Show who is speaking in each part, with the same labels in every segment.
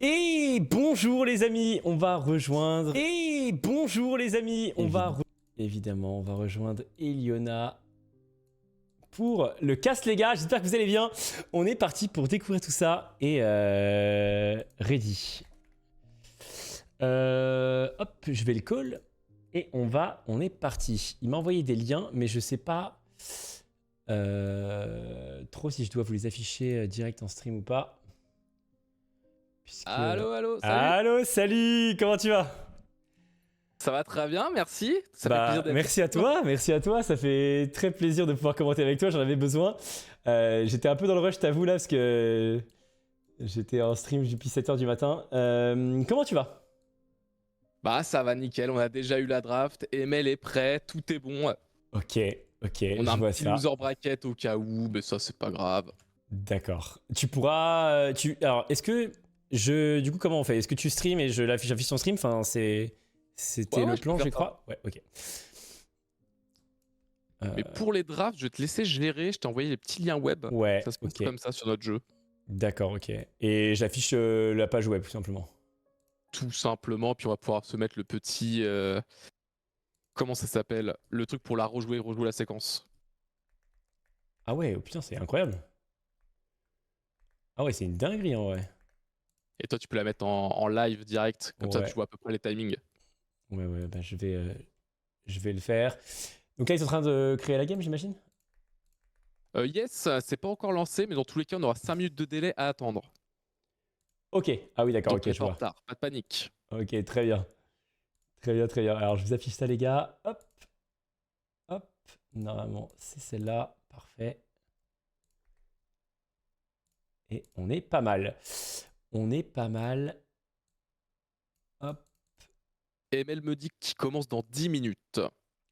Speaker 1: Et bonjour les amis, on va rejoindre... Et bonjour les amis, Évidemment, on va rejoindre Eliona pour le cast les gars, j'espère que vous allez bien. On est parti pour découvrir tout ça et ready. Hop, je vais le call et on est parti. Il m'a envoyé des liens mais je sais pas trop si je dois vous les afficher direct en stream ou pas. Puisque...
Speaker 2: Allô, salut.
Speaker 1: Allô, salut, comment tu vas?
Speaker 2: Ça va très bien, merci. Ça fait plaisir d'être
Speaker 1: merci à toi, ça fait très plaisir de pouvoir commenter avec toi, j'en avais besoin. J'étais un peu dans le rush, t'avoue là, parce que j'étais en stream depuis 7h du matin. Comment tu vas?
Speaker 2: Bah ça va nickel, on a déjà eu la draft, Emel est prêt, tout est bon.
Speaker 1: Ok,
Speaker 2: On a
Speaker 1: je
Speaker 2: un
Speaker 1: vois
Speaker 2: petit
Speaker 1: ça.
Speaker 2: loser bracket au cas où, mais ça c'est pas grave.
Speaker 1: D'accord. Tu pourras... Alors, est-ce que... Du coup, comment on fait? Est-ce que tu stream et j'affiche ton stream? Enfin, c'était
Speaker 2: Ouais,
Speaker 1: le
Speaker 2: je peux
Speaker 1: plan,
Speaker 2: faire
Speaker 1: je
Speaker 2: ça.
Speaker 1: crois. Ouais, ok.
Speaker 2: Mais pour les drafts, je vais te laisser gérer, je t'ai envoyé les petits liens web.
Speaker 1: Ouais,
Speaker 2: Ça se passe
Speaker 1: ok.
Speaker 2: comme ça sur notre jeu.
Speaker 1: D'accord, ok. Et j'affiche la page web, tout simplement.
Speaker 2: Tout simplement, puis on va pouvoir se mettre le petit... Comment ça s'appelle? Le truc pour la rejouer la séquence.
Speaker 1: Ah ouais, oh putain, c'est incroyable. Ah ouais, c'est une dinguerie en vrai.
Speaker 2: Et toi tu peux la mettre en live direct, comme ça
Speaker 1: Ouais.
Speaker 2: tu vois à peu près les timings.
Speaker 1: Ouais, bah je vais le faire. Donc là, ils sont en train de créer la game, j'imagine?
Speaker 2: Yes, c'est pas encore lancé, mais dans tous les cas on aura 5 minutes de délai à attendre.
Speaker 1: Ok. Ah oui, d'accord,
Speaker 2: Donc
Speaker 1: ok,
Speaker 2: on est
Speaker 1: je
Speaker 2: pas en
Speaker 1: vois.
Speaker 2: retard, pas de panique.
Speaker 1: Ok, très bien. Très bien. Alors, je vous affiche ça, les gars. Hop. Hop. Normalement, c'est celle-là. Parfait. Et on est pas mal. Hop.
Speaker 2: Emel me dit qu'il commence dans 10 minutes.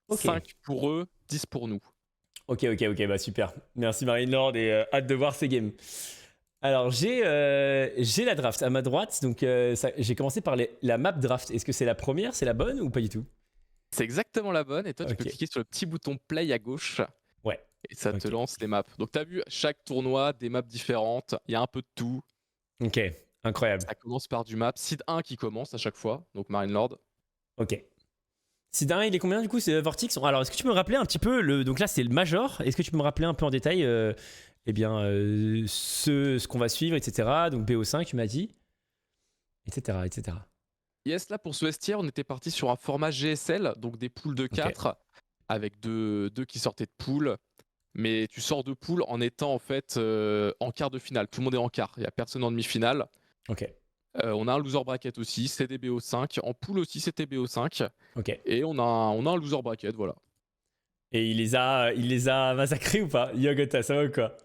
Speaker 1: Ok.
Speaker 2: 5 pour eux, 10 pour nous.
Speaker 1: Ok, bah super. Merci Marine-Lord et hâte de voir ces games. Alors, j'ai la draft à ma droite. Donc, j'ai commencé par la map draft. Est-ce que c'est la première? C'est la bonne ou pas du tout?
Speaker 2: C'est exactement la bonne, et toi tu peux
Speaker 1: Ok.
Speaker 2: cliquer sur le petit bouton play à gauche,
Speaker 1: Ouais.
Speaker 2: et ça te
Speaker 1: Ok.
Speaker 2: lance les maps. Donc t'as vu, chaque tournoi, des maps différentes, il y a un peu de tout.
Speaker 1: Ok. Incroyable.
Speaker 2: Ça commence par du map, seed 1 qui commence à chaque fois, donc Marine Lord.
Speaker 1: Ok. Sidin, il est combien du coup? C'est Vortix. Alors, est-ce que tu peux me rappeler un petit peu donc là, c'est le Major. Est-ce que tu peux me rappeler un peu en détail ce qu'on va suivre, etc. Donc BO5, tu m'as dit, etc.
Speaker 2: Yes, là pour ce vestiaire, on était parti sur un format GSL, donc des poules de 4, avec deux qui sortaient de poule. Mais tu sors de poule en étant en fait en quart de finale. Tout le monde est en quart, il n'y a personne en demi-finale.
Speaker 1: Ok.
Speaker 2: On a un loser bracket aussi, c'est des BO5. En poule aussi, c'était BO5.
Speaker 1: Ok.
Speaker 2: Et on a un loser bracket, voilà.
Speaker 1: Et il les a massacrés ou pas? Yogota, ça va ou quoi?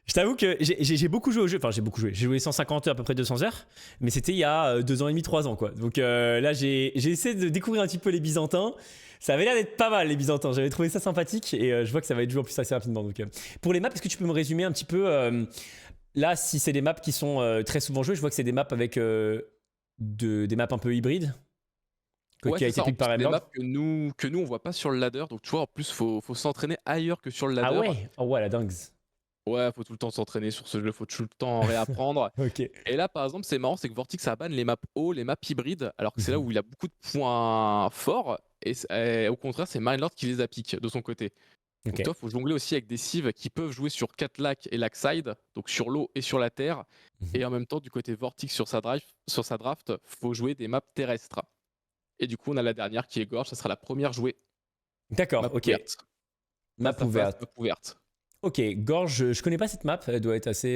Speaker 1: Je t'avoue que j'ai beaucoup joué au jeu. Enfin, j'ai beaucoup joué. J'ai joué 150 heures, à peu près 200 heures. Mais c'était il y a 2 ans et demi, 3 ans, quoi. Donc là, j'ai essayé de découvrir un petit peu les Byzantins. Ça avait l'air d'être pas mal, les Byzantins. J'avais trouvé ça sympathique. Et je vois que ça va être joué en plus assez rapidement. Donc, pour les maps, est-ce que tu peux me résumer un petit peu là, si c'est des maps qui sont très souvent jouées, je vois que c'est des maps avec des maps un peu hybrides.
Speaker 2: Ouais,
Speaker 1: Qui a
Speaker 2: c'est
Speaker 1: été
Speaker 2: ça. En
Speaker 1: pick
Speaker 2: plus,
Speaker 1: par
Speaker 2: c'est des
Speaker 1: Emerald.
Speaker 2: maps que nous on voit pas sur le ladder. Donc tu vois, en plus, faut s'entraîner ailleurs que sur le ladder.
Speaker 1: Ah ouais? Oh ouais, la dingue.
Speaker 2: Ouais, faut tout le temps s'entraîner sur ce jeu, faut tout le temps réapprendre.
Speaker 1: Ok.
Speaker 2: Et là, par exemple, c'est marrant, c'est que Vortix ça banne les maps hauts, les maps hybrides, alors que c'est là où il a beaucoup de points forts. Et au contraire, c'est Mindlord qui les applique de son côté. Donc
Speaker 1: Ok.
Speaker 2: toi, faut jongler aussi avec des civs qui peuvent jouer sur 4 lacs et lacside, donc sur l'eau et sur la terre. Et en même temps, du côté Vortix sur sa draft, faut jouer des maps terrestres. Et du coup, on a la dernière qui est Gorge, ça sera la première jouée.
Speaker 1: D'accord,
Speaker 2: Map
Speaker 1: ok.
Speaker 2: ouverte.
Speaker 1: Map
Speaker 2: Face à face,
Speaker 1: ouverte.
Speaker 2: map ouverte.
Speaker 1: Ok, Gorge, je connais pas cette map, elle doit être assez...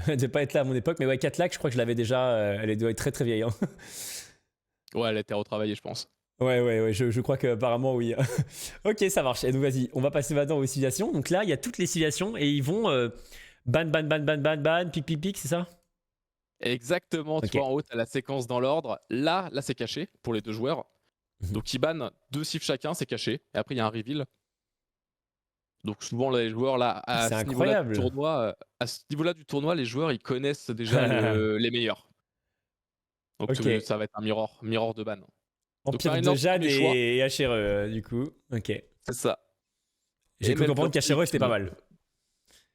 Speaker 1: elle devait pas être là à mon époque, mais ouais, 4 lacs, je crois que je l'avais déjà, elle doit être très très vieille. Hein.
Speaker 2: Ouais, elle a été retravaillée, je pense.
Speaker 1: Ouais, je crois qu'apparemment oui. Ok, ça marche, et donc vas-y, on va passer maintenant aux civilisations. Donc là, il y a toutes les civilisations, et ils vont ban, pic, c'est ça?
Speaker 2: Exactement, tu
Speaker 1: Ok.
Speaker 2: vois en haut, t'as la séquence dans l'ordre. Là c'est caché pour les deux joueurs. Donc ils bannent 2 cifs chacun, c'est caché. Et après, il y a un reveal. Donc souvent les joueurs là à
Speaker 1: C'est
Speaker 2: ce niveau-là du
Speaker 1: incroyable.
Speaker 2: tournoi, les joueurs ils connaissent déjà les meilleurs. Donc
Speaker 1: Ok.
Speaker 2: ça va être un mirror de ban. Donc
Speaker 1: Empire de
Speaker 2: Marinelord
Speaker 1: Jade
Speaker 2: premier choix,
Speaker 1: et HRE, du coup. Ok.
Speaker 2: c'est ça.
Speaker 1: J'ai
Speaker 2: Et
Speaker 1: cru comprendre
Speaker 2: Vortix,
Speaker 1: qu'HRE c'était pas mal.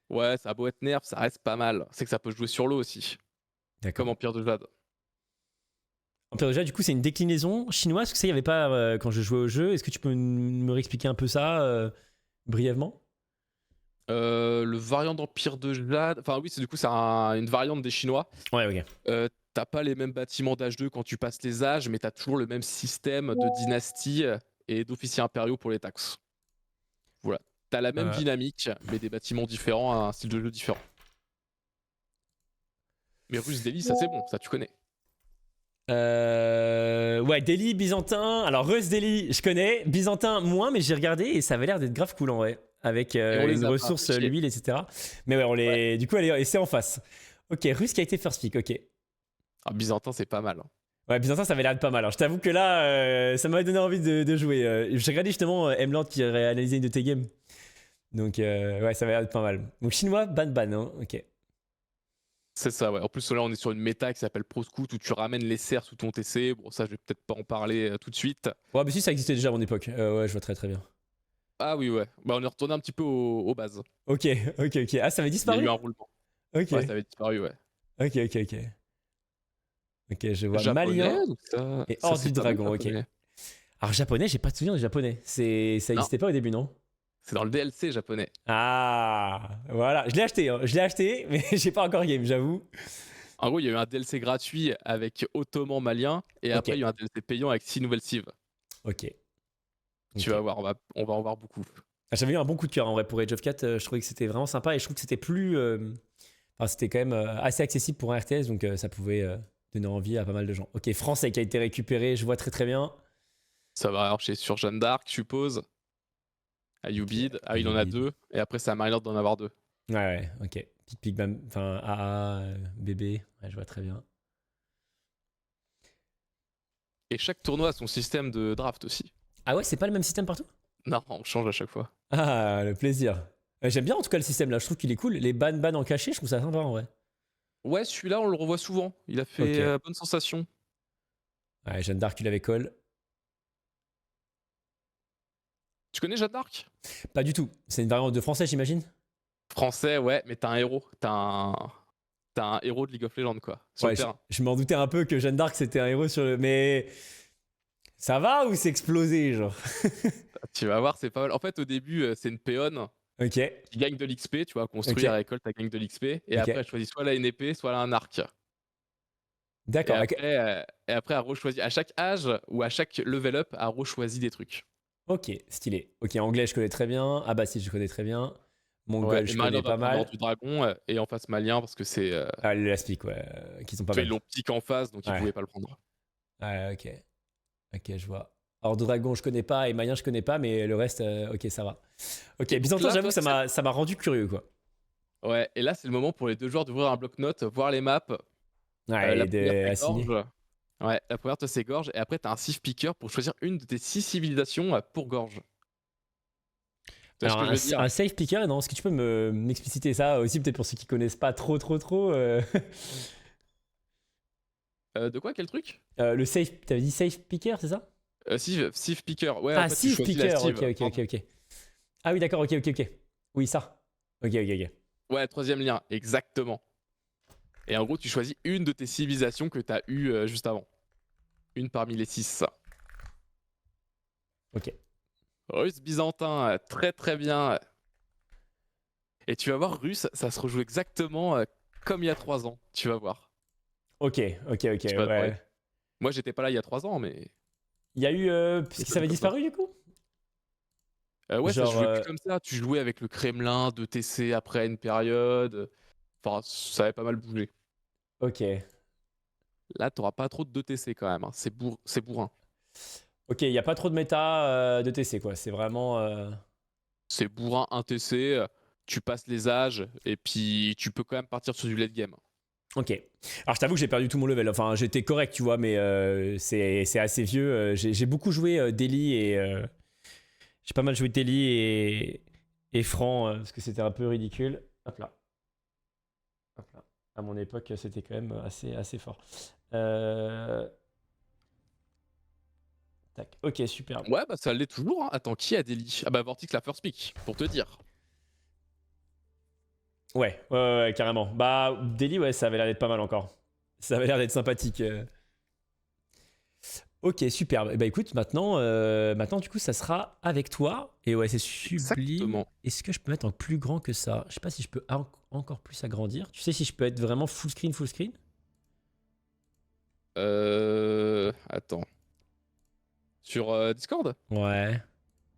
Speaker 2: ouais, ça a beau être nerf, ça reste pas mal. C'est que ça peut jouer sur l'eau aussi, comme
Speaker 1: D'accord.
Speaker 2: Empire de Jade.
Speaker 1: Empire de Jade, du coup, c'est une déclinaison chinoise, parce que ça, il n'y avait pas quand je jouais au jeu. Est-ce que tu peux me réexpliquer un peu ça brièvement?
Speaker 2: Le variant d'Empire de Jade, enfin oui, c'est du coup c'est une variante des Chinois.
Speaker 1: Ouais, ok.
Speaker 2: T'as pas les mêmes bâtiments d'âge 2 quand tu passes les âges, mais t'as toujours le même système de dynastie et d'officiers impériaux pour les taxes. Voilà. T'as la même
Speaker 1: Euh,
Speaker 2: dynamique, mais des bâtiments différents, un style de jeu différent. Mais Russe Delhi, ça c'est bon, ça tu connais.
Speaker 1: Ouais, Delhi, Byzantin. Alors, Rus Delhi, je connais. Byzantin, moins, mais j'ai regardé et ça avait l'air d'être grave cool en vrai. Avec
Speaker 2: Et on les
Speaker 1: une
Speaker 2: a pas
Speaker 1: ressource,
Speaker 2: affichés.
Speaker 1: l'huile, etc. Mais ouais, on les... du coup, et c'est en face. Ok, Russe qui a été first pick, ok.
Speaker 2: Ah, Byzantin, c'est pas mal.
Speaker 1: Ouais, Byzantin, ça avait l'air de pas mal. Alors, je t'avoue que là, ça m'avait donné envie de jouer. J'ai regardé justement Emland qui a réalisé une de tes games. Donc, ouais, ça avait l'air de pas mal. Donc, chinois, ban, hein. Ok.
Speaker 2: C'est ça, ouais. En plus, là, on est sur une méta qui s'appelle Pro Scout où tu ramènes les serres sous ton TC. Bon, ça, je vais peut-être pas en parler tout de suite.
Speaker 1: Ouais, mais si, ça existait déjà à mon époque. Ouais, je vois très très bien.
Speaker 2: Ah oui, ouais. Bah, on est retourné un petit peu aux bases.
Speaker 1: Ok, ok. Ah, ça avait
Speaker 2: Il y a
Speaker 1: disparu?
Speaker 2: eu un roulement.
Speaker 1: Ok,
Speaker 2: Ouais, ça avait disparu, ouais.
Speaker 1: ok. Ok, je vois
Speaker 2: Japonais,
Speaker 1: malien
Speaker 2: donc
Speaker 1: et
Speaker 2: ça
Speaker 1: horde
Speaker 2: c'est
Speaker 1: du
Speaker 2: pas mal,
Speaker 1: dragon, ok.
Speaker 2: japonais.
Speaker 1: Alors japonais, j'ai pas de souvenir de japonais. Ça
Speaker 2: Non,
Speaker 1: existait pas au début, non?
Speaker 2: c'est dans le DLC japonais.
Speaker 1: Ah, voilà. Je l'ai acheté, hein. Je l'ai acheté, mais j'ai pas encore game, j'avoue.
Speaker 2: En gros, il y a eu un DLC gratuit avec Ottoman malien et
Speaker 1: Ok,
Speaker 2: après, il y a eu un DLC payant avec 6 nouvelles cives.
Speaker 1: ok.
Speaker 2: Tu
Speaker 1: Ok.
Speaker 2: vas voir, on va en voir beaucoup.
Speaker 1: Ah, j'avais eu un bon coup de cœur en vrai pour Age of 4. Je trouvais que c'était vraiment sympa et je trouve que c'était plus. Enfin, c'était quand même assez accessible pour un RTS, donc ça pouvait donner envie à pas mal de gens. Ok, français qui a été récupéré, je vois très très bien.
Speaker 2: Ça va marcher sur Jeanne d'Arc, je suppose.
Speaker 1: Ok,
Speaker 2: Ayubid. Ah, il en a
Speaker 1: Ayubid.
Speaker 2: 2. Et après, c'est à Marinette d'en avoir 2.
Speaker 1: Ouais, ok. Pic Pic Bam, enfin AA, bébé, ouais, je vois très bien.
Speaker 2: Et chaque tournoi a son système de draft aussi.
Speaker 1: Ah ouais, c'est pas le même système partout?
Speaker 2: Non, on change à chaque fois.
Speaker 1: Ah, le plaisir. J'aime bien en tout cas le système là, je trouve qu'il est cool. Les ban en caché, je trouve ça sympa en vrai.
Speaker 2: Ouais, celui-là, on le revoit souvent. Il a
Speaker 1: Ok.
Speaker 2: fait bonne sensation.
Speaker 1: Ouais, Jeanne d'Arc, il avait call.
Speaker 2: Tu connais Jeanne d'Arc?
Speaker 1: Pas du tout. C'est une variante de français, j'imagine?
Speaker 2: Français, ouais, mais t'as un héros. T'as un héros de League of Legends, quoi, sur le
Speaker 1: Ouais,
Speaker 2: terrain.
Speaker 1: je m'en doutais un peu que Jeanne d'Arc c'était un héros sur le. Mais. Ça va ou c'est explosé, genre?
Speaker 2: Tu vas voir, c'est pas mal. En fait, au début, c'est une péonne
Speaker 1: Ok,
Speaker 2: qui gagne de l'XP, tu vois, construit, elle
Speaker 1: ok,
Speaker 2: récolte, elle gagne de l'XP. Et
Speaker 1: ok.
Speaker 2: après, elle choisit soit là une épée, soit là un arc. Et
Speaker 1: D'accord, ok.
Speaker 2: après, et après elle rechoisit. À chaque âge ou à chaque level up, elle rechoisit des trucs.
Speaker 1: Ok, stylé. Ok, anglais, je connais très bien. Ah bah si, je connais très bien.
Speaker 2: Ouais,
Speaker 1: Mongol,
Speaker 2: et
Speaker 1: je
Speaker 2: Mariner
Speaker 1: connais
Speaker 2: va
Speaker 1: pas
Speaker 2: prendre
Speaker 1: mal.
Speaker 2: l'ordre du dragon et en face malien parce que c'est.
Speaker 1: Ah, l'élastique, ouais, qu'ils ont pas
Speaker 2: Tu vois, ils
Speaker 1: mal.
Speaker 2: l'ont piqué en face donc ils
Speaker 1: Ouais,
Speaker 2: pouvaient pas le prendre.
Speaker 1: ouais, ok. Ok, je vois. Alors, Dragon, je connais pas, et Malien, je connais pas, mais le reste, ok, ça va. Ok,
Speaker 2: Et donc
Speaker 1: Byzantin,
Speaker 2: là,
Speaker 1: j'avoue
Speaker 2: toi,
Speaker 1: que ça m'a rendu curieux, quoi.
Speaker 2: ouais, et là, c'est le moment pour les deux joueurs d'ouvrir un bloc-notes, voir les maps.
Speaker 1: Ouais,
Speaker 2: La première,
Speaker 1: et
Speaker 2: c'est
Speaker 1: assigné.
Speaker 2: Gorge. Ouais, la première, toi, c'est Gorge. Et après, t'as un Sif Picker pour choisir une de tes 6 civilisations pour Gorge. Tu vois ce
Speaker 1: Alors,
Speaker 2: que je veux dire?
Speaker 1: un safe picker, non, est-ce que tu peux m'expliciter ça aussi, peut-être pour ceux qui connaissent pas trop
Speaker 2: De quoi, quel truc?
Speaker 1: Le safe, t'avais dit safe picker, c'est ça?
Speaker 2: Sif Picker. Ouais, en
Speaker 1: Ah,
Speaker 2: fait, tu
Speaker 1: safe
Speaker 2: choisis la
Speaker 1: picker, ok,
Speaker 2: Civ.
Speaker 1: ok, ok,
Speaker 2: Pardon.
Speaker 1: ok. Ah oui, d'accord, ok. Oui, ça. Ok.
Speaker 2: Ouais, troisième lien, exactement. Et en gros, tu choisis une de tes civilisations que t'as eues juste avant. Une parmi les 6.
Speaker 1: Ok.
Speaker 2: Russe byzantin, très très bien. Et tu vas voir, russe, ça se rejoue exactement comme il y a 3 ans. Tu vas voir.
Speaker 1: Ok,
Speaker 2: Tu vas adorer.
Speaker 1: ouais.
Speaker 2: Moi, j'étais pas là il y a 3 ans, mais
Speaker 1: Il y a eu.
Speaker 2: ça
Speaker 1: Parce que
Speaker 2: se
Speaker 1: ça
Speaker 2: joue
Speaker 1: avait
Speaker 2: comme ça.
Speaker 1: disparu, du coup?
Speaker 2: Ouais, ça se
Speaker 1: Genre.
Speaker 2: jouait plus comme ça. Tu jouais avec le Kremlin, de TC après une période. Enfin, ça avait pas mal bougé.
Speaker 1: Ok.
Speaker 2: Là, t'auras pas trop de 2TC quand même, hein. C'est bourrin.
Speaker 1: Ok, il n'y a pas trop de méta de TC, quoi. C'est vraiment.
Speaker 2: C'est bourrin 1TC, tu passes les âges, et puis tu peux quand même partir sur du late game.
Speaker 1: Ok. Alors, je t'avoue que j'ai perdu tout mon level. Enfin, j'étais correct, tu vois, mais c'est assez vieux. J'ai beaucoup joué Delhi et. J'ai pas mal joué Delhi et Franc parce que c'était un peu ridicule. Hop là. À mon époque, c'était quand même assez fort. Euh, Tac. Ok, super.
Speaker 2: Ouais, bah ça l'est toujours, hein. Attends, qui a Delhi? Ah bah Vortex la first pick, pour te dire.
Speaker 1: Ouais, carrément. Bah, Delhi, ouais, ça avait l'air d'être pas mal encore. Ça avait l'air d'être sympathique. Ok, superbe. Bah écoute, maintenant du coup, ça sera avec toi. Et ouais, c'est sublime.
Speaker 2: Exactement.
Speaker 1: Est-ce que je peux mettre en plus grand que ça? Je sais pas si je peux encore plus agrandir. Tu sais si je peux être vraiment full screen, full screen?
Speaker 2: Attends. Sur Discord?
Speaker 1: Ouais.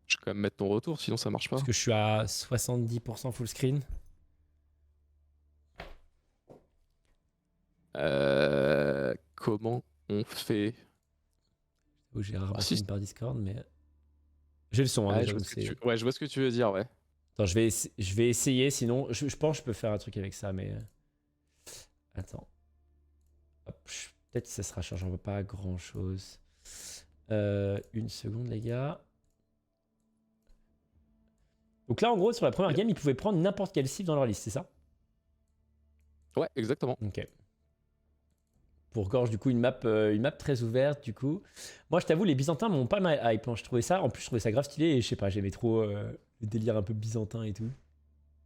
Speaker 2: Je vais quand même mettre ton retour, sinon ça marche
Speaker 1: Parce
Speaker 2: pas.
Speaker 1: que je suis à 70% full screen.
Speaker 2: Comment on fait?
Speaker 1: Où j'ai
Speaker 2: Ah,
Speaker 1: rarement
Speaker 2: si.
Speaker 1: screen par Discord, mais j'ai le son hein,
Speaker 2: Ouais,
Speaker 1: déjà, donc c'est.
Speaker 2: ouais, je vois ce que tu veux dire, ouais.
Speaker 1: Attends, je vais essayer, sinon je pense que je peux faire un truc avec ça, mais. Attends. Hop, peut-être que ça sera chargé, j'en vois pas grand chose. Une seconde, les gars. Donc là, en gros, sur la première game, ils pouvaient prendre n'importe quel cible dans leur liste, c'est ça?
Speaker 2: Ouais, exactement.
Speaker 1: Ok. Pour Gorge, du coup, une map très ouverte, du coup. Moi, je t'avoue, les Byzantins m'ont pas mal hype. Hein. Je trouvais ça, en plus, je trouvais ça grave stylé et je sais pas, j'aimais trop le délire un peu byzantin et tout.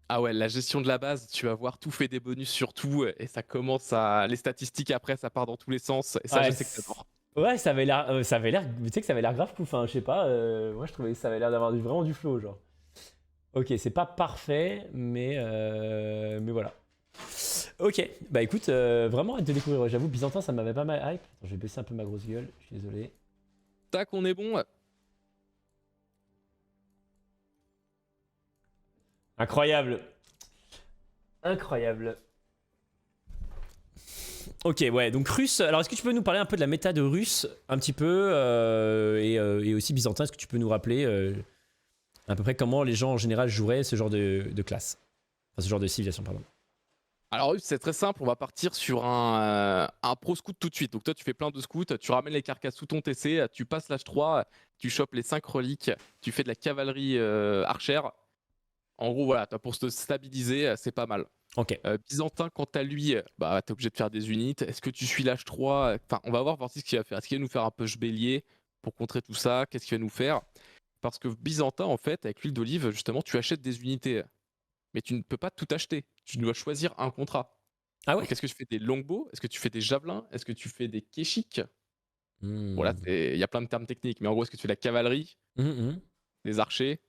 Speaker 2: Ah ouais, la gestion de la base, tu vas voir, tout fait des bonus sur tout, et ça commence à... Les statistiques après, ça part dans tous les sens, et ça, je
Speaker 1: Ouais,
Speaker 2: sais que t'adores.
Speaker 1: ouais, ça avait l'air, tu sais que ça avait l'air grave cool. Enfin, je sais pas, moi, je trouvais que ça avait l'air d'avoir vraiment du flow, genre. Ok, c'est pas parfait, mais voilà. Ok, bah écoute, vraiment hâte de découvrir. Ouais, j'avoue, Byzantin, ça m'avait pas mal hype. Attends, je vais baisser un peu ma grosse gueule, je suis désolé.
Speaker 2: Tac, on est bon.
Speaker 1: Incroyable. Incroyable. Ok, ouais, donc russe. Alors, est-ce que tu peux nous parler un peu de la méta de russe, un petit peu, et aussi byzantin, est-ce que tu peux nous rappeler à peu près comment les gens en général joueraient ce genre de classe? Enfin, ce genre de civilisation, pardon.
Speaker 2: Alors c'est très simple, on va partir sur un pro scout tout de suite. Donc toi tu fais plein de scouts, tu ramènes les carcasses sous ton TC, tu passes l'âge 3, tu chopes les 5 reliques, tu fais de la cavalerie archère. En gros voilà, pour te stabiliser, c'est pas mal.
Speaker 1: Ok.
Speaker 2: Byzantin, quant à lui, bah t'es obligé de faire des unités. Est-ce que tu suis l'âge 3? Enfin, on va voir ce qu'il va faire. Est-ce qu'il va nous faire un push bélier pour contrer tout ça? Qu'est-ce qu'il va nous faire? Parce que Byzantin, en fait, avec l'huile d'olive, justement, tu achètes des unités. Mais tu ne peux pas tout acheter. Tu dois choisir un contrat.
Speaker 1: Ah ouais?
Speaker 2: Donc, est-ce que tu fais des longbows? Est-ce que tu fais des javelins? Est-ce que tu fais des kéchiks? Voilà,
Speaker 1: Hmm.
Speaker 2: il y a plein de termes techniques. Mais en gros, est-ce que tu fais de la cavalerie, des archers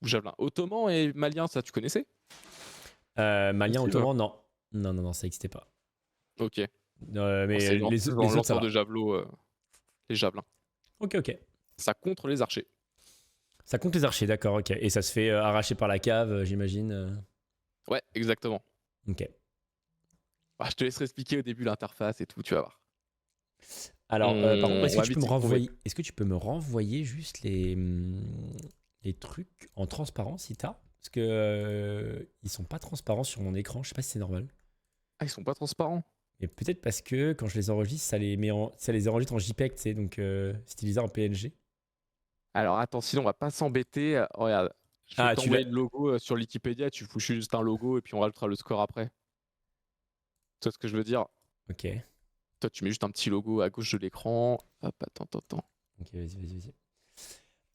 Speaker 2: ou javelins? Ottoman et malien, ça, tu connaissais?
Speaker 1: Malien,
Speaker 2: Steve.
Speaker 1: ottoman, non. Non, non, non, ça n'existait pas.
Speaker 2: Ok.
Speaker 1: Mais
Speaker 2: C'est
Speaker 1: les autres, ça
Speaker 2: lanceur
Speaker 1: va.
Speaker 2: de javelot, les javelins.
Speaker 1: Ok, ok.
Speaker 2: Ça contre les archers.
Speaker 1: Ça compte les archers, d'accord, ok. Et ça se fait arracher par la cave, j'imagine.
Speaker 2: Ouais, exactement.
Speaker 1: Ok.
Speaker 2: Bah, je te laisserai expliquer au début l'interface et tout, tu vas voir.
Speaker 1: Alors, par contre,
Speaker 2: On va vite y retrouver.
Speaker 1: est-ce que tu peux me renvoyer juste les trucs en transparent si t'as? Parce que ils sont pas transparents sur mon écran. Je sais pas si c'est normal.
Speaker 2: Ah, ils sont pas transparents.
Speaker 1: Et peut-être parce que quand je les enregistre, ça les enregistre en JPEG, tu sais, donc stylisé en PNG.
Speaker 2: Alors attends, sinon on va pas s'embêter. Regarde, je vais
Speaker 1: Ah, tu l'as.
Speaker 2: t'envoyer le logo sur Wikipédia, tu fous juste un logo et puis on rajoutera le score après. Tu vois ce que je veux dire?
Speaker 1: Ok.
Speaker 2: Toi, tu mets juste un petit logo à gauche de l'écran. Hop, attends.
Speaker 1: Ok, vas-y.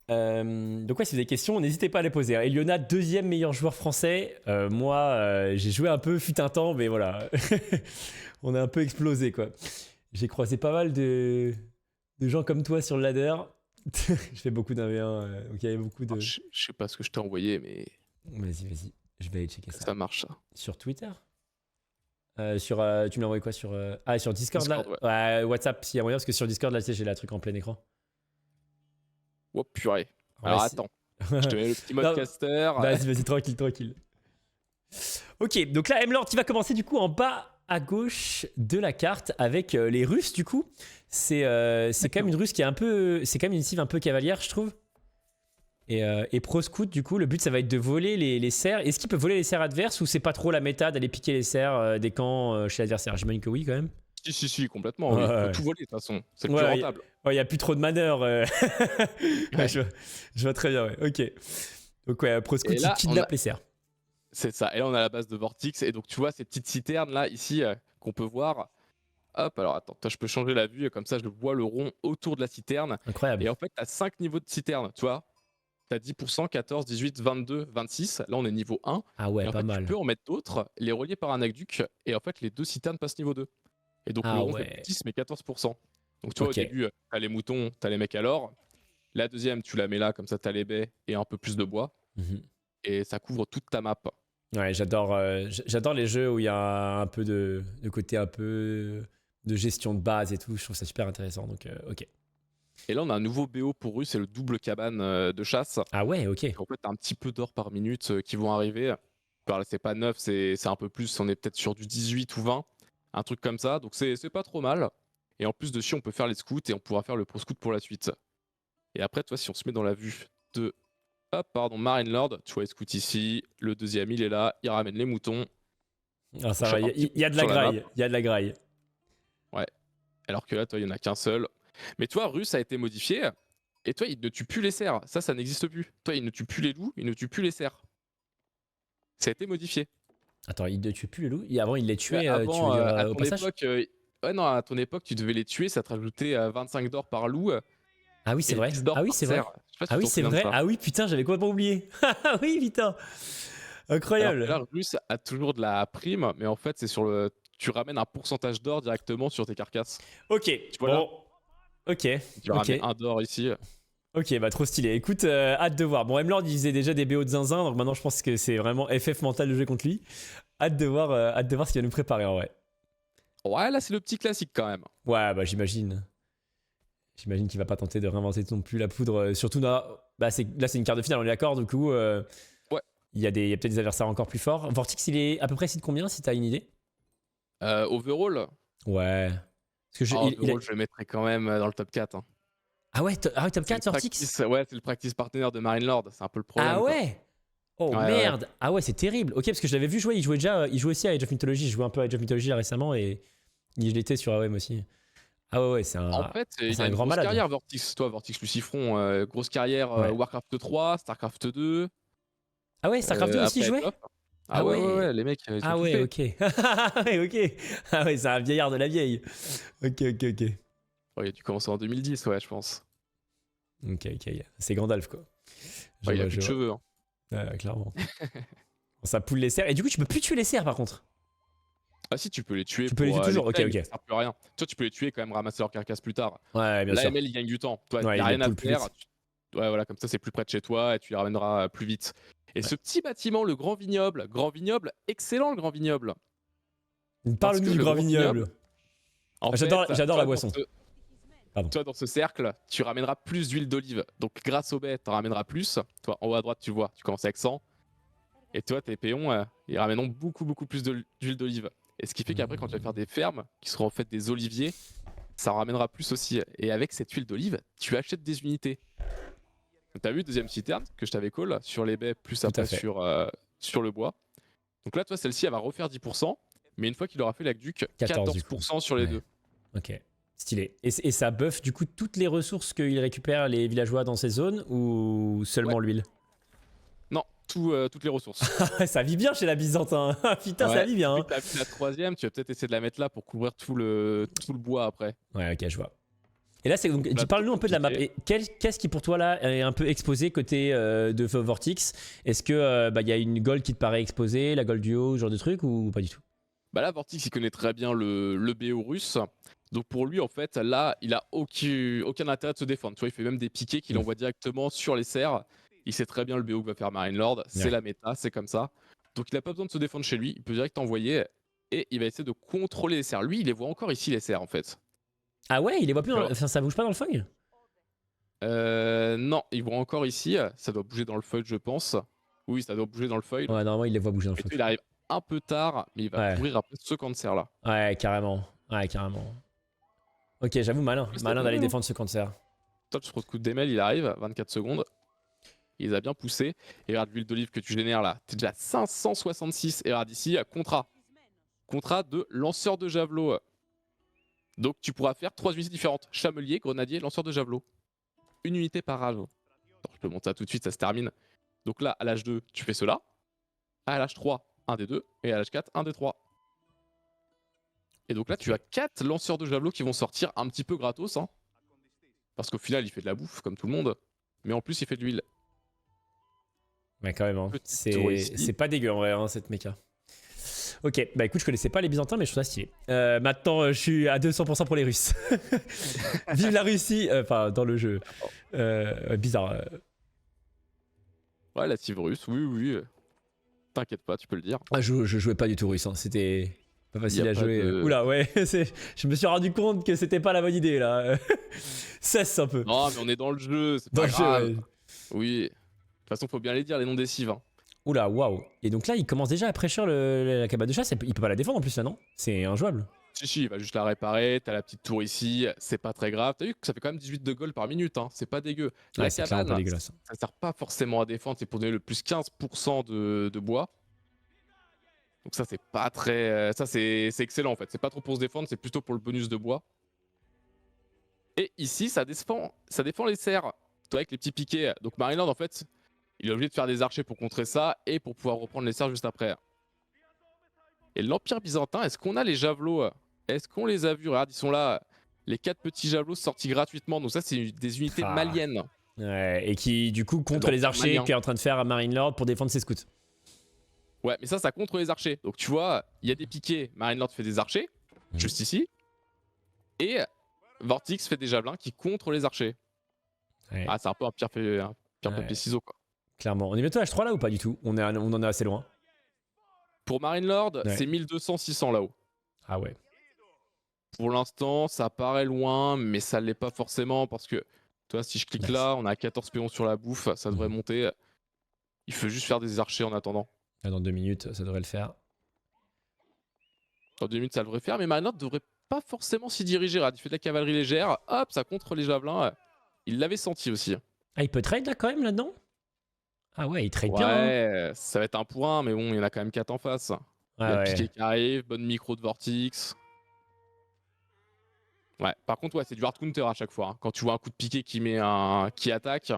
Speaker 1: Donc ouais, si vous avez des questions, n'hésitez pas à les poser. Eliona, deuxième meilleur joueur français. Moi, j'ai joué un peu fut un temps, mais voilà. On a un peu explosé, quoi. J'ai croisé pas mal de gens comme toi sur le ladder. Je fais beaucoup d'un v 1, donc il y avait beaucoup de...
Speaker 2: Je sais pas ce que je t'ai envoyé, mais
Speaker 1: Vas-y. Je vais aller checker ça.
Speaker 2: ça marche ça.
Speaker 1: Sur Twitter tu me l'as envoyé quoi sur... Ah, sur Discord,
Speaker 2: Discord,
Speaker 1: là?
Speaker 2: ouais.
Speaker 1: Ouais, WhatsApp, s'il y a moyen, parce que sur Discord, là, tu sais, j'ai la truc en plein écran.
Speaker 2: Oh purée.
Speaker 1: Ouais,
Speaker 2: Alors attends, je te mets le petit mode
Speaker 1: Non,
Speaker 2: caster.
Speaker 1: Vas-y, tranquille. Ok, donc là, M-Lord, qui va commencer du coup en bas à gauche de la carte avec les Russes, du coup. C'est quand même une Russe qui est un peu... C'est quand même une cible un peu cavalière, je trouve. Et Pro Scout, du coup, le but, ça va être de voler les serres. Est-ce qu'il peut voler les serres adverses ou c'est pas trop la méta d'aller piquer les serres des camps chez l'adversaire? J'imagine que oui, quand même.
Speaker 2: Si, complètement.
Speaker 1: Ouais,
Speaker 2: Oui. Il
Speaker 1: ouais.
Speaker 2: peut tout voler de toute façon. C'est le
Speaker 1: Ouais,
Speaker 2: plus
Speaker 1: ouais,
Speaker 2: rentable.
Speaker 1: il n'y a plus trop de manœuvres.
Speaker 2: Ouais.
Speaker 1: Je vois très bien, ouais. Ok. Donc, ouais, Pro Scout,
Speaker 2: Et
Speaker 1: il
Speaker 2: là,
Speaker 1: kidnappe les serres.
Speaker 2: c'est ça. Et là, on a la base de Vortex. Et donc, tu vois ces petites citernes là, ici, qu'on peut voir. Hop, alors attends, toi, je peux changer la vue. Comme ça, je vois le rond autour de la citerne.
Speaker 1: Incroyable.
Speaker 2: Et en fait, tu as 5 niveaux de citerne. Tu vois, tu as 10%, 14, 18, 22, 26. Là, on est niveau 1.
Speaker 1: Ah ouais,
Speaker 2: Et en
Speaker 1: pas
Speaker 2: fait, tu
Speaker 1: mal.
Speaker 2: peux en mettre d'autres, les relier par un aqueduc. Et en fait, les deux citernes passent niveau 2. Et donc, le
Speaker 1: Ah
Speaker 2: rond fait plus
Speaker 1: ouais.
Speaker 2: 10, mais 14%. Donc tu vois,
Speaker 1: Ok.
Speaker 2: au début, t'as les moutons, t'as les mecs à l'or. La deuxième, tu la mets là, comme ça t'as les baies et un peu plus de bois.
Speaker 1: Mhm.
Speaker 2: Et ça couvre toute ta map.
Speaker 1: Ouais, j'adore les jeux où il y a un peu de côté un peu de gestion de base et tout. Je trouve ça super intéressant. Donc, ok.
Speaker 2: Et là, on a un nouveau BO pour eux, c'est le double cabane de chasse.
Speaker 1: Ah ouais, ok.
Speaker 2: En fait, t'as un petit peu d'or par minute qui vont arriver. Alors, c'est pas 9, c'est un peu plus. On est peut-être sur du 18 ou 20, un truc comme ça. Donc, c'est pas trop mal. Et en plus, dessus, on peut faire les scouts et on pourra faire le pro scout pour la suite. Et après, toi, si on se met dans la vue de. Hop, pardon, Marine Lord, tu vois les scouts ici. Le deuxième, il est là. Il ramène les moutons.
Speaker 1: Ah,
Speaker 2: On
Speaker 1: ça va,
Speaker 2: chope un petit
Speaker 1: il y a
Speaker 2: peu
Speaker 1: de la
Speaker 2: sur la map.
Speaker 1: graille. Il y a de la graille.
Speaker 2: Ouais. Alors que là, toi, il y en a qu'un seul. Mais toi, Russe a été modifié. Et toi, il ne tue plus les cerfs. Ça n'existe plus. Toi, il ne tue plus les loups, il ne tue plus les cerfs. Ça a été modifié.
Speaker 1: Attends, il ne tue plus les loups? Avant, il les
Speaker 2: Ouais,
Speaker 1: tuait, tu
Speaker 2: avant,
Speaker 1: veux dire,
Speaker 2: à
Speaker 1: au
Speaker 2: ton
Speaker 1: passage?
Speaker 2: époque, ouais, non, à ton époque, tu devais les tuer, ça te rajoutait 25 d'or par loup
Speaker 1: Ah oui, c'est
Speaker 2: et
Speaker 1: vrai.
Speaker 2: 10 d'or
Speaker 1: Ah oui,
Speaker 2: par
Speaker 1: c'est vrai.
Speaker 2: cerf. Je sais pas si
Speaker 1: Ah
Speaker 2: tu
Speaker 1: oui,
Speaker 2: t'en
Speaker 1: c'est
Speaker 2: souviens de
Speaker 1: vrai.
Speaker 2: ça.
Speaker 1: Ah oui, putain, j'avais complètement oublié. Ah oui, putain.
Speaker 2: Alors que là,
Speaker 1: Incroyable.
Speaker 2: Russe a toujours de la prime, mais en fait, c'est sur le. Tu ramènes un pourcentage d'or directement sur tes carcasses.
Speaker 1: Ok,
Speaker 2: Tu vois là?
Speaker 1: bon. Ok,
Speaker 2: Tu
Speaker 1: ok.
Speaker 2: ramènes un d'or ici.
Speaker 1: Ok, bah trop stylé. Écoute, hâte de voir. Bon, M-Lord, il faisait déjà des BO de zinzin, donc maintenant je pense que c'est vraiment FF mental de jouer contre lui. Hâte de voir ce qu'il va nous préparer en vrai.
Speaker 2: Ouais, là, c'est le petit classique quand même.
Speaker 1: Ouais, bah j'imagine. J'imagine qu'il va pas tenter de réinventer non plus la poudre. Surtout là, bah, là c'est une quart de finale, on est d'accord, du coup.
Speaker 2: Ouais.
Speaker 1: Il y a peut-être des adversaires encore plus forts. Vortix, il est à peu près de combien si t'as une idée?
Speaker 2: Overall,
Speaker 1: Ouais. Parce que
Speaker 2: overall, je le mettrais quand même dans le top 4. Hein.
Speaker 1: Ah ouais, top
Speaker 2: C'est le
Speaker 1: 4 Vortix?
Speaker 2: practice, ouais, c'est le practice partner de Marine Lord. C'est un peu le
Speaker 1: Ah
Speaker 2: problème, quoi.
Speaker 1: ouais? Oh
Speaker 2: Ouais, ouais.
Speaker 1: merde! Ah ouais, c'est terrible. Ok, parce que je l'avais vu jouer, il jouait aussi à Age of Mythology. Je jouais un peu à Age of Mythology là récemment et il était sur AOM aussi. Ah ouais,
Speaker 2: En fait, il
Speaker 1: c'est
Speaker 2: a
Speaker 1: un
Speaker 2: une
Speaker 1: grand
Speaker 2: grosse
Speaker 1: malade.
Speaker 2: carrière, Vortix. Toi, Vortix Lucifron, grosse carrière
Speaker 1: Ouais.
Speaker 2: Warcraft 3, Starcraft 2,
Speaker 1: Ah ouais, StarCraft 2 aussi
Speaker 2: après
Speaker 1: jouait?
Speaker 2: top. Ah
Speaker 1: Ah
Speaker 2: ouais, ouais,
Speaker 1: ouais.
Speaker 2: ouais, les mecs, ils ont
Speaker 1: Ah
Speaker 2: tout
Speaker 1: ouais,
Speaker 2: fait.
Speaker 1: ok. Ah ouais, ok. Ah ouais, c'est un vieillard de la vieille. Ok, ok, ok.
Speaker 2: Oh, il a dû commencer en 2010, ouais, je pense.
Speaker 1: Ok, ok. C'est Gandalf quoi. Je
Speaker 2: Ouais, il a
Speaker 1: vois,
Speaker 2: plus
Speaker 1: je
Speaker 2: de
Speaker 1: vois.
Speaker 2: cheveux. Hein.
Speaker 1: Ouais, clairement. Ça poule les cerfs. Et du coup, tu peux plus tuer les cerfs par contre.
Speaker 2: Ah si, tu peux les tuer
Speaker 1: Tu peux les
Speaker 2: pour
Speaker 1: tuer
Speaker 2: les
Speaker 1: toujours. Ok,
Speaker 2: claims, mais
Speaker 1: ok.
Speaker 2: ça sert plus à rien. Toi, tu peux les tuer et quand même ramasser leur carcasse plus tard.
Speaker 1: Ouais, bien sûr.
Speaker 2: L'AML, il gagne du temps. Toi, il
Speaker 1: Ouais,
Speaker 2: n'y a
Speaker 1: il les
Speaker 2: rien à
Speaker 1: poule plus
Speaker 2: faire.
Speaker 1: vite.
Speaker 2: Ouais, voilà, comme ça, c'est plus près de chez toi et tu les ramèneras plus vite. Et
Speaker 1: Ouais.
Speaker 2: ce petit bâtiment, le Grand Vignoble, excellent le Grand Vignoble. Parce
Speaker 1: Parle-nous
Speaker 2: que
Speaker 1: du
Speaker 2: le
Speaker 1: grand
Speaker 2: Grand Vignoble,
Speaker 1: vignoble.
Speaker 2: en fait,
Speaker 1: J'adore la boisson. Pardon.
Speaker 2: toi, dans ce cercle, tu ramèneras plus d'huile d'olive. Donc, grâce au baies, tu en ramèneras plus. Toi, en haut à droite, tu vois, tu commences avec 100. Et toi, tes péons, ils ramèneront beaucoup, beaucoup plus d'huile d'olive. Et ce qui fait qu'après, quand tu vas faire des fermes, qui seront en fait des oliviers, ça en ramènera plus aussi. Et avec cette huile d'olive, tu achètes des unités. T'as vu, deuxième citerne que je t'avais call sur les baies, plus
Speaker 1: Tout à
Speaker 2: après
Speaker 1: fait.
Speaker 2: sur le bois. Donc là, toi, celle-ci, elle va refaire 10%. Mais une fois qu'il aura fait l'aqueduc,
Speaker 1: 14 du coup.
Speaker 2: 14% sur les
Speaker 1: Ouais.
Speaker 2: deux.
Speaker 1: Ok. Stylé. Et ça buff du coup toutes les ressources qu'il récupère les villageois dans ces zones ou
Speaker 2: Ouais,
Speaker 1: seulement l'huile?
Speaker 2: non, toutes les ressources.
Speaker 1: Ça vit bien chez la Byzantin. Putain, ça
Speaker 2: Ouais,
Speaker 1: vit bien.
Speaker 2: vu
Speaker 1: Hein.
Speaker 2: que t'as vu la troisième, tu vas peut-être essayer de la mettre là pour couvrir tout le bois après.
Speaker 1: Ouais, ok, je vois. Et là, c'est donc,
Speaker 2: Donc là,
Speaker 1: parle-nous un peu de la map.
Speaker 2: compliqué.
Speaker 1: Et qu'est-ce qui pour toi là est un peu exposé côté de Vortix? Est-ce que y a une gold qui te paraît exposée, la gold duo, ce genre de truc ou pas du tout?
Speaker 2: Bah là, Vortix, il connaît très bien le BO russe. Donc pour lui, en fait, là, il a aucun intérêt de se défendre. Tu vois, il fait même des piquets qu'il envoie directement sur les serres. Il sait très bien le BO que va faire Marine Lord. C'est
Speaker 1: Ouais.
Speaker 2: la méta, c'est comme ça. Donc il n'a pas besoin de se défendre chez lui. Il peut direct envoyer et il va essayer de contrôler les serres. Lui, il les voit encore ici, les serres, en fait.
Speaker 1: Ah ouais, il les voit plus.
Speaker 2: Alors,
Speaker 1: Enfin, ça bouge pas dans le fog?
Speaker 2: non, il voit encore ici. Ça doit bouger dans le foil, je pense. Oui, ça doit bouger dans le foil.
Speaker 1: Ouais, normalement, il les voit bouger dans le
Speaker 2: Et
Speaker 1: fog.
Speaker 2: puis, il arrive un peu tard, mais il va
Speaker 1: Ouais.
Speaker 2: couvrir après ce camp de serre là.
Speaker 1: Ouais, carrément. Ouais, carrément. Ok, j'avoue, malin.
Speaker 2: C'est
Speaker 1: Malin
Speaker 2: pas
Speaker 1: d'aller
Speaker 2: mal, hein.
Speaker 1: défendre ce cancer.
Speaker 2: Top sur coup de démêle, il arrive, 24 secondes. Il les a bien poussés. Et regarde l'huile d'olive que tu génères là. T'es déjà à 566. Et regarde ici, contrat. Contrat de lanceur de javelot. Donc tu pourras faire 3 unités différentes. Chamelier, grenadier, lanceur de javelot. Une unité par rage. Attends, je peux monter ça tout de suite, ça se termine. Donc là, à l'âge 2, tu fais cela. À l'âge 3, un des deux. Et à l'âge 4, un des trois. Et donc là, tu as 4 lanceurs de javelot qui vont sortir un petit peu gratos. Hein. Parce qu'au final, il fait de la bouffe, comme tout le monde. Mais en plus, il fait de l'huile.
Speaker 1: Ouais, quand même. Hein.
Speaker 2: Petit tour ici.
Speaker 1: C'est pas dégueu en vrai, hein, cette méca. Ok, bah écoute, je connaissais pas les Byzantins, mais je trouve ça stylé. Maintenant, je suis à 200% pour les Russes. Vive la Russie. Enfin, dans le jeu. Bizarre.
Speaker 2: Ouais, la team russe, oui, oui. T'inquiète pas, tu peux le dire.
Speaker 1: Ah, je jouais pas du tout russe, hein. C'était pas facile
Speaker 2: Y a
Speaker 1: à
Speaker 2: pas
Speaker 1: jouer.
Speaker 2: de-
Speaker 1: Oula, ouais, je me suis rendu compte que c'était pas la bonne idée là. Cesse un peu.
Speaker 2: Non, mais on est dans le jeu, c'est
Speaker 1: Dans
Speaker 2: pas
Speaker 1: le jeu,
Speaker 2: grave.
Speaker 1: ouais.
Speaker 2: Oui. De toute façon, faut bien les dire, les noms des cives. Hein.
Speaker 1: Oula, waouh. Et donc là, il commence déjà à prêcher la cabane de chasse. Il peut pas la défendre en plus là, non? C'est injouable.
Speaker 2: Si, il va juste la réparer. T'as la petite tour ici, c'est pas très grave. T'as vu que ça fait quand même 18 de gold par minute, hein. C'est pas dégueu.
Speaker 1: Ouais,
Speaker 2: La
Speaker 1: c'est clairement pas
Speaker 2: cabane,
Speaker 1: dégueulasse.
Speaker 2: ça sert pas forcément à défendre, c'est pour donner le plus 15% de bois. Donc ça, c'est pas très. Ça, c'est excellent en fait. C'est pas trop pour se défendre, c'est plutôt pour le bonus de bois. Et ici, ça défend les serres. Toi, avec les petits piquets. Donc Marineland, en fait, il est obligé de faire des archers pour contrer ça et pour pouvoir reprendre les serres juste après. Et l'Empire byzantin, est-ce qu'on a les javelots? Est-ce qu'on les a vus? Regarde, ils sont là. Les 4 petits javelots sortis gratuitement. Donc ça, c'est des unités
Speaker 1: Ah.
Speaker 2: maliennes.
Speaker 1: Ouais, et qui du coup contre
Speaker 2: Donc,
Speaker 1: les archers
Speaker 2: malien.
Speaker 1: qui est en train de faire à Marine Lord pour défendre ses scouts.
Speaker 2: Ouais, mais ça contre les archers. Donc tu vois, il y a des piquets. Marineland fait des archers, juste ici. Et Vortix fait des javelins qui contre les archers.
Speaker 1: Ouais.
Speaker 2: Ah, c'est un peu un pire papier ciseaux quoi.
Speaker 1: Clairement. On est bientôt à H3 là ou pas du tout? On en est assez loin.
Speaker 2: Pour Marinelord,
Speaker 1: Ouais.
Speaker 2: c'est 1200-600 là-haut.
Speaker 1: Ah ouais.
Speaker 2: Pour l'instant, ça paraît loin, mais ça l'est pas forcément parce que, toi, si je clique
Speaker 1: Nice.
Speaker 2: là, on a 14 péons sur la bouffe, ça devrait monter. Il faut juste faire des archers en attendant.
Speaker 1: Là, dans 2 minutes, ça devrait le faire.
Speaker 2: Dans 2 minutes, ça devrait faire, mais Marinelord devrait pas forcément s'y diriger. Regarde, il fait de la cavalerie légère, hop, ça contre les javelins. Il l'avait senti aussi.
Speaker 1: Ah, il peut trade là quand même là-dedans? Ah ouais, il trade bien. Hein.
Speaker 2: Ouais, ça va être un pour un, mais bon, il y en a quand même 4 en face. Il y a le piqué qui arrive, bonne micro de Vortix. Ouais, par contre, ouais, c'est du hard counter à chaque fois. Hein. Quand tu vois un coup de piqué qui attaque.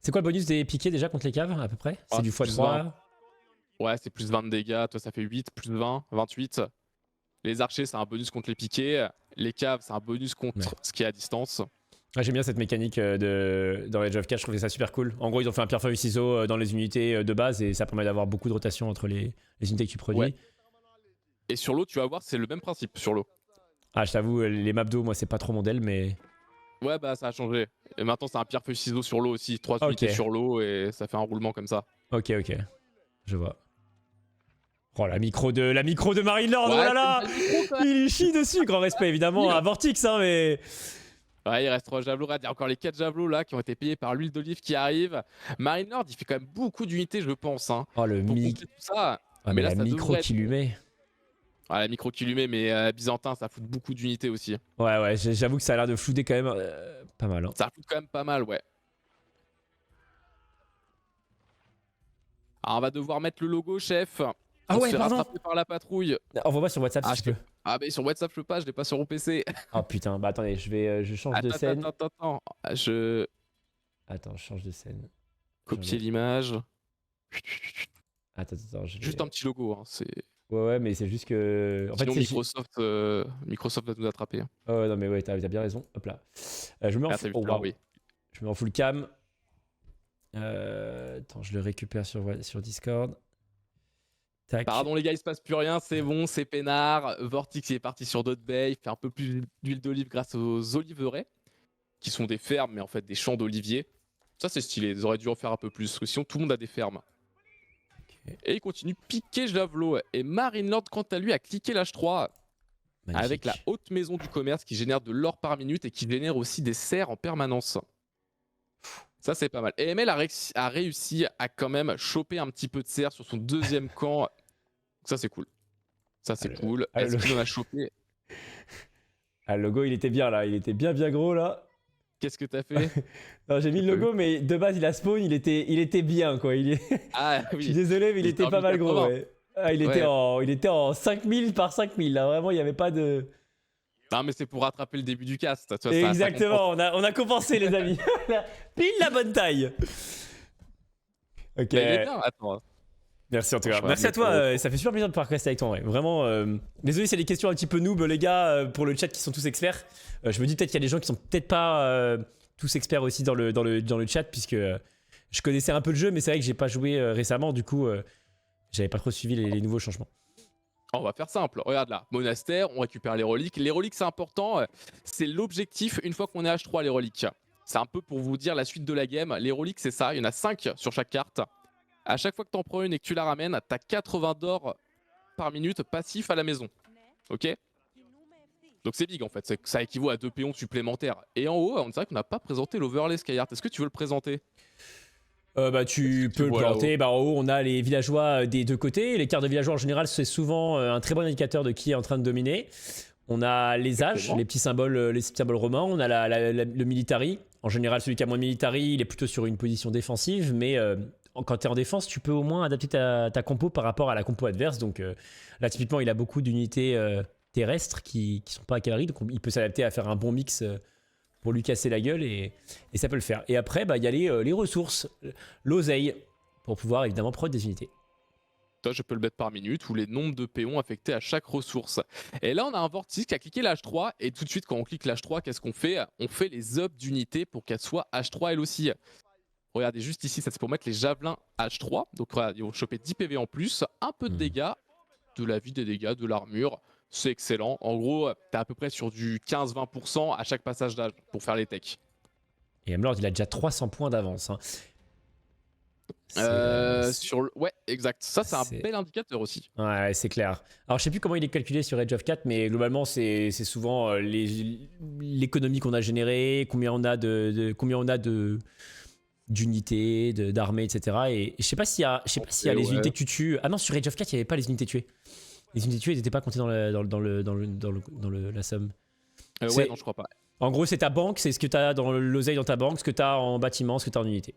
Speaker 1: C'est quoi le bonus des piquets déjà contre les caves à peu près? C'est du x3.
Speaker 2: Ouais, c'est plus 20 de dégâts. Toi, ça fait 8, plus 20, 28. Les archers, c'est un bonus contre les piquets. Les caves, c'est un bonus contre ce qui est à distance.
Speaker 1: Ah, j'aime bien cette mécanique dans Age of 4, je trouvais ça super cool. En gros, ils ont fait un pierre feuille ciseaux dans les unités de base et ça permet d'avoir beaucoup de rotation entre les unités que tu produis.
Speaker 2: Ouais. Et sur l'eau, tu vas voir, c'est le même principe sur l'eau.
Speaker 1: Ah, je t'avoue, les maps d'eau, moi, c'est pas trop mon del, mais.
Speaker 2: Ouais, bah ça a changé. Et maintenant, c'est un pierre feuille ciseaux sur l'eau aussi. 3 unités sur l'eau et ça fait un roulement comme ça.
Speaker 1: Ok, je vois. Oh, la micro de Marine Lord,
Speaker 2: ouais,
Speaker 1: oh là là, il chie dessus, grand respect évidemment à Vortix, hein, mais.
Speaker 2: Ouais, il reste 3 javelots. Regarde, il y a encore les 4 javelots là qui ont été payés par l'huile d'olive qui arrive. Marinelord, il fait quand même beaucoup d'unités, je pense. Hein,
Speaker 1: oh, le
Speaker 2: micro. Tout ça.
Speaker 1: Ah, mais là, la micro qu'il lui met.
Speaker 2: Ouais, la micro qu'il lui met, mais Byzantin, ça fout beaucoup d'unités aussi.
Speaker 1: Ouais, j'avoue que ça a l'air de flouder quand même pas mal. Hein.
Speaker 2: Ça fout quand même pas mal, ouais. Alors, on va devoir mettre le logo, chef.
Speaker 1: Ah ouais,
Speaker 2: se fait
Speaker 1: pardon.
Speaker 2: rattraper par la patrouille.
Speaker 1: Envoie-moi sur WhatsApp si tu peux.
Speaker 2: Ah, mais sur WhatsApp, je peux pas, je l'ai pas sur mon PC.
Speaker 1: Oh putain, bah attendez, je change de scène.
Speaker 2: Attends.
Speaker 1: Attends, je change de scène.
Speaker 2: Copier l'image.
Speaker 1: Attends,
Speaker 2: Juste un petit logo, hein, c'est.
Speaker 1: Ouais, mais c'est juste que. En
Speaker 2: Sinon,
Speaker 1: fait,
Speaker 2: Microsoft va nous attraper.
Speaker 1: Oh ouais, non, mais ouais, t'as bien raison. Hop là. Je me mets en full...
Speaker 2: oui.
Speaker 1: Je mets en full cam. Attends, je le récupère sur Discord. Tac.
Speaker 2: Pardon les gars, il se passe plus rien, c'est bon, c'est peinard. Vortix est parti sur d'autres baies, il fait un peu plus d'huile d'olive grâce aux oliveraies, qui sont des fermes, mais en fait des champs d'oliviers. Ça c'est stylé, ils auraient dû en faire un peu plus, parce que sinon tout le monde a des fermes. Okay. Et il continue piquer javelot. Et Marinelord, quant à lui, a cliqué l'H3 avec la haute maison du commerce qui génère de l'or par minute et qui génère aussi des serres en permanence. Ça c'est pas mal. Et ML a réussi à quand même choper un petit peu de serre sur son deuxième camp. Ça c'est cool. Ça c'est cool. Est-ce qu'il en a chopé?
Speaker 1: Ah, le logo il était bien là, il était bien gros là.
Speaker 2: Qu'est-ce que t'as fait?
Speaker 1: Non, j'ai mis le logo, mais de base il a spawn, il était bien quoi.
Speaker 2: Ah oui.
Speaker 1: Je suis désolé, mais il était pas mal gros. Ouais. Ah, il était en 5000 par 5000 là, vraiment il n'y avait pas de.
Speaker 2: Non mais c'est pour rattraper le début du cast. Tu vois,
Speaker 1: exactement, on a compensé les amis. Pile la bonne taille. Ok.
Speaker 2: Mais il est bien, attends.
Speaker 1: Merci en tout cas. Merci à toi, ça fait super plaisir de pouvoir rester avec toi. Ouais. Vraiment, désolé c'est des questions un petit peu noob les gars, pour le chat qui sont tous experts. Je me dis peut-être qu'il y a des gens qui sont peut-être pas tous experts aussi dans le chat, puisque je connaissais un peu le jeu, mais c'est vrai que j'ai pas joué récemment, du coup j'avais pas trop suivi les nouveaux changements.
Speaker 2: On va faire simple. Regarde là, monastère, on récupère les reliques. Les reliques, c'est important. C'est l'objectif une fois qu'on est H3, les reliques. C'est un peu pour vous dire la suite de la game. Les reliques, c'est ça. Il y en a 5 sur chaque carte. À chaque fois que t'en prends une et que tu la ramènes, t'as 80 d'or par minute passif à la maison. Ok? Donc c'est big en fait. Ça équivaut à 2 péons supplémentaires. Et en haut, on dirait qu'on n'a pas présenté l'overlay Skyheart. Est-ce que tu veux le présenter?
Speaker 1: Bah, tu peux le
Speaker 2: vois
Speaker 1: planter. Bah, en haut, on a les villageois des deux côtés. Les cartes de villageois en général, c'est souvent un très bon indicateur de qui est en train de dominer. On a les âges,
Speaker 2: Exactement.
Speaker 1: les symboles romains. On a le military. En général, celui qui a moins de military, il est plutôt sur une position défensive. Mais quand tu es en défense, tu peux au moins adapter ta compo par rapport à la compo adverse. Donc là, typiquement, il a beaucoup d'unités terrestres qui sont pas à cavalerie. Donc il peut s'adapter à faire un bon mix pour lui casser la gueule et ça peut le faire. Et après, bah, il y a les ressources, l'oseille, pour pouvoir évidemment prendre des unités.
Speaker 2: Toi, je peux le mettre par minute ou les nombres de péons affectés à chaque ressource. Et là, on a un vortice qui a cliqué l'H3 et tout de suite, quand on clique l'H3, qu'est-ce qu'on fait? On fait les ups d'unités pour qu'elles soient H3 elles aussi. Regardez juste ici, ça c'est pour mettre les javelins H3. Donc regarde, ils vont choper 10 PV en plus, un peu de dégâts, de la vie des dégâts, de l'armure. C'est excellent. En gros, t'es à peu près sur du 15-20% à chaque passage d'âge pour faire les techs.
Speaker 1: Et Hamlord, il a déjà 300 points d'avance. Hein.
Speaker 2: Ouais, exact. Ça, c'est un
Speaker 1: c'est-
Speaker 2: bel indicateur aussi.
Speaker 1: Ouais, c'est clair. Alors, je sais plus comment il est calculé sur Age of 4, mais globalement, c'est souvent l'économie qu'on a générée, combien on a d'unités, d'armées, etc. Et je sais pas s'il y a, les
Speaker 2: ouais.
Speaker 1: unités que tu tues. Ah non, sur Age of 4, il n'y avait pas les unités tuées. Les unités tuées n'étaient pas comptées dans la somme.
Speaker 2: Ouais, non, je crois pas.
Speaker 1: En gros, c'est ta banque, c'est ce que tu as dans l'oseille dans ta banque, ce que tu as en bâtiment, ce que tu as en unité.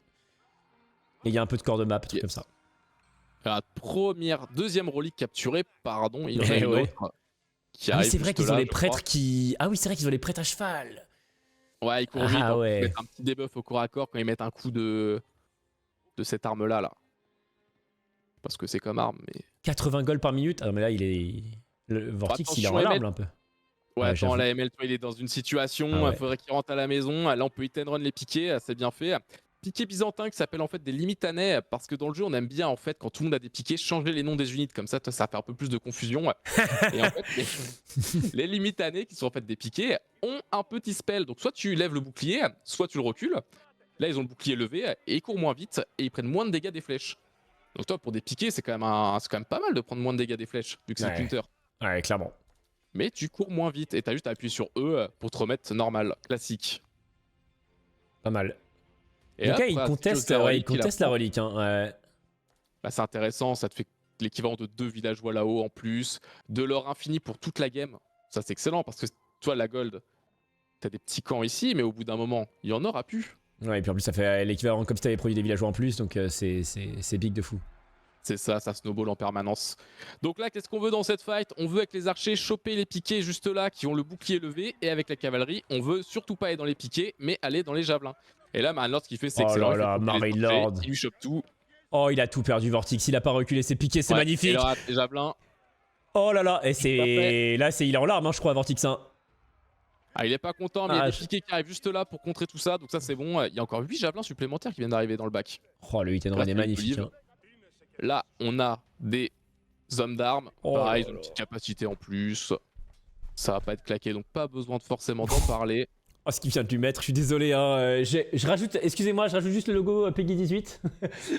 Speaker 1: Et il y a un peu de corps de map, trucs comme ça.
Speaker 2: La deuxième relique capturée, pardon, il y en a une
Speaker 1: Ouais.
Speaker 2: autre qui
Speaker 1: Ah oui,
Speaker 2: arrive
Speaker 1: c'est vrai
Speaker 2: juste
Speaker 1: qu'ils
Speaker 2: là,
Speaker 1: ont les
Speaker 2: je
Speaker 1: prêtres
Speaker 2: crois.
Speaker 1: qui. Ah oui, c'est vrai qu'ils ont les prêtres à cheval.
Speaker 2: Ouais, ils courent vite,
Speaker 1: Ah
Speaker 2: hein,
Speaker 1: ouais.
Speaker 2: ils mettent un petit debuff au corps à corps quand ils mettent un coup de cette arme-là, là. Parce que c'est comme arme, mais...
Speaker 1: 80 gold par minute. Ah non, mais là, il est. Le Vortex, il est en
Speaker 2: Attention,
Speaker 1: larmes un peu.
Speaker 2: Ouais,
Speaker 1: Ouais,
Speaker 2: attends,
Speaker 1: j'avoue.
Speaker 2: la ML, il est dans une situation,
Speaker 1: Ah
Speaker 2: il
Speaker 1: ouais.
Speaker 2: faudrait qu'il rentre à la maison. Là, on peut hit and run les piquets, c'est bien fait. Piquet byzantin qui s'appelle en fait des limitanais, parce que dans le jeu, on aime bien en fait, quand tout le monde a des piquets, changer les noms des unités. Comme ça fait un peu plus de confusion. Et en fait, les limitanés, qui sont en fait des piquets, ont un petit spell. Donc, soit tu lèves le bouclier, soit tu le recules. Là, ils ont le bouclier levé et ils courent moins vite et ils prennent moins de dégâts des flèches. Donc, toi, pour des piquets, c'est quand même pas mal de prendre moins de dégâts des flèches, vu que c'est le
Speaker 1: Ouais.
Speaker 2: counter.
Speaker 1: Ouais, clairement.
Speaker 2: Mais tu cours moins vite et t'as juste à appuyer sur E pour te remettre normal, classique.
Speaker 1: Pas mal.
Speaker 2: Et
Speaker 1: Donc,
Speaker 2: hop,
Speaker 1: il
Speaker 2: voilà,
Speaker 1: conteste,
Speaker 2: la relique,
Speaker 1: il conteste la relique. Hein. Ouais.
Speaker 2: Bah, c'est intéressant, ça te fait l'équivalent de 2 villageois là-haut en plus, de l'or infini pour toute la game. Ça, c'est excellent parce que toi, la gold, t'as des petits camps ici, mais au bout d'un moment, il y en aura plus.
Speaker 1: Ouais, et puis en plus, ça fait l'équivalent comme si t'avais produit des villageois en plus, donc c'est big de fou.
Speaker 2: C'est ça snowball en permanence. Donc là, qu'est-ce qu'on veut dans cette fight? On veut avec les archers choper les piquets juste là qui ont le bouclier levé, et avec la cavalerie, on veut surtout pas aller dans les piquets, mais aller dans les javelins. Et là, Marinlord, ce qu'il fait, c'est excellent.
Speaker 1: Oh là là, Marinlord.
Speaker 2: Il lui chope tout.
Speaker 1: Oh, il a tout perdu, Vortex. Il a pas reculé ses piquets, c'est
Speaker 2: Ouais,
Speaker 1: magnifique.
Speaker 2: Et là, les javelins.
Speaker 1: Oh là là, et
Speaker 2: Parfait.
Speaker 1: là, il est en larmes, hein, je crois, Vortex. Hein.
Speaker 2: Ah, il est pas content, mais il y a des piquets qui arrivent juste là pour contrer tout ça, donc ça c'est bon. Il y a encore 8 javelins supplémentaires qui viennent d'arriver dans le bac.
Speaker 1: Oh, le hit and run est magnifique. Hein.
Speaker 2: Là, on a des hommes d'armes.
Speaker 1: Oh
Speaker 2: pareil,
Speaker 1: là
Speaker 2: ils ont une
Speaker 1: là.
Speaker 2: petite capacité en plus. Ça va pas être claqué, donc pas besoin de forcément d'en parler.
Speaker 1: Oh, ce qu'il vient de lui mettre, je suis désolé. Hein, je rajoute, excusez-moi, je rajoute juste le logo Peggy 18.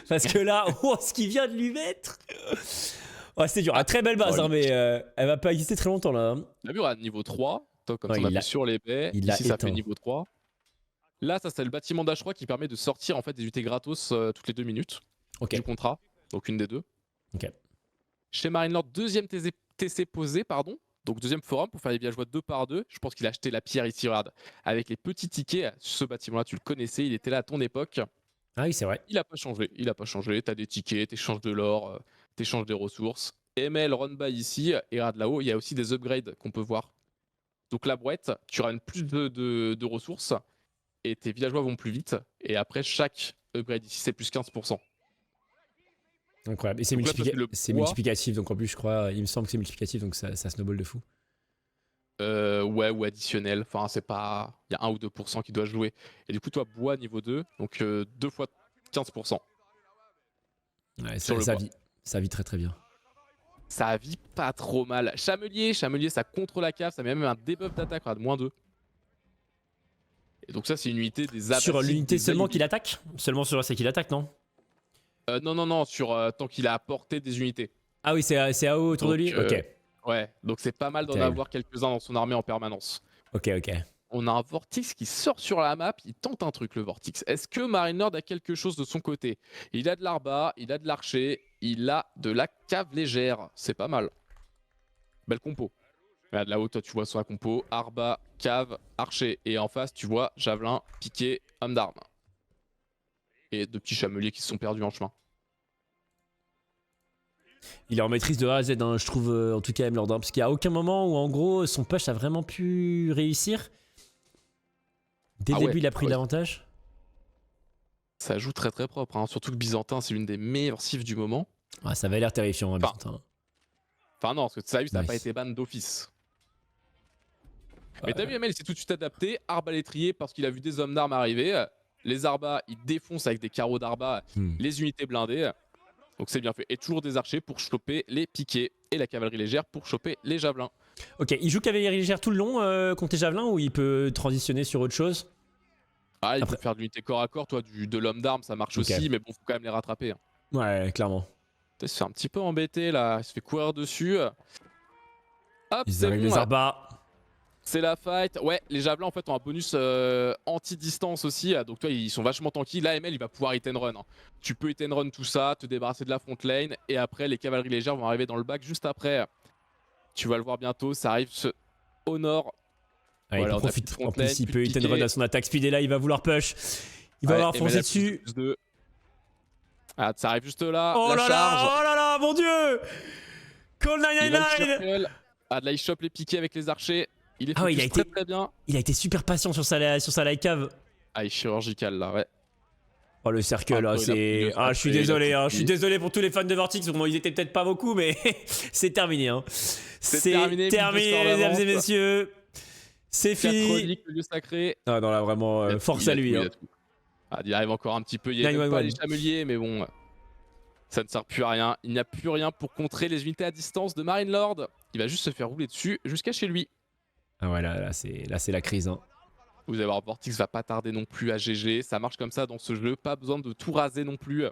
Speaker 1: Parce que là, oh, ce qu'il vient de lui mettre. Oh, c'est dur. Très belle base, hein, mais elle va pas exister très longtemps là. Hein.
Speaker 2: T'as vu, on a niveau 3. Toi, comme
Speaker 1: Ouais,
Speaker 2: ça, on appuie sur les baies. Ici, ça fait niveau 3. Là, ça, c'est le bâtiment d'H3 qui permet de sortir en fait des unités gratos toutes les 2 minutes du contrat. Donc une des deux.
Speaker 1: Ok.
Speaker 2: Chez Marinelord, deuxième TC posé, pardon. Donc deuxième forum pour faire les villageois 2 par 2. Je pense qu'il a acheté la pierre ici, regarde. Avec les petits tickets, ce bâtiment-là, tu le connaissais, il était là à ton époque.
Speaker 1: Ah oui, c'est vrai.
Speaker 2: Il a pas changé, T'as des tickets, t'échanges de l'or, t'échanges des ressources. ML run by ici, et regarde là-haut, il y a aussi des upgrades qu'on peut voir. Donc la brouette, tu ramènes plus de ressources, et tes villageois vont plus vite. Et après, chaque upgrade ici, c'est plus 15%.
Speaker 1: Incroyable. Et c'est multiplicatif, donc en plus, je crois, il me semble que c'est multiplicatif, donc ça snowball de fou.
Speaker 2: Ouais, ou additionnel. Enfin, c'est pas. Il y a 1 ou 2% qui doit jouer. Et du coup, toi, bois niveau 2, donc 2 fois 15%.
Speaker 1: Ouais, ça vit très très bien.
Speaker 2: ça vit pas trop mal. Chamelier, ça contre la cave, ça met même un debuff d'attaque, regarde, -2. Et donc ça, c'est une unité des abassides.
Speaker 1: Sur l'unité seulement qu'il attaque? Seulement sur celle qu'il attaque, non?
Speaker 2: Non, sur tant qu'il a apporté des unités.
Speaker 1: Ah oui, c'est AO autour de lui? Ok.
Speaker 2: Ouais, donc c'est pas mal d'en avoir quelques-uns dans son armée en permanence.
Speaker 1: Ok.
Speaker 2: On a un Vortex qui sort sur la map, il tente un truc le Vortex. Est-ce que Marine Lord a quelque chose de son côté? Il a de l'arba, il a de l'archer, il a de la cave légère. C'est pas mal. Belle compo. Regarde là-haut, toi tu vois sur la compo, arba, cave, archer. Et en face, tu vois javelin, piqué, homme d'armes. Et deux petits chameliers qui se sont perdus en chemin.
Speaker 1: Il est en maîtrise de A à Z, hein, je trouve, en tout cas, M-Lord. Hein, parce qu'il n'y a aucun moment où, en gros, son push a vraiment pu réussir. Dès le début, il a pris l'avantage.
Speaker 2: Ça joue très très propre, hein. Surtout que Byzantin, c'est l'une des meilleures cifs du moment.
Speaker 1: Ah, ça avait l'air terrifiant, hein, Byzantin.
Speaker 2: Enfin non, parce que ça n'a pas été ban d'office. Mais t'as vu, ML, il s'est tout de suite adapté, arbalétrier parce qu'il a vu des hommes d'armes arriver. Les arbas, ils défoncent avec des carreaux d'arba les unités blindées. Donc c'est bien fait. Et toujours des archers pour choper les piquets et la cavalerie légère pour choper les javelins.
Speaker 1: Ok, il joue cavalerie légère tout le long contre les javelins ou il peut transitionner sur autre chose?
Speaker 2: Ah, il peut faire de l'unité corps à corps, toi, de l'homme d'armes, ça marche aussi, mais bon, faut quand même les rattraper. Hein.
Speaker 1: Ouais, clairement.
Speaker 2: Il se fait un petit peu embêter là, il se fait courir dessus. Hop,
Speaker 1: c'est bon. Les arbas.
Speaker 2: C'est la fight. Ouais, les javelins en fait ont un bonus anti-distance aussi. Donc toi, ils sont vachement tanky. Là, ML, il va pouvoir hit and run. Hein. Tu peux hit and run tout ça, te débarrasser de la front lane. Et après, les cavaleries légères vont arriver dans le back juste après. Tu vas le voir bientôt. Ça arrive au nord.
Speaker 1: Ouais, voilà, il profite. En plus, il peut hit and run à son attaque speed. Et là, il va vouloir push. Il va avoir foncé dessus.
Speaker 2: Ah, ça arrive juste là.
Speaker 1: Oh
Speaker 2: la charge.
Speaker 1: Oh là là, mon dieu! Call 999!
Speaker 2: Ah, là, il chope les piquets avec les archers. Il est
Speaker 1: il a été
Speaker 2: très bien.
Speaker 1: Il a été super patient sur sa light cave.
Speaker 2: Ah, il est chirurgical là, ouais.
Speaker 1: Oh, le cercle là, c'est. Ah, je suis désolé, hein. Je suis désolé pour tous les fans de Vortex. Bon, ils étaient peut-être pas beaucoup, mais c'est terminé. Hein. C'est terminé, mesdames et messieurs. C'est fini.
Speaker 2: Le lieu sacré.
Speaker 1: Ah, non, là, vraiment, force à lui. Hein.
Speaker 2: Ah, il arrive encore un petit peu. Il y a pas les chameliers, mais bon. Ça ne sert plus à rien. Il n'y a plus rien pour contrer les unités à distance de Marine Lord. Il va juste se faire rouler dessus jusqu'à chez lui.
Speaker 1: Ah ouais, là c'est la crise. Hein.
Speaker 2: Vous allez voir, Vortex va pas tarder non plus à GG. Ça marche comme ça dans ce jeu. Pas besoin de tout raser non plus.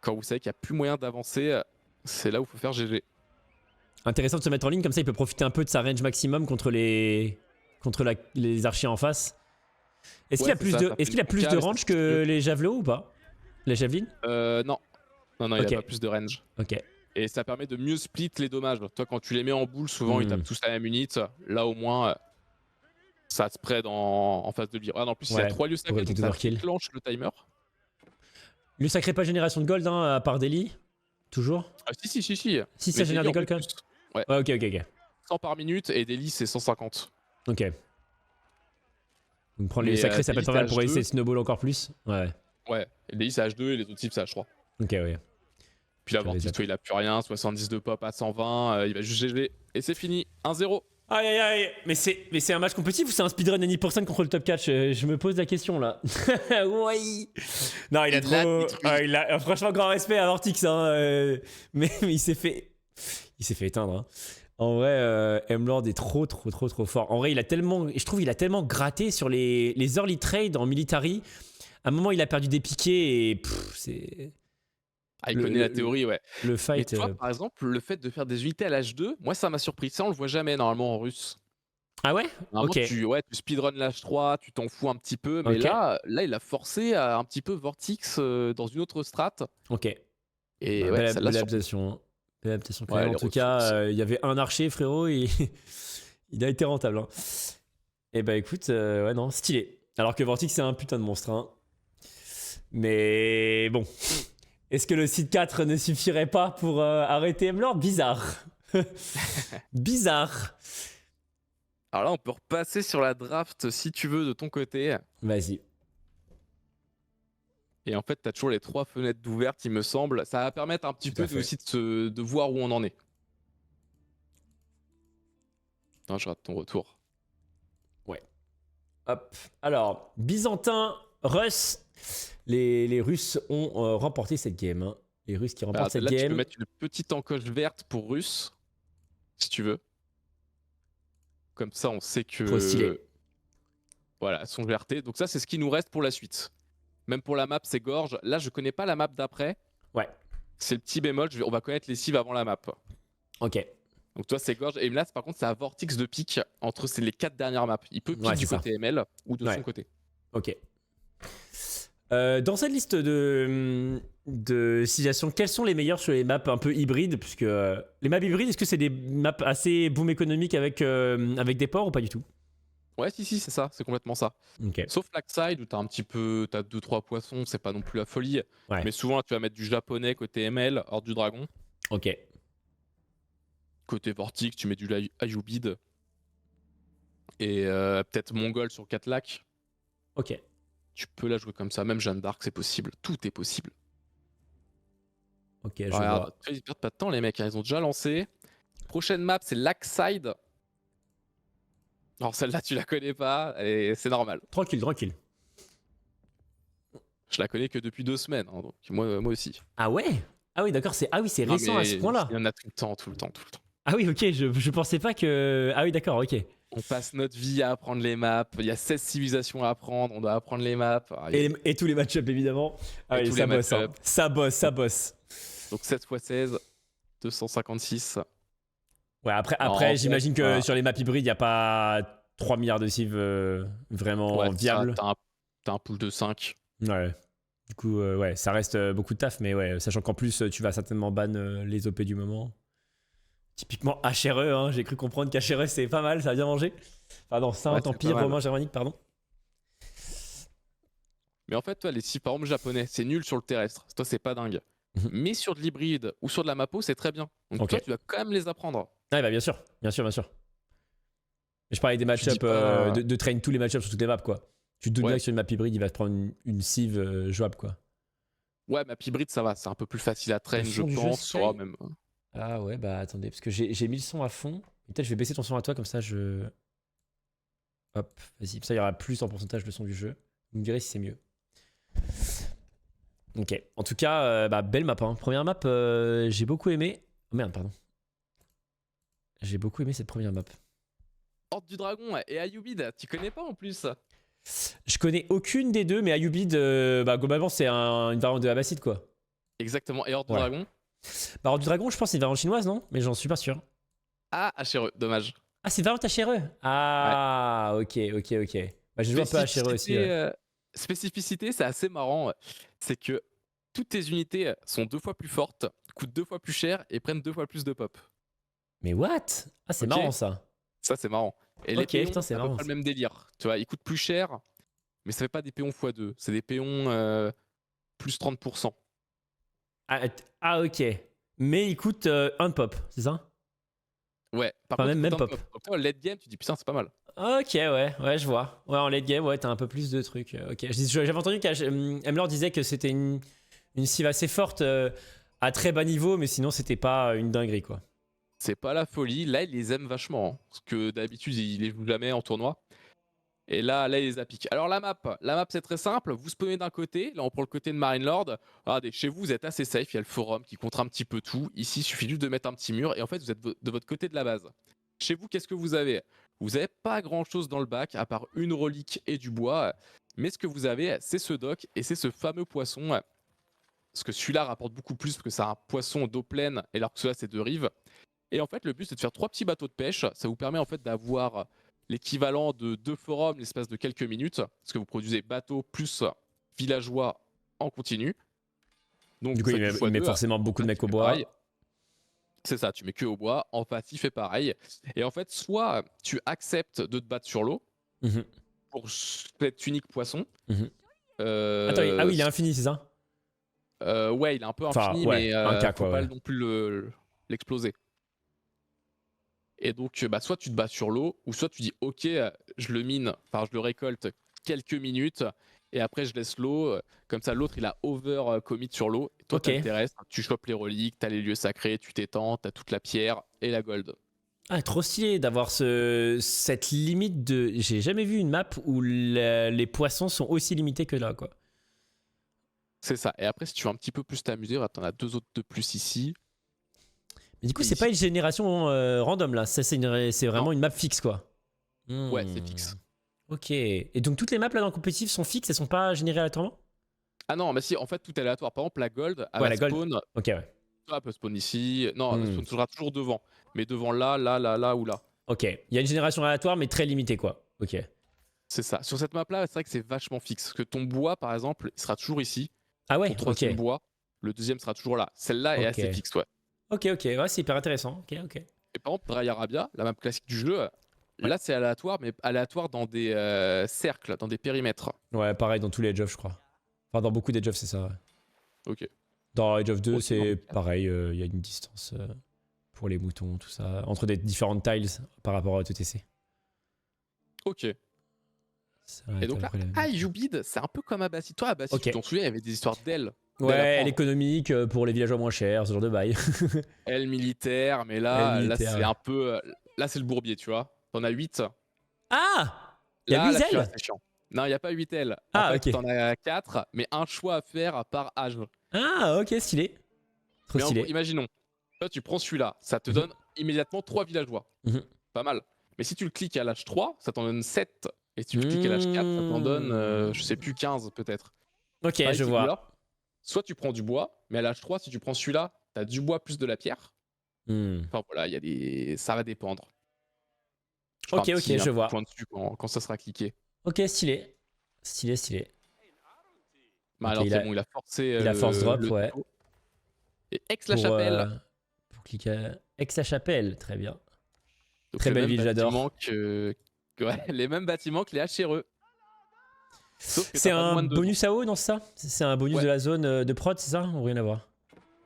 Speaker 2: Quand vous savez qu'il n'y a plus moyen d'avancer, c'est là où il faut faire GG.
Speaker 1: Intéressant de se mettre en ligne, comme ça il peut profiter un peu de sa range maximum contre les archers en face. Est-ce qu'il a plus de range que les javelots ou pas? Les javelines?
Speaker 2: Non, il a pas plus de range.
Speaker 1: Ok.
Speaker 2: Et ça permet de mieux split les dommages. Toi, quand tu les mets en boule, souvent ils tapent tous la même unité. Là, au moins, ça spread en face de lui. Regarde, en plus, il y a 3 lieux sacrés, donc ça déclenche le timer.
Speaker 1: Lieu sacré, pas génération de gold, hein, à part Daily? Toujours?
Speaker 2: Ah, si.
Speaker 1: Si, ça génère des gold quand même?
Speaker 2: Ouais.
Speaker 1: Ok.
Speaker 2: 100 par minute et Daily, c'est 150.
Speaker 1: Ok. Donc prendre les sacrés, ça peut être pas mal pour essayer de snowball encore plus.
Speaker 2: Ouais, et Daily, c'est H2 et les autres types, c'est H3.
Speaker 1: Ok, ouais.
Speaker 2: Puis là, Vortex, il a plus rien, 70 de pop à 120, il va juste GG. Et c'est fini, 1-0.
Speaker 1: Aïe. Mais c'est un match compétitif ou c'est un speedrun any% contre le top 4? Je me pose la question là. Oui. Non, il a trop. Franchement, grand respect à Vortex. Hein, mais il s'est fait éteindre. Hein. En vrai, M-Lord est trop fort. En vrai, je trouve qu'il a tellement gratté sur les early trades en military. À un moment, il a perdu des piquets et c'est.
Speaker 2: Ah, il connaît la théorie, ouais.
Speaker 1: Le fight.
Speaker 2: Mais tu vois, par exemple, le fait de faire des unités à l'âge 2, moi ça m'a surpris. Ça, on le voit jamais normalement en russe.
Speaker 1: Ah ouais? Ok.
Speaker 2: Tu speedrun l'âge 3, tu t'en fous un petit peu, mais là, il a forcé à un petit peu Vortex dans une autre strat.
Speaker 1: Ok.
Speaker 2: Et
Speaker 1: belle adaptation. Belle adaptation. En tout cas, il y avait un archer, frérot, et il a été rentable. Hein. Et bah écoute, non, stylé. Alors que Vortex, c'est un putain de monstre. Hein. Mais bon. Est-ce que le site 4 ne suffirait pas pour arrêter M-Lord? Bizarre. Bizarre.
Speaker 2: Alors là, on peut repasser sur la draft si tu veux de ton côté.
Speaker 1: Vas-y.
Speaker 2: Et en fait, tu as toujours les 3 fenêtres d'ouvertes, il me semble. Ça va permettre un petit peu aussi de voir où on en est. Non, je rate ton retour.
Speaker 1: Ouais. Hop. Alors, Byzantin, Russ. Les Russes ont remporté cette game. Hein. Les Russes qui
Speaker 2: Alors,
Speaker 1: remportent cette
Speaker 2: là, tu peux
Speaker 1: game.
Speaker 2: mettre une petite encoche verte pour Russe, si tu veux. Comme ça, on sait
Speaker 1: Trop stylé.
Speaker 2: que voilà, elles sont GRT. Donc ça, c'est ce qui nous reste pour la suite. Même pour la map, c'est gorge. Là, je connais pas la map d'après.
Speaker 1: Ouais,
Speaker 2: C'est le petit bémol. On va connaître les cives avant la map.
Speaker 1: ok.
Speaker 2: Donc toi, c'est gorge. Et là, par contre, c'est à vortex de pique entre les 4 dernières maps. Il peut pique
Speaker 1: Ouais,
Speaker 2: du
Speaker 1: c'est ça.
Speaker 2: côté ML ou de
Speaker 1: Ouais.
Speaker 2: son côté.
Speaker 1: Ok. Dans cette liste de civilisations, quelles sont les meilleures sur les maps un peu hybrides? Puisque les maps hybrides, est-ce que c'est des maps assez boom économique avec des ports ou pas du tout?
Speaker 2: Ouais, si, c'est ça. C'est complètement ça.
Speaker 1: Ok.
Speaker 2: Sauf Lakeside où t'as un petit peu, t'as 2-3 poissons, c'est pas non plus la folie.
Speaker 1: Ouais.
Speaker 2: Mais souvent, là, tu vas mettre du japonais côté ML, hors du dragon.
Speaker 1: Ok.
Speaker 2: Côté Vortex, tu mets du Ayubid. Et peut-être Mongol sur 4 lacs.
Speaker 1: Ok.
Speaker 2: Tu peux la jouer comme ça. Même Jeanne d'Arc, c'est possible. Tout est possible.
Speaker 1: Ok, je
Speaker 2: Regarde,
Speaker 1: vois.
Speaker 2: ils perdent pas de temps, les mecs. Hein. Ils ont déjà lancé. Prochaine map, c'est Lakeside. Alors, celle-là, tu la connais pas. Et c'est normal.
Speaker 1: Tranquille, tranquille.
Speaker 2: Je la connais que depuis 2 semaines. Hein, donc moi aussi.
Speaker 1: Ah ouais? Ah oui, d'accord, c'est c'est
Speaker 2: Non,
Speaker 1: récent à ce
Speaker 2: mais
Speaker 1: point-là.
Speaker 2: il y en a tout le temps, tout le temps.
Speaker 1: Ah oui, ok, je pensais pas que. Ah oui, d'accord, ok.
Speaker 2: On passe notre vie à apprendre les maps. Il y a 16 civilisations à apprendre. On doit apprendre les maps.
Speaker 1: Et tous les match-up, évidemment. Ah
Speaker 2: Et
Speaker 1: oui,
Speaker 2: tous
Speaker 1: ça
Speaker 2: les
Speaker 1: bosse, hein.
Speaker 2: match-up.
Speaker 1: Ça bosse, ça bosse.
Speaker 2: Donc 7 x 16, 256.
Speaker 1: Ouais, après
Speaker 2: En
Speaker 1: j'imagine
Speaker 2: fait,
Speaker 1: que
Speaker 2: voilà.
Speaker 1: sur les maps hybrides, il n'y a pas 3 milliards de cives vraiment
Speaker 2: Ouais,
Speaker 1: viables.
Speaker 2: t'as un pool de 5.
Speaker 1: Ouais. Du coup, ouais, ça reste beaucoup de taf, mais ouais, sachant qu'en plus, tu vas certainement ban les OP du moment. Typiquement HRE, hein, j'ai cru comprendre qu'HRE c'est pas mal, ça a bien mangé. Enfin, non,
Speaker 2: Ouais,
Speaker 1: Saint-Empire romain germanique, pardon.
Speaker 2: Mais en fait, toi, les cives, par exemple, japonais, c'est nul sur le terrestre. Toi, c'est pas dingue.
Speaker 1: Mhm.
Speaker 2: Mais sur de l'hybride ou sur de la mapo, c'est très bien. Donc
Speaker 1: Ok.
Speaker 2: toi, tu vas quand même les apprendre.
Speaker 1: Ouais, bah bien sûr, bien sûr, bien sûr. Mais je parlais des
Speaker 2: Je dis
Speaker 1: match-up,
Speaker 2: pas.
Speaker 1: de train tous les match-ups sur toutes les maps, quoi. Tu te doutes
Speaker 2: Ouais.
Speaker 1: bien que sur une map hybride, il va te prendre une cive jouable, quoi.
Speaker 2: Ouais, map hybride, ça va. C'est un peu plus facile à train,
Speaker 1: Le
Speaker 2: je
Speaker 1: son du jeu,
Speaker 2: pense.
Speaker 1: Sky
Speaker 2: Oh, même.
Speaker 1: Ah ouais, bah attendez, parce que j'ai mis le son à fond. Peut-être je vais baisser ton son à toi, comme ça je. Hop, vas-y, ça il y aura plus en pourcentage le son du jeu. Vous me direz si c'est mieux. Ok, en tout cas, bah, belle map. Hein. Première map, j'ai beaucoup aimé. Oh merde, pardon. J'ai beaucoup aimé cette première map.
Speaker 2: Horde du Dragon et Ayubid, tu connais pas en plus.
Speaker 1: Je connais aucune des deux, mais Ayubid, bah, globalement, c'est une variante de Abbasid, quoi.
Speaker 2: Exactement. Et Horde du
Speaker 1: Ouais.
Speaker 2: Dragon.
Speaker 1: Bah, Horde du Dragon, je pense que c'est une variante chinoise, non? Mais j'en suis pas sûr.
Speaker 2: Ah, HRE, dommage.
Speaker 1: Ah, c'est une variante HRE. Ah, ok. Bah, j'ai joué un peu à HRE aussi. Ouais.
Speaker 2: Spécificité, c'est assez marrant. C'est que toutes tes unités sont 2 fois plus fortes, coûtent 2 fois plus cher et prennent 2 fois plus de pop.
Speaker 1: Mais what? Ah, c'est
Speaker 2: Ok.
Speaker 1: marrant ça.
Speaker 2: Ça, c'est marrant. Et les
Speaker 1: Ok,
Speaker 2: péons,
Speaker 1: putain,
Speaker 2: c'est
Speaker 1: c'est
Speaker 2: à peu
Speaker 1: marrant.
Speaker 2: près le même délire. Tu vois, ils coûtent plus cher, mais ça fait pas des péons x2. C'est des péons plus 30%.
Speaker 1: Ok. Mais il coûte un pop, c'est ça?
Speaker 2: Ouais, par
Speaker 1: Enfin,
Speaker 2: contre,
Speaker 1: même
Speaker 2: ils coûtent un
Speaker 1: pop.
Speaker 2: Donc, toi, late game, tu dis putain, c'est pas mal.
Speaker 1: Ok, ouais, je vois. Ouais, en late game, ouais, t'as un peu plus de trucs. Ok, j'avais entendu qu'Emlor disait que c'était une cive assez forte à très bas niveau, mais sinon c'était pas une dinguerie, quoi.
Speaker 2: C'est pas la folie. Là, ils les aiment vachement. Hein, parce que d'habitude, ils les jouent jamais en tournoi. Et là, ils les appliquent. Alors, la map, c'est très simple. Vous spawnez d'un côté. Là, on prend le côté de Marine Lord. Regardez, chez vous, vous êtes assez safe. Il y a le forum qui contre un petit peu tout. Ici, il suffit juste de mettre un petit mur. Et en fait, vous êtes de votre côté de la base. Chez vous, qu'est-ce que vous avez? Vous n'avez pas grand-chose dans le bac, à part une relique et du bois. Mais ce que vous avez, c'est ce dock et c'est ce fameux poisson. Parce que celui-là rapporte beaucoup plus, parce que c'est un poisson d'eau pleine, et alors que cela, c'est de rive. Et en fait, le but, c'est de faire 3 petits bateaux de pêche. Ça vous permet en fait d'avoir l'équivalent de 2 forums l'espace de quelques minutes, parce que vous produisez bateau plus villageois en continu. Donc,
Speaker 1: Du coup,
Speaker 2: vous
Speaker 1: il
Speaker 2: faites du
Speaker 1: met
Speaker 2: x2.
Speaker 1: forcément beaucoup de
Speaker 2: Là,
Speaker 1: mecs
Speaker 2: tu
Speaker 1: au
Speaker 2: fais
Speaker 1: bois.
Speaker 2: pareil. C'est ça, tu mets que au bois. En passif, fait pareil. Et en fait, soit tu acceptes de te battre sur l'eau
Speaker 1: Mhm.
Speaker 2: pour cet unique poisson.
Speaker 1: Mhm. Attends, ah oui, il est
Speaker 2: Euh,
Speaker 1: infini, c'est ça?
Speaker 2: ouais, il est un peu
Speaker 1: Enfin,
Speaker 2: infini,
Speaker 1: ouais,
Speaker 2: mais
Speaker 1: un cas,
Speaker 2: faut
Speaker 1: quoi,
Speaker 2: pas
Speaker 1: ouais.
Speaker 2: non plus l'exploser. Et donc, bah, soit tu te bats sur l'eau, ou soit tu dis ok, je le mine, enfin je le récolte quelques minutes, et après je laisse l'eau. Comme ça, l'autre il a over commit sur l'eau. Toi,
Speaker 1: Ok.
Speaker 2: t'as le terrestre, tu chopes les reliques, t'as les lieux sacrés, tu t'étends, t'as toute la pierre et la gold.
Speaker 1: Ah, trop stylé d'avoir cette limite de. J'ai jamais vu une map où les poissons sont aussi limités que là, quoi.
Speaker 2: C'est ça. Et après, si tu veux un petit peu plus t'amuser, t'en as 2 autres de plus ici.
Speaker 1: Mais du coup,
Speaker 2: Et
Speaker 1: c'est pas
Speaker 2: ici.
Speaker 1: une génération random là, c'est vraiment
Speaker 2: Non.
Speaker 1: une map fixe quoi.
Speaker 2: Ouais, c'est fixe.
Speaker 1: Ok. Et donc toutes les maps là dans le compétitif sont fixes, elles sont pas générées aléatoirement?
Speaker 2: Ah non, mais si, en fait, tout est aléatoire. Par exemple, la gold, elle
Speaker 1: Ouais,
Speaker 2: va
Speaker 1: la gold.
Speaker 2: spawn.
Speaker 1: Ok, ouais.
Speaker 2: Elle peut spawn ici. Non, elle spawn toujours devant. Mais devant là, là, là, là ou là.
Speaker 1: Ok. Il y a une génération aléatoire, mais très limitée quoi. Ok.
Speaker 2: C'est ça. Sur cette map-là, c'est vrai que c'est vachement fixe. Parce que ton bois, par exemple, il sera toujours ici.
Speaker 1: Ah
Speaker 2: Ton
Speaker 1: ouais,
Speaker 2: troisième
Speaker 1: ok.
Speaker 2: bois, le deuxième sera toujours là. Celle-là est
Speaker 1: Ok.
Speaker 2: assez fixe, ouais.
Speaker 1: Ok, ok. Ouais, c'est hyper intéressant. Ok, ok.
Speaker 2: Et par exemple, Dry Arabia, la map classique du jeu,
Speaker 1: Ouais.
Speaker 2: là c'est aléatoire, mais aléatoire dans des cercles, dans des périmètres.
Speaker 1: Ouais, pareil dans tous les Age of, je crois. Enfin, dans beaucoup d'Age of, c'est ça. Ouais.
Speaker 2: Ok.
Speaker 1: Dans Age of 2,
Speaker 2: Aussi dans
Speaker 1: c'est
Speaker 2: le-
Speaker 1: pareil. Il y a une distance pour les moutons, tout ça. Entre des différentes tiles par rapport à TTC.
Speaker 2: Ok.
Speaker 1: Ça va
Speaker 2: Et
Speaker 1: être
Speaker 2: donc
Speaker 1: à
Speaker 2: là,
Speaker 1: peu près la même.
Speaker 2: Youbid, c'est un peu comme Abassi. Toi, Abassi,
Speaker 1: Ok.
Speaker 2: tu t'en souviens, il y avait des histoires d'ailes.
Speaker 1: Ouais, l'économique pour les villageois moins chers, ce genre de bail.
Speaker 2: Ailes militaires, mais
Speaker 1: Elle
Speaker 2: là,
Speaker 1: militaire.
Speaker 2: c'est un peu. Là, c'est le bourbier, tu vois. T'en as 8.
Speaker 1: Ah! Il y a
Speaker 2: Là,
Speaker 1: 8
Speaker 2: tu vois,
Speaker 1: ailes?
Speaker 2: c'est chiant. Non, il n'y a pas 8 ailes. En
Speaker 1: Ah,
Speaker 2: fait,
Speaker 1: ok.
Speaker 2: t'en as 4, mais un choix à faire par âge.
Speaker 1: Ah, ok, stylé. Trop
Speaker 2: Mais en gros,
Speaker 1: stylé.
Speaker 2: imaginons, toi, tu prends celui-là, ça te
Speaker 1: Mhm.
Speaker 2: donne immédiatement 3 villageois.
Speaker 1: Mhm.
Speaker 2: Pas mal. Mais si tu le cliques à l'âge 3, ça t'en donne 7. Et si tu le cliques à l'âge 4, ça t'en donne, je sais plus, 15 peut-être.
Speaker 1: Ok,
Speaker 2: Pareil,
Speaker 1: je
Speaker 2: ou
Speaker 1: vois.
Speaker 2: alors, soit tu prends du bois, mais à l'âge 3, si tu prends celui-là, t'as du bois plus de la pierre.
Speaker 1: Hmm.
Speaker 2: Enfin voilà, il y a des. Ça va dépendre. Je
Speaker 1: Ok,
Speaker 2: ferai un
Speaker 1: ok,
Speaker 2: petit
Speaker 1: je vois.
Speaker 2: point dessus quand ça sera cliqué.
Speaker 1: Ok, stylé. Stylé, stylé.
Speaker 2: Bah
Speaker 1: Ok,
Speaker 2: alors c'est bon, il a forcé
Speaker 1: il a force drop,
Speaker 2: le
Speaker 1: ouais.
Speaker 2: taux. Et Aix-la-Chapelle.
Speaker 1: Pour cliquer à Aix-la-Chapelle, très bien.
Speaker 2: Donc
Speaker 1: Très
Speaker 2: le
Speaker 1: belle
Speaker 2: même
Speaker 1: ville,
Speaker 2: bâtiment
Speaker 1: j'adore.
Speaker 2: que. Ouais, les mêmes bâtiments que les HRE. Sauf que
Speaker 1: C'est
Speaker 2: t'as pas de
Speaker 1: un
Speaker 2: moine dedans.
Speaker 1: bonus AO, non, c'est ça? C'est un bonus
Speaker 2: Ouais.
Speaker 1: de la zone de prod, c'est ça? Ou rien à voir?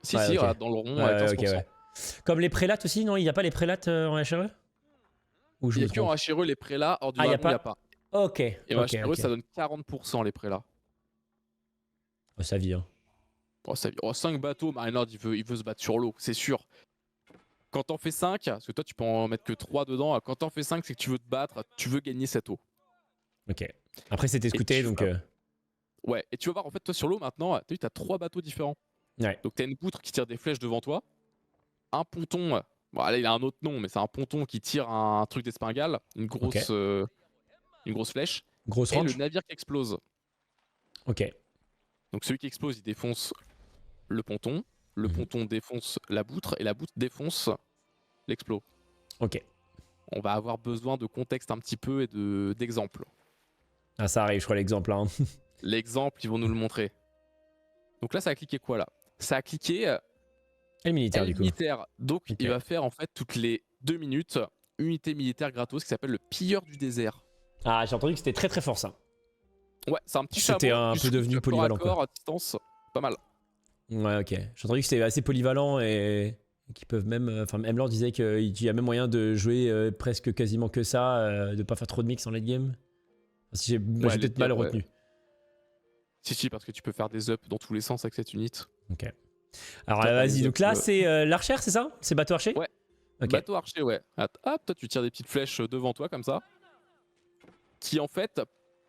Speaker 2: Si,
Speaker 1: Ouais,
Speaker 2: si,
Speaker 1: ok.
Speaker 2: regarde, dans le rond,
Speaker 1: Ouais,
Speaker 2: à
Speaker 1: ouais, ok,
Speaker 2: 15%.
Speaker 1: ouais. Comme les prélates aussi, non? Il n'y a pas les prélates en HRE? Ou je
Speaker 2: Il y
Speaker 1: me
Speaker 2: a que en
Speaker 1: trompe?
Speaker 2: HRE les prélats, hors du
Speaker 1: Ah, il n'y a
Speaker 2: dragon, il n'y a
Speaker 1: pas?
Speaker 2: pas.
Speaker 1: Ok,
Speaker 2: Et en
Speaker 1: ok,
Speaker 2: HRE,
Speaker 1: ok.
Speaker 2: ça donne 40% les prélats.
Speaker 1: Oh, ça vit, hein.
Speaker 2: Oh, 5 bateaux, Marinard, il veut se battre sur l'eau, c'est sûr. Quand t'en fais 5, parce que toi tu peux en mettre que 3 dedans, quand t'en fais 5, c'est que tu veux te battre, tu veux gagner cette eau.
Speaker 1: Ok. Après, c'était
Speaker 2: Et
Speaker 1: scouté, donc...
Speaker 2: Ouais, et tu vas voir, en fait, toi sur l'eau maintenant, t'as 3 bateaux différents.
Speaker 1: Ouais.
Speaker 2: Donc t'as une poutre qui tire des flèches devant toi, un ponton, bon là il a un autre nom, mais c'est un ponton qui tire un truc d'espingale, une grosse flèche,
Speaker 1: Grosse
Speaker 2: et le
Speaker 1: ranch?
Speaker 2: navire qui explose.
Speaker 1: Ok.
Speaker 2: Donc celui qui explose, il défonce le ponton
Speaker 1: Mhm.
Speaker 2: défonce la poutre, et la poutre défonce l'explos.
Speaker 1: Ok.
Speaker 2: On va avoir besoin de contexte un petit peu et d'exemples.
Speaker 1: Ah, ça arrive, je crois, l'exemple, hein.
Speaker 2: L'exemple, ils vont nous le montrer. Donc là, ça a cliqué quoi là? Ça a cliqué
Speaker 1: Et le militaire,
Speaker 2: L
Speaker 1: du coup.
Speaker 2: militaire. Donc
Speaker 1: Ok.
Speaker 2: il va faire en fait toutes les 2 minutes unité militaire gratos qui s'appelle le pilleur du désert.
Speaker 1: Ah, j'ai entendu que c'était très très fort, ça.
Speaker 2: Ouais, c'est un petit
Speaker 1: C'était
Speaker 2: chameau.
Speaker 1: un
Speaker 2: Tu
Speaker 1: peu
Speaker 2: shoots
Speaker 1: devenu
Speaker 2: corps à
Speaker 1: polyvalent, quoi.
Speaker 2: corps à distance. Pas mal.
Speaker 1: Ouais, ok. J'ai entendu que c'était assez polyvalent et qu'ils peuvent même. Enfin, Emlord disait qu'il y a même moyen de jouer presque quasiment que ça, de pas faire trop de mix en late game. Enfin, si j'ai
Speaker 2: Ouais,
Speaker 1: j'ai
Speaker 2: late
Speaker 1: peut-être mal
Speaker 2: game, ouais.
Speaker 1: retenu.
Speaker 2: Si, parce que tu peux faire des ups dans tous les sens avec cette unité.
Speaker 1: Ok. Alors
Speaker 2: Toi, t'as
Speaker 1: vas-y,
Speaker 2: les
Speaker 1: donc
Speaker 2: ups,
Speaker 1: là c'est l'archer, c'est ça? C'est bateau archer?
Speaker 2: Ouais.
Speaker 1: Ok.
Speaker 2: Bateau archer, ouais. Hop, toi tu tires des petites flèches devant toi comme ça. Qui en fait,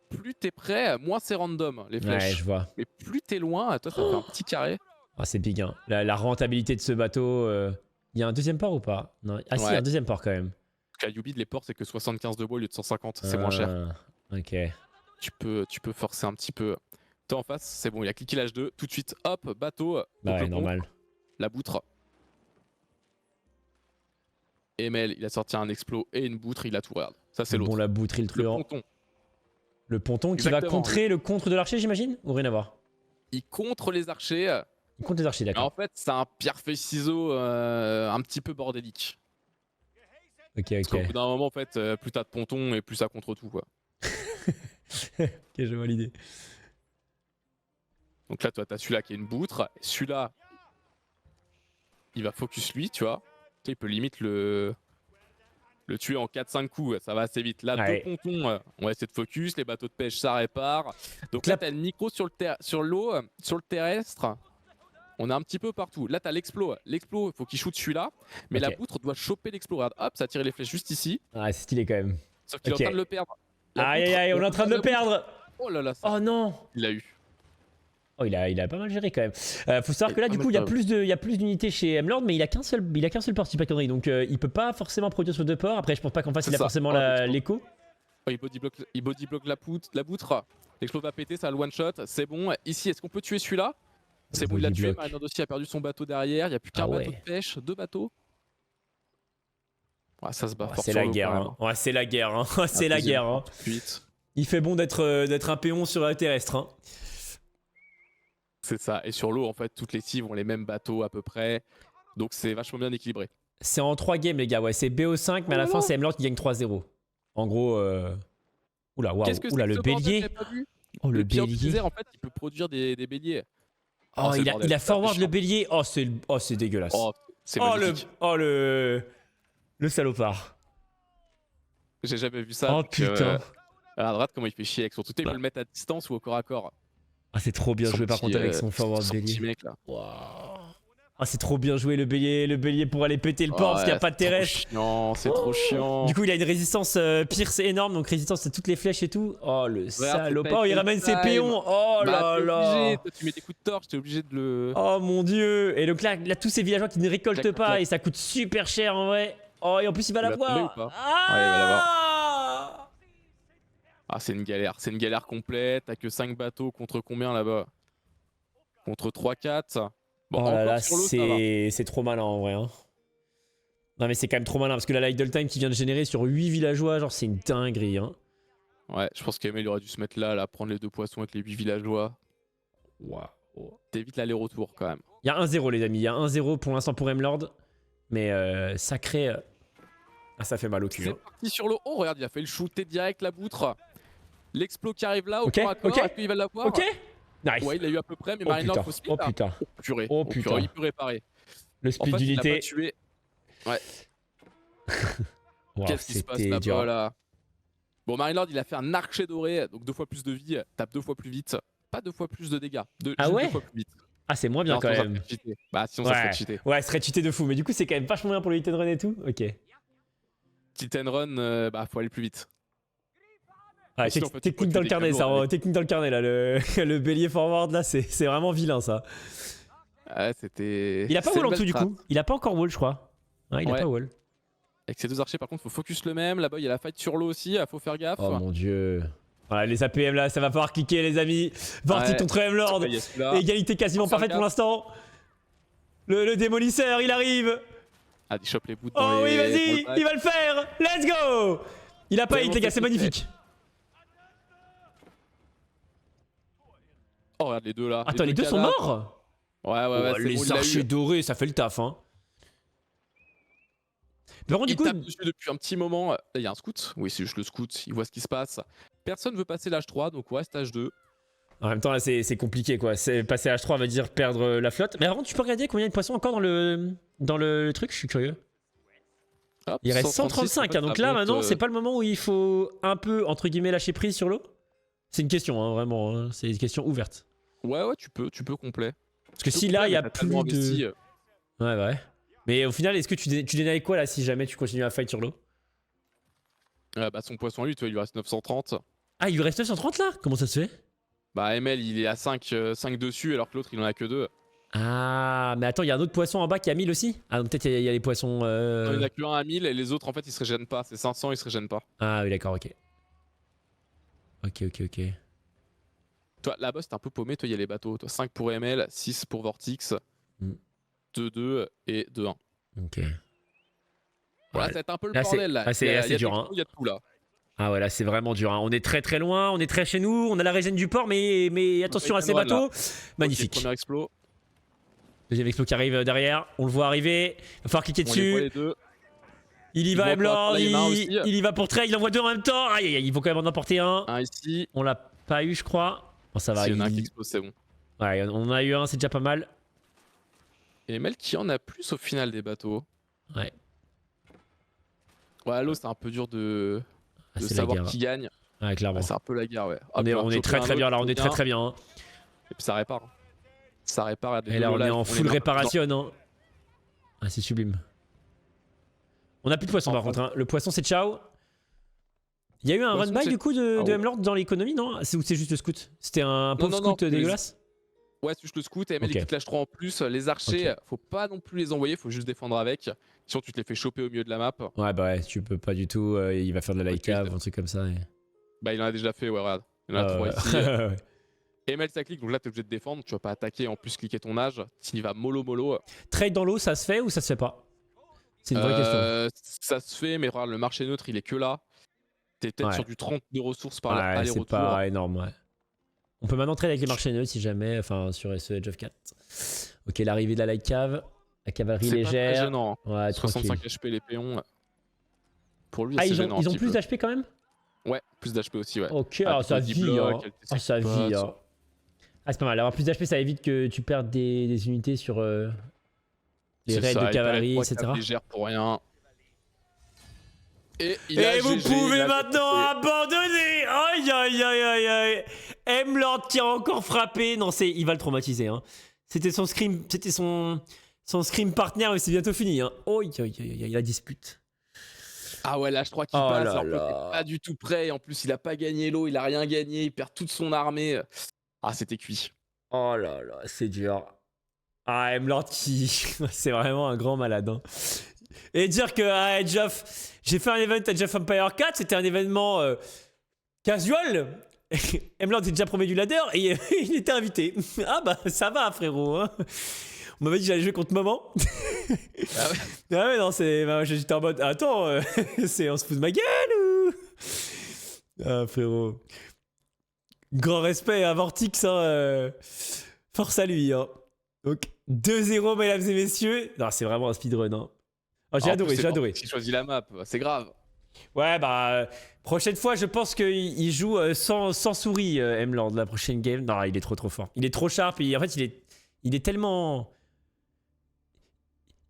Speaker 2: plus t'es près, moins c'est random les flèches.
Speaker 1: Ouais, je vois.
Speaker 2: Mais plus t'es loin, toi ça te fait un petit carré.
Speaker 1: Ah, c'est big, hein. La rentabilité de ce bateau. Il y a un deuxième port ou pas? Non. Ah, si, il y a un deuxième port quand même.
Speaker 2: À Ubid, les ports c'est que 75 de bois au lieu de 150, c'est moins cher.
Speaker 1: Ok.
Speaker 2: Tu peux forcer un petit peu. Toi en face, c'est bon, il a cliqué l'âge 2, tout de suite, hop, bateau.
Speaker 1: Bah
Speaker 2: Donc
Speaker 1: ouais,
Speaker 2: le pont,
Speaker 1: normal.
Speaker 2: la boutre. Emel, il a sorti un explos et une boutre, il a tout, regarde. Ça c'est l'autre.
Speaker 1: Bon, la bouterie, le
Speaker 2: Le
Speaker 1: truand.
Speaker 2: ponton.
Speaker 1: Le ponton qui va
Speaker 2: Exactement.
Speaker 1: contrer le contre de l'archer, j'imagine? Ou rien à voir?
Speaker 2: Il contre les archers.
Speaker 1: Il contre les archers,
Speaker 2: Mais en
Speaker 1: d'accord.
Speaker 2: fait, c'est un pierre-feuille-ciseau un petit peu bordélique.
Speaker 1: Ok,
Speaker 2: Parce qu'au
Speaker 1: ok.
Speaker 2: bout d'un moment, en fait, plus t'as de pontons et plus ça contre tout, quoi.
Speaker 1: Ok, je vois l'idée.
Speaker 2: Donc là, toi, t'as celui-là qui est une boutre. Celui-là, il va focus lui, tu vois. Tu sais, il peut limite le tuer en 4-5 coups, ça va assez vite. Là,
Speaker 1: Ouais.
Speaker 2: 2 pontons, on va essayer de focus, les bateaux de pêche, ça répare. Donc là, t'as le micro sur l'eau, sur le terrestre. On est un petit peu partout. Là, t'as l'explos. L'explos, il faut qu'il shoot celui-là. Mais
Speaker 1: Ok.
Speaker 2: la poutre doit choper l'explos. Regarde, hop, ça a tiré les flèches juste ici.
Speaker 1: Ah, c'est stylé quand même.
Speaker 2: Sauf qu'il
Speaker 1: Ok.
Speaker 2: est en train de le perdre. La
Speaker 1: Aïe, aïe,
Speaker 2: poutre,
Speaker 1: aïe, on est en train de le
Speaker 2: la poutre.
Speaker 1: perdre.
Speaker 2: Oh là là, ça.
Speaker 1: Oh non.
Speaker 2: Il l'a eu.
Speaker 1: Oh, il a pas mal géré quand même. Faut savoir que là,
Speaker 2: pas
Speaker 1: du
Speaker 2: mal
Speaker 1: coup, il y a
Speaker 2: quand même.
Speaker 1: plus d'unités chez M-Lord, mais il a qu'un seul port, si pas de conneries. Donc, il peut pas forcément produire sur 2 ports. Après, je pense pas qu'en face,
Speaker 2: C'est
Speaker 1: il a
Speaker 2: ça.
Speaker 1: forcément
Speaker 2: Ouais,
Speaker 1: l'écho.
Speaker 2: il bodyblock la poutre. L'explo va péter, ça le one shot. C'est bon. Ici, est-ce qu'on peut tuer celui-là? C'est bon, il l'a tué.
Speaker 1: Bodyblock.
Speaker 2: Marinard aussi a perdu son bateau derrière. Il n'y a plus qu'un
Speaker 1: Ah
Speaker 2: bateau
Speaker 1: ouais.
Speaker 2: de pêche, 2 bateaux. Ouais, ça se bat
Speaker 1: Ouais,
Speaker 2: fort
Speaker 1: c'est
Speaker 2: sur
Speaker 1: la
Speaker 2: l'eau
Speaker 1: guerre.
Speaker 2: quand même.
Speaker 1: Hein. Ouais, c'est la guerre. Hein. C'est la
Speaker 2: Deuxième
Speaker 1: guerre. Hein.
Speaker 2: tout de suite.
Speaker 1: Il fait bon d'être un péon sur la terrestre. Hein.
Speaker 2: C'est ça. Et sur l'eau, en fait, toutes les teams ont les mêmes bateaux à peu près. Donc c'est vachement bien équilibré.
Speaker 1: C'est en 3 games, les gars. Ouais, c'est BO5, mais à la fin, c'est M-Lord qui gagne 3-0. En gros. Oula, waouh.
Speaker 2: Qu'est-ce que
Speaker 1: Oula,
Speaker 2: c'est que
Speaker 1: le
Speaker 2: ce bordel,
Speaker 1: bélier.
Speaker 2: j'avais pas vu.
Speaker 1: Oh, le
Speaker 2: pire du
Speaker 1: bélier.
Speaker 2: désert, en fait, il peut produire des béliers.
Speaker 1: Oh,
Speaker 2: c'est le bordel.
Speaker 1: il a
Speaker 2: Ça,
Speaker 1: forward
Speaker 2: c'est
Speaker 1: le
Speaker 2: chiant.
Speaker 1: bélier. Oh, c'est dégueulasse.
Speaker 2: Oh, c'est
Speaker 1: Oh,
Speaker 2: magnifique.
Speaker 1: le salopard.
Speaker 2: J'ai jamais vu ça.
Speaker 1: Oh,
Speaker 2: donc,
Speaker 1: putain.
Speaker 2: à droite, comment il fait chier avec son tout. Il peut le mettre à distance ou au corps à corps.
Speaker 1: Ah, c'est trop bien
Speaker 2: Son
Speaker 1: joué par
Speaker 2: petit,
Speaker 1: contre avec son forward
Speaker 2: son
Speaker 1: bélier.
Speaker 2: petit mec là.
Speaker 1: Waouh. Ah, c'est trop bien joué le bélier pour aller péter le port parce qu'il n'y a pas de terrestre.
Speaker 2: C'est trop chiant.
Speaker 1: Du coup, il a une résistance pierce énorme, donc résistance à toutes les flèches et tout. Oh, le salopard. Oh, il ramène ses péons. Oh là là.
Speaker 2: Toi, tu mets des coups de torche, t'es obligé de le.
Speaker 1: Oh mon dieu. Et donc là, tous ces villageois qui ne récoltent pas et ça coûte super cher en vrai. Oh, et en plus, il va
Speaker 2: Il va tomber ou
Speaker 1: l'avoir.
Speaker 2: pas
Speaker 1: Ah,
Speaker 2: Ouais, il va l'avoir. Ah, c'est une galère complète. T'as que 5 bateaux contre combien là-bas? Contre 3-4. Bon,
Speaker 1: oh là
Speaker 2: encore
Speaker 1: là,
Speaker 2: sur l'eau, ça va.
Speaker 1: c'est trop malin en vrai. Hein. Non, mais c'est quand même trop malin parce que la idle time qui vient de générer sur 8 villageois, genre, c'est une dinguerie. Hein.
Speaker 2: Ouais, je pense qu'Emel aurait dû se mettre là, prendre les 2 poissons avec les 8 villageois.
Speaker 1: Waouh.
Speaker 2: T'évites l'aller-retour quand même.
Speaker 1: Il y a 1-0, les amis. Il y a 1-0 pour l'instant pour M-Lord. Mais sacré. Ah, ça fait mal au cul.
Speaker 2: C'est
Speaker 1: Hein.
Speaker 2: parti sur l'eau. Oh, regarde, il a fait le shooter direct la poutre. L'explo qui arrive là, au
Speaker 1: Ok,
Speaker 2: corps à corps.
Speaker 1: ok.
Speaker 2: Est-ce qu'il va l'avoir?
Speaker 1: Ok. Nice.
Speaker 2: Ouais, il l'a eu à peu près, mais
Speaker 1: Oh
Speaker 2: Marinelord
Speaker 1: putain.
Speaker 2: faut split.
Speaker 1: Oh putain.
Speaker 2: Purée.
Speaker 1: Oh putain.
Speaker 2: Il peut réparer.
Speaker 1: Le
Speaker 2: En
Speaker 1: split
Speaker 2: fait, il l'a pas
Speaker 1: d'unité.
Speaker 2: tué. Ouais.
Speaker 1: Wow,
Speaker 2: Qu'est-ce qui se passe
Speaker 1: c'était dur.
Speaker 2: là-bas là? Bon, Marinelord, il a fait un archer doré, donc 2 fois plus de vie, tape 2 fois plus vite. Pas 2 fois plus de dégâts.
Speaker 1: Ah
Speaker 2: juste
Speaker 1: ouais
Speaker 2: 2 fois plus vite.
Speaker 1: Ah, c'est moins bien
Speaker 2: Non,
Speaker 1: quand
Speaker 2: sinon, ça
Speaker 1: même.
Speaker 2: serait cheaté. Bah, sinon, ça serait cheaté.
Speaker 1: Ouais, serait cheaté de fou. Mais du coup, c'est quand même vachement bien pour le hit and run et tout. Ok.
Speaker 2: Petit and run, bah, faut aller plus vite.
Speaker 1: Ah,
Speaker 2: Mais sinon, en fait, tu
Speaker 1: technique
Speaker 2: peux
Speaker 1: dans le
Speaker 2: tuer des
Speaker 1: carnet, ça.
Speaker 2: tableaux avec.
Speaker 1: Technique dans le carnet, là. Le bélier forward, là, c'est vraiment vilain, ça.
Speaker 2: Ouais, c'était.
Speaker 1: Il a pas
Speaker 2: c'est
Speaker 1: wall en
Speaker 2: une
Speaker 1: dessous, du
Speaker 2: belle
Speaker 1: coup. Il a pas encore wall, je crois. Ouais, il a
Speaker 2: Ouais.
Speaker 1: pas wall.
Speaker 2: Avec ces 2 archers, par contre, faut focus le même. Là-bas, il y a la fight sur l'eau aussi, faut faire gaffe.
Speaker 1: Oh mon dieu. Voilà, les APM là, ça va falloir cliquer, les amis. Vortic
Speaker 2: Ouais.
Speaker 1: contre M-Lord.
Speaker 2: Il y a celui-là.
Speaker 1: Égalité quasiment
Speaker 2: Faut faire
Speaker 1: parfaite pour
Speaker 2: gaffe.
Speaker 1: l'instant. Le démolisseur, il arrive.
Speaker 2: Ah, il chope les bouts dans
Speaker 1: Oh oui,
Speaker 2: les.
Speaker 1: vas-y,
Speaker 2: dans le
Speaker 1: il va le faire. Let's go. Il a pas
Speaker 2: C'est
Speaker 1: hit,
Speaker 2: bon,
Speaker 1: les gars,
Speaker 2: c'est
Speaker 1: c'est
Speaker 2: fait.
Speaker 1: magnifique.
Speaker 2: Oh, regarde les 2 là.
Speaker 1: Attends, les deux sont
Speaker 2: cadavres.
Speaker 1: morts.
Speaker 2: Ouais,
Speaker 1: Oh,
Speaker 2: c'est bon,
Speaker 1: les
Speaker 2: il l'a
Speaker 1: archers
Speaker 2: eu.
Speaker 1: dorés, ça fait le taf, hein. Par contre, du
Speaker 2: Il
Speaker 1: coup,
Speaker 2: tape dessus depuis un petit moment. Là, il y a un scout. Oui, c'est juste le scout. Il voit ce qui se passe. Personne veut passer l'âge 3, donc ouais, c'est âge 2.
Speaker 1: en même temps, là, c'est compliqué, quoi. Passer H3 veut dire perdre la flotte. Mais avant, tu peux regarder combien il y a de poissons encore dans le truc, je suis curieux.
Speaker 2: Hop,
Speaker 1: Il reste
Speaker 2: 136,
Speaker 1: 135,
Speaker 2: en fait,
Speaker 1: hein, donc
Speaker 2: ça
Speaker 1: là,
Speaker 2: monte,
Speaker 1: maintenant, c'est pas le moment où il faut un peu, entre guillemets, lâcher prise sur l'eau. C'est une question, hein, vraiment. Hein. C'est une question ouverte.
Speaker 2: Ouais, tu peux complet.
Speaker 1: Parce que si là, il y a plus
Speaker 2: tellement investi,
Speaker 1: de... Ouais. Mais au final, est-ce que tu dénais quoi, là, si jamais tu continues à fight sur l'eau?
Speaker 2: bah, son poisson, lui, tu vois, il lui reste 930.
Speaker 1: Ah, il lui reste 930, là? Comment ça se fait?
Speaker 2: Bah, ML, il est à 5 dessus, alors que l'autre, il en a que 2.
Speaker 1: Ah, mais attends, il y a un autre poisson en bas qui a 1000 aussi? Ah, donc peut-être il y a les poissons...
Speaker 2: Non, il en a que un à 1000, et les autres, en fait, ils se régènent pas. C'est 500, ils se régènent pas.
Speaker 1: Ah oui, d'accord, ok. Ok.
Speaker 2: Toi, là-bas, c'est un peu paumé. Toi, il y a les bateaux. Toi, 5 pour ML, 6 pour Vortix,
Speaker 1: Mm.
Speaker 2: 2-2 et 2-1.
Speaker 1: Ok.
Speaker 2: Voilà,
Speaker 1: Ouais.
Speaker 2: ça va être un peu le
Speaker 1: Là, c'est-
Speaker 2: bordel, là.
Speaker 1: là, c'est
Speaker 2: Il y a
Speaker 1: assez dur,
Speaker 2: des
Speaker 1: hein.
Speaker 2: trous, il y a tout, là.
Speaker 1: Ah ouais, là c'est vraiment dur. Hein. On est très très loin, on est très chez nous, on a la régène du port, mais attention à ces
Speaker 2: Voilà.
Speaker 1: bateaux.
Speaker 2: Ok,
Speaker 1: Magnifique.
Speaker 2: premier explo.
Speaker 1: Deuxième explo qui arrive derrière, on le voit arriver. Il va falloir cliquer
Speaker 2: On les voit
Speaker 1: dessus.
Speaker 2: les deux.
Speaker 1: Il y
Speaker 2: Il
Speaker 1: va,
Speaker 2: voit
Speaker 1: M-Lord,
Speaker 2: pas, il y en a un aussi.
Speaker 1: il y va pour trade, il envoie deux en même temps. Aïe aïe aïe, il faut quand même en emporter un.
Speaker 2: Un ici.
Speaker 1: On l'a pas eu, je crois. Bon, ça va.
Speaker 2: S'il y en a un qui explose, c'est bon.
Speaker 1: Ouais, on en a eu un, c'est déjà pas mal.
Speaker 2: Et Mel qui en a plus au final des bateaux.
Speaker 1: Ouais.
Speaker 2: Ouais, à l'eau, c'est un peu dur de
Speaker 1: Ah, c'est la
Speaker 2: savoir
Speaker 1: guerre.
Speaker 2: qui gagne.
Speaker 1: Ouais, clairement.
Speaker 2: Ouais, c'est un peu la guerre, ouais.
Speaker 1: On est très très bien là, on est très très bien. Hein.
Speaker 2: Et puis ça répare. Ça répare.
Speaker 1: Et là, on est en full réparation. Hein. Ah, c'est sublime. On a plus de poisson par contre. Hein. Le poisson, c'est ciao. Il y a eu un run by du coup de M-Lord dans l'économie, non? Ou c'est juste le scout? C'était un pauvre scout dégueulasse?
Speaker 2: Ouais, tu le scout, et ML
Speaker 1: Ok.
Speaker 2: il te lâche 3 en plus. Les archers,
Speaker 1: Ok.
Speaker 2: faut pas non plus les envoyer, faut juste défendre avec. Sinon, tu te les fais choper au milieu de la map.
Speaker 1: Ouais, bah ouais, tu peux pas du tout. Il va faire de la light cave ou un truc comme ça.
Speaker 2: Bah, il en a déjà fait, ouais, regarde. Il en a 3
Speaker 1: Ouais.
Speaker 2: ici. Et ML ça clique, donc là, t'es obligé de défendre. Tu vas pas attaquer, en plus cliquer ton âge. S'il va mollo.
Speaker 1: Trade dans l'eau, ça se fait ou ça se fait pas? C'est une vraie question.
Speaker 2: Ça se fait, mais regarde, le marché neutre, il est que là. T'es peut-être
Speaker 1: Ouais.
Speaker 2: sur du 30 de ressources par
Speaker 1: Ouais, c'est
Speaker 2: aller-retour.
Speaker 1: pas énorme, ouais. On peut maintenant trade avec les marchés neutres si jamais, enfin sur ce Edge of 4. Ok, l'arrivée de la light cave, la cavalerie
Speaker 2: C'est pas très
Speaker 1: légère.
Speaker 2: gênant.
Speaker 1: Ouais,
Speaker 2: 65
Speaker 1: tranquille.
Speaker 2: HP les péons. Pour lui,
Speaker 1: Ah,
Speaker 2: c'est
Speaker 1: ils
Speaker 2: gênant.
Speaker 1: ont
Speaker 2: un petit
Speaker 1: plus
Speaker 2: peu.
Speaker 1: d'HP quand même?
Speaker 2: Ouais, plus d'HP aussi, ouais.
Speaker 1: Ok, alors ça
Speaker 2: Body
Speaker 1: vit,
Speaker 2: block,
Speaker 1: hein.
Speaker 2: elle te
Speaker 1: Ah, ça
Speaker 2: sacrifice
Speaker 1: vit,
Speaker 2: pas,
Speaker 1: hein. Ah, c'est pas mal. Avoir plus d'HP, ça évite que tu perdes des unités sur les
Speaker 2: c'est
Speaker 1: raids
Speaker 2: ça,
Speaker 1: de
Speaker 2: il
Speaker 1: cavalerie,
Speaker 2: perd les 3
Speaker 1: etc.
Speaker 2: caves légères pour rien. Et il a
Speaker 1: Et vous
Speaker 2: GG,
Speaker 1: pouvez
Speaker 2: il a
Speaker 1: maintenant
Speaker 2: GG.
Speaker 1: abandonner. Aïe aïe aïe aïe aïe. M-Lord qui a encore frappé. Non, il va le traumatiser. Hein. C'était son scream, son scream partner, mais c'est bientôt fini. Hein. Aïe aïe aïe aïe, la dispute.
Speaker 2: Ah ouais, l'H3 qui
Speaker 1: Oh
Speaker 2: passe,
Speaker 1: là
Speaker 2: alors que
Speaker 1: là.
Speaker 2: t'es pas du tout prêt. Et en plus, il a pas gagné l'eau, il a rien gagné, il perd toute son armée. Ah, c'était cuit.
Speaker 1: Oh là là, c'est dur. Ah, M-Lord qui. C'est vraiment un grand malade. Hein. Et dire que à Edge of. J'ai fait un event Edge of Empire 4, c'était un événement casual. M-Lord est déjà premier du ladder et il était invité. Ah bah ça va frérot. Hein. On m'avait dit que j'allais jouer contre maman.
Speaker 2: Ah ouais.
Speaker 1: Ah ouais, non, c'est. Bah, j'étais en mode. Attends, on se fout de ma gueule ou. Ah frérot. Grand respect à Vortix, hein, force à lui. Hein. Donc 2-0, mesdames et messieurs. Non, c'est vraiment un speedrun. Hein. Oh, j'ai
Speaker 2: En
Speaker 1: adoré,
Speaker 2: plus, c'est
Speaker 1: j'ai
Speaker 2: pas
Speaker 1: adoré.
Speaker 2: moi qui choisit la map, c'est grave.
Speaker 1: Ouais, bah, prochaine fois, je pense qu'il joue sans souris, M-Lord, la prochaine game. Non, il est trop fort. Il est trop sharp, et en fait, il est tellement.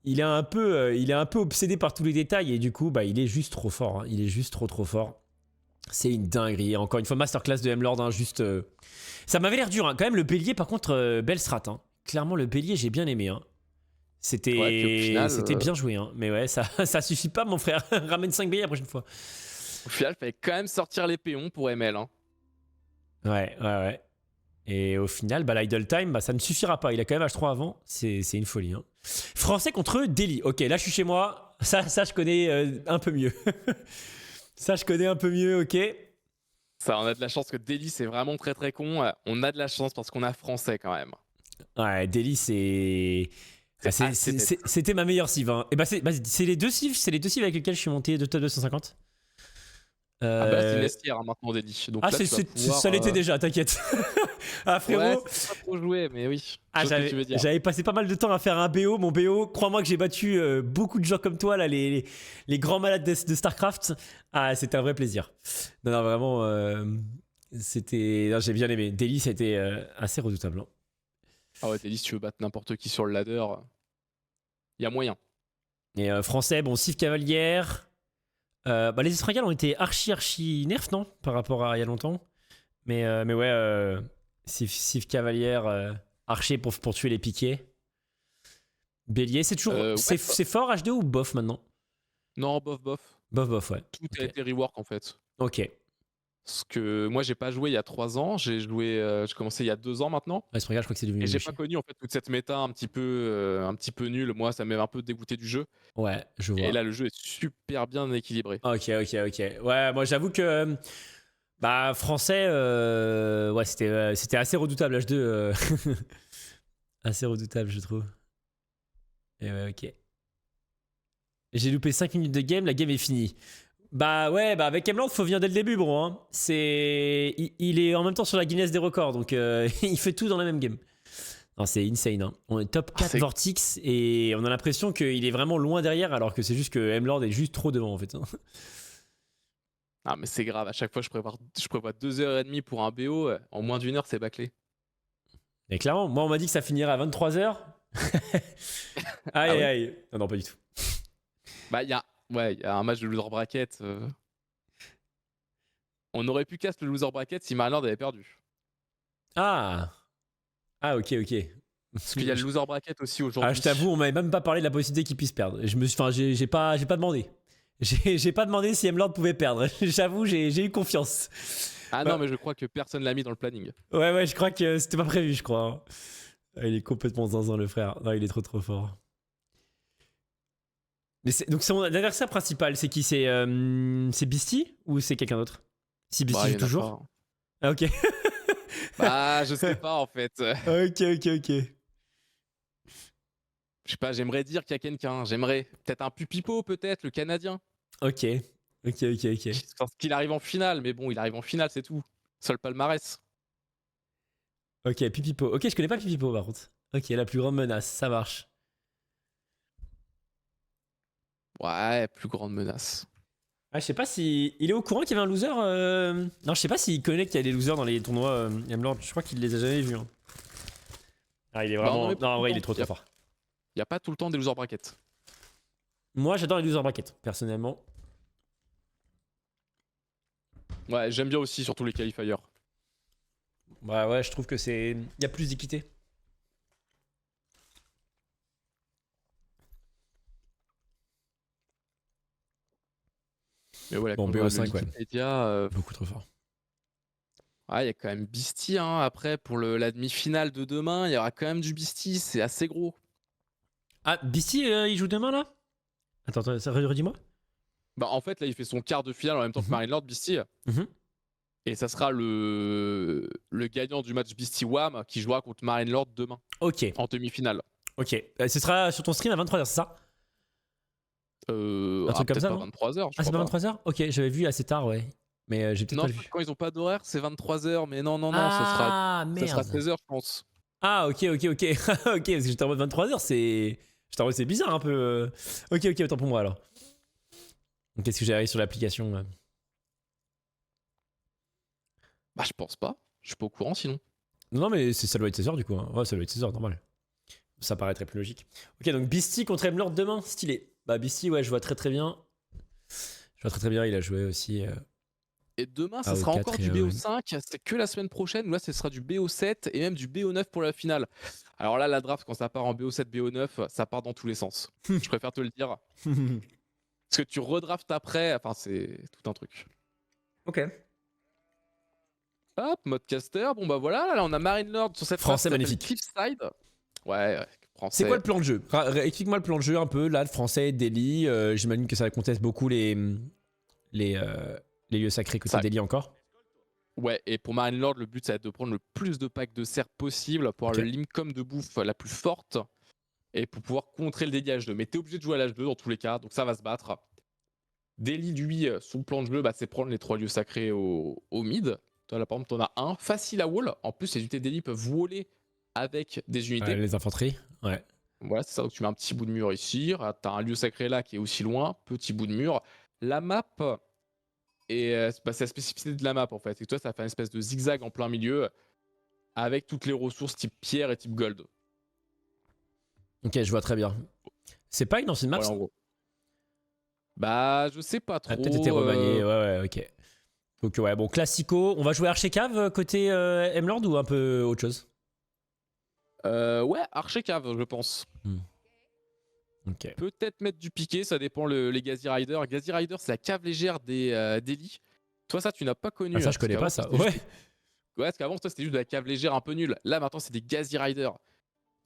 Speaker 1: Il est un peu obsédé par tous les détails, et du coup, bah, il est juste trop fort. Hein. Il est juste trop fort. C'est une dinguerie. Encore une fois, masterclass de M-Lord, hein, juste. Ça m'avait l'air dur, hein. Quand même, le bélier, par contre, belle strat. Hein. Clairement, le bélier, j'ai bien aimé. Hein. C'était bien joué, hein. Mais ouais, ça suffit pas, mon frère. Ramène 5 béliers la prochaine fois.
Speaker 2: Au final, il fallait quand même sortir les péons pour ML. Hein.
Speaker 1: Ouais. Et au final, bah, l'idle time, bah, ça ne suffira pas. Il a quand même H3 avant. C'est une folie. Hein. Français contre Delhi. Ok, là, je suis chez moi. Ça je connais un peu mieux. Ça, je connais un peu mieux, ok.
Speaker 2: Ça, on a de la chance que Delhi, c'est vraiment très con. On a de la chance parce qu'on a français quand même.
Speaker 1: Ouais, Delhi, c'était ma meilleure cive. Hein. Et bah, c'est les deux cives avec lesquelles je suis monté de top 250.
Speaker 2: Ah bah c'est une estière hein, maintenant Delhi. Donc
Speaker 1: ah,
Speaker 2: là,
Speaker 1: ça l'était déjà, t'inquiète. Ah frérot.
Speaker 2: Ouais, c'est pas trop joué, mais oui.
Speaker 1: Ah, j'avais passé pas mal de temps à faire un BO. Mon BO, crois-moi que j'ai battu beaucoup de gens comme toi, là, les grands malades de StarCraft. Ah, c'était un vrai plaisir. Non, vraiment, j'ai bien aimé. Delhi, c'était assez redoutable. Hein.
Speaker 2: Ah ouais, Delhi, si tu veux battre n'importe qui sur le ladder, il y a moyen.
Speaker 1: Et français, bon, Civ Cavalière. Bah, les Estrangales ont été archi nerfs, non? Par rapport à il y a longtemps. Mais ouais, Civ Cavalière, archer pour tuer les piquets. Bélier, c'est toujours. C'est fort H2 ou bof maintenant?
Speaker 2: Non, bof.
Speaker 1: Bof, ouais.
Speaker 2: Tout a été rework en fait.
Speaker 1: Ok.
Speaker 2: Parce que moi, j'ai pas joué il y a 3 ans, j'ai commencé il y a 2 ans maintenant.
Speaker 1: Ouais, je crois que c'est devenu.
Speaker 2: Et j'ai pas connu en fait toute cette méta un petit peu nulle. Moi, ça m'avait un peu dégoûté du jeu.
Speaker 1: Ouais, je vois.
Speaker 2: Et là, le jeu est super bien équilibré.
Speaker 1: Ok. Ouais, moi j'avoue que. Bah, français, ouais, c'était assez redoutable H2. Assez redoutable, je trouve. Et ouais, ok. J'ai loupé 5 minutes de game, la game est finie. Bah ouais, bah avec M-Lord, faut venir dès le début, bro. Hein. Il est en même temps sur la Guinness des records, donc il fait tout dans la même game. Non, c'est insane. Hein. On est top 4 Vortix et on a l'impression qu'il est vraiment loin derrière, alors que c'est juste que M-Lord est juste trop devant en fait. Hein.
Speaker 2: Ah mais c'est grave, à chaque fois je prévois 2h30 pour un BO, en moins d'1 heure c'est bâclé.
Speaker 1: Et clairement, moi on m'a dit que ça finirait à 23h. Aïe. Non, pas du tout.
Speaker 2: Bah il y a un match de loser bracket. On aurait pu cast le loser bracket si Marinlord avait perdu.
Speaker 1: Ah, ok.
Speaker 2: Parce qu'il y a le loser bracket aussi aujourd'hui.
Speaker 1: Ah, je t'avoue, on m'avait même pas parlé de la possibilité qu'il puisse perdre. J'ai pas demandé. J'ai pas demandé si M-Lord pouvait perdre. J'avoue, j'ai eu confiance.
Speaker 2: Ah non,
Speaker 1: Bah,
Speaker 2: mais je crois que personne l'a mis dans le planning.
Speaker 1: ouais, je crois que c'était pas prévu, je crois, hein. Ah, il est complètement zinzin, le frère. Non, il est trop fort. Mais donc son adversaire principal, c'est qui? C'est Beastie ou c'est quelqu'un d'autre? Si Beastie
Speaker 2: Bah, il
Speaker 1: joue
Speaker 2: y en a
Speaker 1: toujours?
Speaker 2: pas.
Speaker 1: Ah, ok.
Speaker 2: Bah, je sais pas en fait.
Speaker 1: Ok.
Speaker 2: Je sais pas, j'aimerais dire qu'il y a quelqu'un. J'aimerais. Peut-être un Pupipo, peut-être, le Canadien.
Speaker 1: Ok.
Speaker 2: Je pense qu'il arrive en finale, mais bon, il arrive en finale, c'est tout. Seul palmarès.
Speaker 1: Ok, Pipipo. Ok, je connais pas Pipipo par contre. Ok, la plus grande menace, ça marche.
Speaker 2: Ouais, plus grande menace.
Speaker 1: Ah, je sais pas si. Il est au courant qu'il y avait un loser Non, je sais pas s'il connaît qu'il y a des losers dans les tournois Emerald. Je crois qu'il les a jamais vus, hein. Ah, il est
Speaker 2: Bah, on en
Speaker 1: vraiment.
Speaker 2: met pas
Speaker 1: Non,
Speaker 2: tout
Speaker 1: en
Speaker 2: le
Speaker 1: vrai, il
Speaker 2: temps.
Speaker 1: est trop fort.
Speaker 2: Il y a pas tout le temps des loser brackets.
Speaker 1: Moi, j'adore les losers brackets, personnellement.
Speaker 2: Ouais, j'aime bien aussi, surtout les qualifiers.
Speaker 1: Bah ouais, je trouve que c'est. Il y a plus d'équité.
Speaker 2: Mais voilà,
Speaker 1: Bon,
Speaker 2: quand je regarde le
Speaker 1: BO5, ouais.
Speaker 2: Wikipédia,
Speaker 1: Beaucoup trop fort.
Speaker 2: ouais, il y a quand même Beastie. Hein. Après, pour la demi-finale de demain, il y aura quand même du Beastie. C'est assez gros.
Speaker 1: Ah, Beastie, il joue demain là? Attends, ça redis-moi.
Speaker 2: Bah, en fait, là, il fait son quart de finale en même temps que
Speaker 1: Mhm.
Speaker 2: Marine Lord, Beastie.
Speaker 1: Mhm.
Speaker 2: Et ça sera le gagnant du match Beastie Wham qui jouera contre Marine Lord demain,
Speaker 1: Ok,
Speaker 2: en demi-finale.
Speaker 1: ok. Ce sera sur ton stream à 23h, c'est ça? Un truc comme
Speaker 2: Peut-être
Speaker 1: ça,
Speaker 2: pas
Speaker 1: non?
Speaker 2: 23h, je
Speaker 1: Ah, c'est
Speaker 2: crois
Speaker 1: pas
Speaker 2: pas.
Speaker 1: 23h? Ok, j'avais vu assez tard, ouais. Mais j'ai peut-être
Speaker 2: Non,
Speaker 1: pas
Speaker 2: je crois que
Speaker 1: vu.
Speaker 2: quand ils ont pas d'horaire, c'est 23h. Mais non,
Speaker 1: Ah,
Speaker 2: ça sera
Speaker 1: merde.
Speaker 2: 16h, je pense.
Speaker 1: Ah, ok. Ok, parce que j'étais en mode 23h, c'est. J'étais en mode c'est bizarre un peu. Ok, autant pour moi alors. Donc, qu'est-ce que j'ai sur l'application
Speaker 2: Bah, je pense pas. Je suis pas au courant sinon.
Speaker 1: Non, mais ça doit être 16h du coup, hein. Ouais, ça doit être 16h, normal. Ça paraîtrait plus logique. Ok, donc Beastie contre Emlord demain, stylé. Bah, Beastie, ouais, je vois très bien. Je vois très bien, il a joué aussi
Speaker 2: Et demain, ça sera encore
Speaker 1: AO4 et
Speaker 2: du
Speaker 1: AON.
Speaker 2: BO5. C'est que la semaine prochaine où là, ce sera du BO7 et même du BO9 pour la finale. Alors là, la draft, quand ça part en BO7, BO9, ça part dans tous les sens. Je préfère te le dire. Parce que tu redraftes après, enfin, c'est tout un truc.
Speaker 1: Ok.
Speaker 2: Hop, mode caster. Bon, bah voilà, là, on a Marine Lord sur cette map qui
Speaker 1: Français
Speaker 2: s'appelle
Speaker 1: magnifique.
Speaker 2: Cliffside. Ouais,
Speaker 1: C'est quoi
Speaker 2: français.
Speaker 1: le plan de jeu? Explique-moi le plan de jeu un peu, là, le français, Delhi. J'imagine que ça conteste beaucoup les, euh, les lieux sacrés côté
Speaker 2: Ça,
Speaker 1: Delhi encore.
Speaker 2: ouais, et pour Marine Lord, le but, ça va être de prendre le plus de packs de serre possible pour avoir
Speaker 1: Ok.
Speaker 2: le limcom de bouffe la plus forte et pour pouvoir contrer le Delhi H2. Mais t'es obligé de jouer à l'H2 dans tous les cas, donc ça va se battre. Delhi, lui, son plan de jeu, bah, c'est prendre les 3 lieux sacrés au mid. Toi, là, par exemple, t'en as un facile à wall. En plus, les unités Delhi peuvent waller avec des unités.
Speaker 1: Les infanteries. Ouais.
Speaker 2: Voilà, c'est ça. Donc, tu mets un petit bout de mur ici. T'as un lieu sacré là qui est aussi loin. Petit bout de mur. La map, et bah, c'est la spécificité de la map en fait. Et toi, ça fait une espèce de zigzag en plein milieu avec toutes les ressources type pierre et type gold.
Speaker 1: Ok, je vois très bien. C'est pas une ancienne map,
Speaker 2: Voilà,
Speaker 1: ça?
Speaker 2: en gros. Bah, je sais pas
Speaker 1: A peut-être été
Speaker 2: trop.
Speaker 1: remanié. Ouais, ok. Donc, ouais, bon, classico. On va jouer Archecave côté M-Lord ou un peu autre chose?
Speaker 2: Ouais, Archecave, je pense.
Speaker 1: Ok.
Speaker 2: Peut-être mettre du piqué, ça dépend les Gazi Rider. Gazi Rider, c'est la cave légère des lits. Toi, ça, tu n'as pas connu.
Speaker 1: Ah, ça,
Speaker 2: Hein,
Speaker 1: je
Speaker 2: parce
Speaker 1: connais pas
Speaker 2: qu'avant,
Speaker 1: ça.
Speaker 2: c'était
Speaker 1: Ouais.
Speaker 2: juste... Ouais, parce qu'avant, toi, c'était juste de la cave légère un peu nulle. Là, maintenant, c'est des Gazi Rider.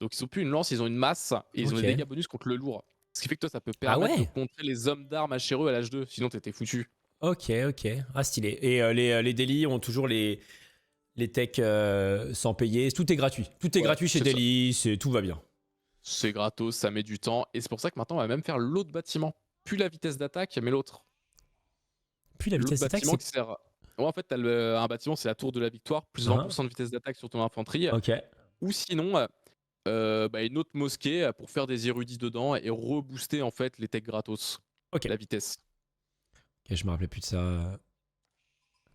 Speaker 2: Donc, ils sont plus une lance, ils ont une masse et ils ont
Speaker 1: Ok.
Speaker 2: des dégâts bonus contre le lourd. Ce qui fait que toi, ça peut
Speaker 1: Ah
Speaker 2: permettre de
Speaker 1: ouais?
Speaker 2: contrer les hommes d'armes HRE à l'H2. Sinon, t'étais foutu.
Speaker 1: Ok. Ah, stylé. Et les Delhi ont toujours les techs sans payer. Tout est gratuit. Tout est
Speaker 2: Ouais,
Speaker 1: gratuit chez
Speaker 2: c'est ça.
Speaker 1: Delhi. Tout va bien.
Speaker 2: C'est gratos, ça met du temps. Et c'est pour ça que maintenant, on va même faire l'autre bâtiment. Plus la vitesse d'attaque, mais l'autre.
Speaker 1: Puis la
Speaker 2: L'autre
Speaker 1: vitesse d'attaque,
Speaker 2: bâtiment
Speaker 1: c'est.
Speaker 2: qui sert. Ouais, en fait, t'as un bâtiment, c'est la tour de la victoire, plus
Speaker 1: Hein.
Speaker 2: 20% de vitesse d'attaque sur ton infanterie.
Speaker 1: Ok.
Speaker 2: Ou sinon, bah, une autre mosquée pour faire des érudits dedans et rebooster en fait les techs gratos,
Speaker 1: Ok.
Speaker 2: la vitesse.
Speaker 1: Ok, je me rappelais plus de ça.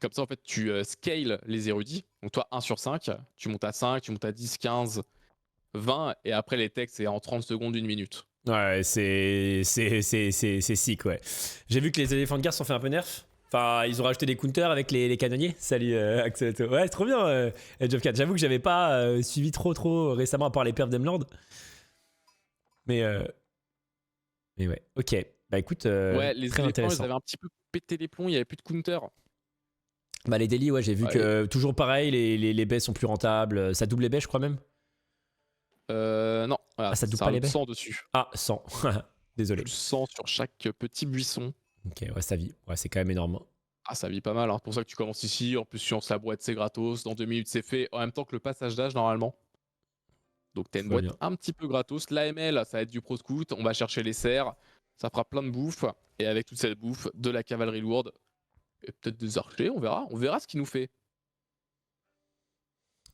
Speaker 2: Comme ça, en fait, tu scales les érudits. Donc, toi, 1 sur 5, tu montes à 5, tu montes à 10, 15, 20, et après, les techs, c'est en 30 secondes, 1 minute.
Speaker 1: Ouais, c'est sick, ouais. J'ai vu que les éléphants de guerre se sont fait un peu nerf. Enfin, ils ont rajouté des counters avec les canonniers. Salut, Axel. Ouais, c'est trop bien, Edge of 4. J'avoue que j'avais pas suivi trop récemment, à part les perfs d'Emland. Mais, euh, mais ouais, ok. Bah écoute,
Speaker 2: Ouais, les
Speaker 1: très
Speaker 2: éléphants, ils
Speaker 1: intéressant.
Speaker 2: avaient un petit peu pété les plombs, il n'y avait plus de counter.
Speaker 1: Bah les délits, ouais, j'ai vu
Speaker 2: Ouais.
Speaker 1: que toujours pareil, les baies sont plus rentables. Ça double les baies, je crois même.
Speaker 2: Non, voilà,
Speaker 1: Ah, ça double
Speaker 2: c'est
Speaker 1: pas
Speaker 2: un
Speaker 1: les
Speaker 2: autre
Speaker 1: baies
Speaker 2: 100 dessus.
Speaker 1: Ah, 100. Désolé.
Speaker 2: Plus 100 sur chaque petit buisson.
Speaker 1: Ok, ouais, ça vit. Ouais, c'est quand même énorme.
Speaker 2: Ah, ça vit pas mal, hein. C'est pour ça que tu commences ici. En plus, tu lances la boîte, c'est gratos. Dans 2 minutes, c'est fait. En même temps que le passage d'âge, normalement. Donc, t'as une
Speaker 1: Tout va
Speaker 2: boîte
Speaker 1: bien.
Speaker 2: un petit peu gratos. L'AML, ça va être du Pro Scout. On va chercher les serres. Ça fera plein de bouffe. Et avec toute cette bouffe, de la cavalerie lourde. Et peut-être des archers, on verra. On verra ce qu'il nous fait.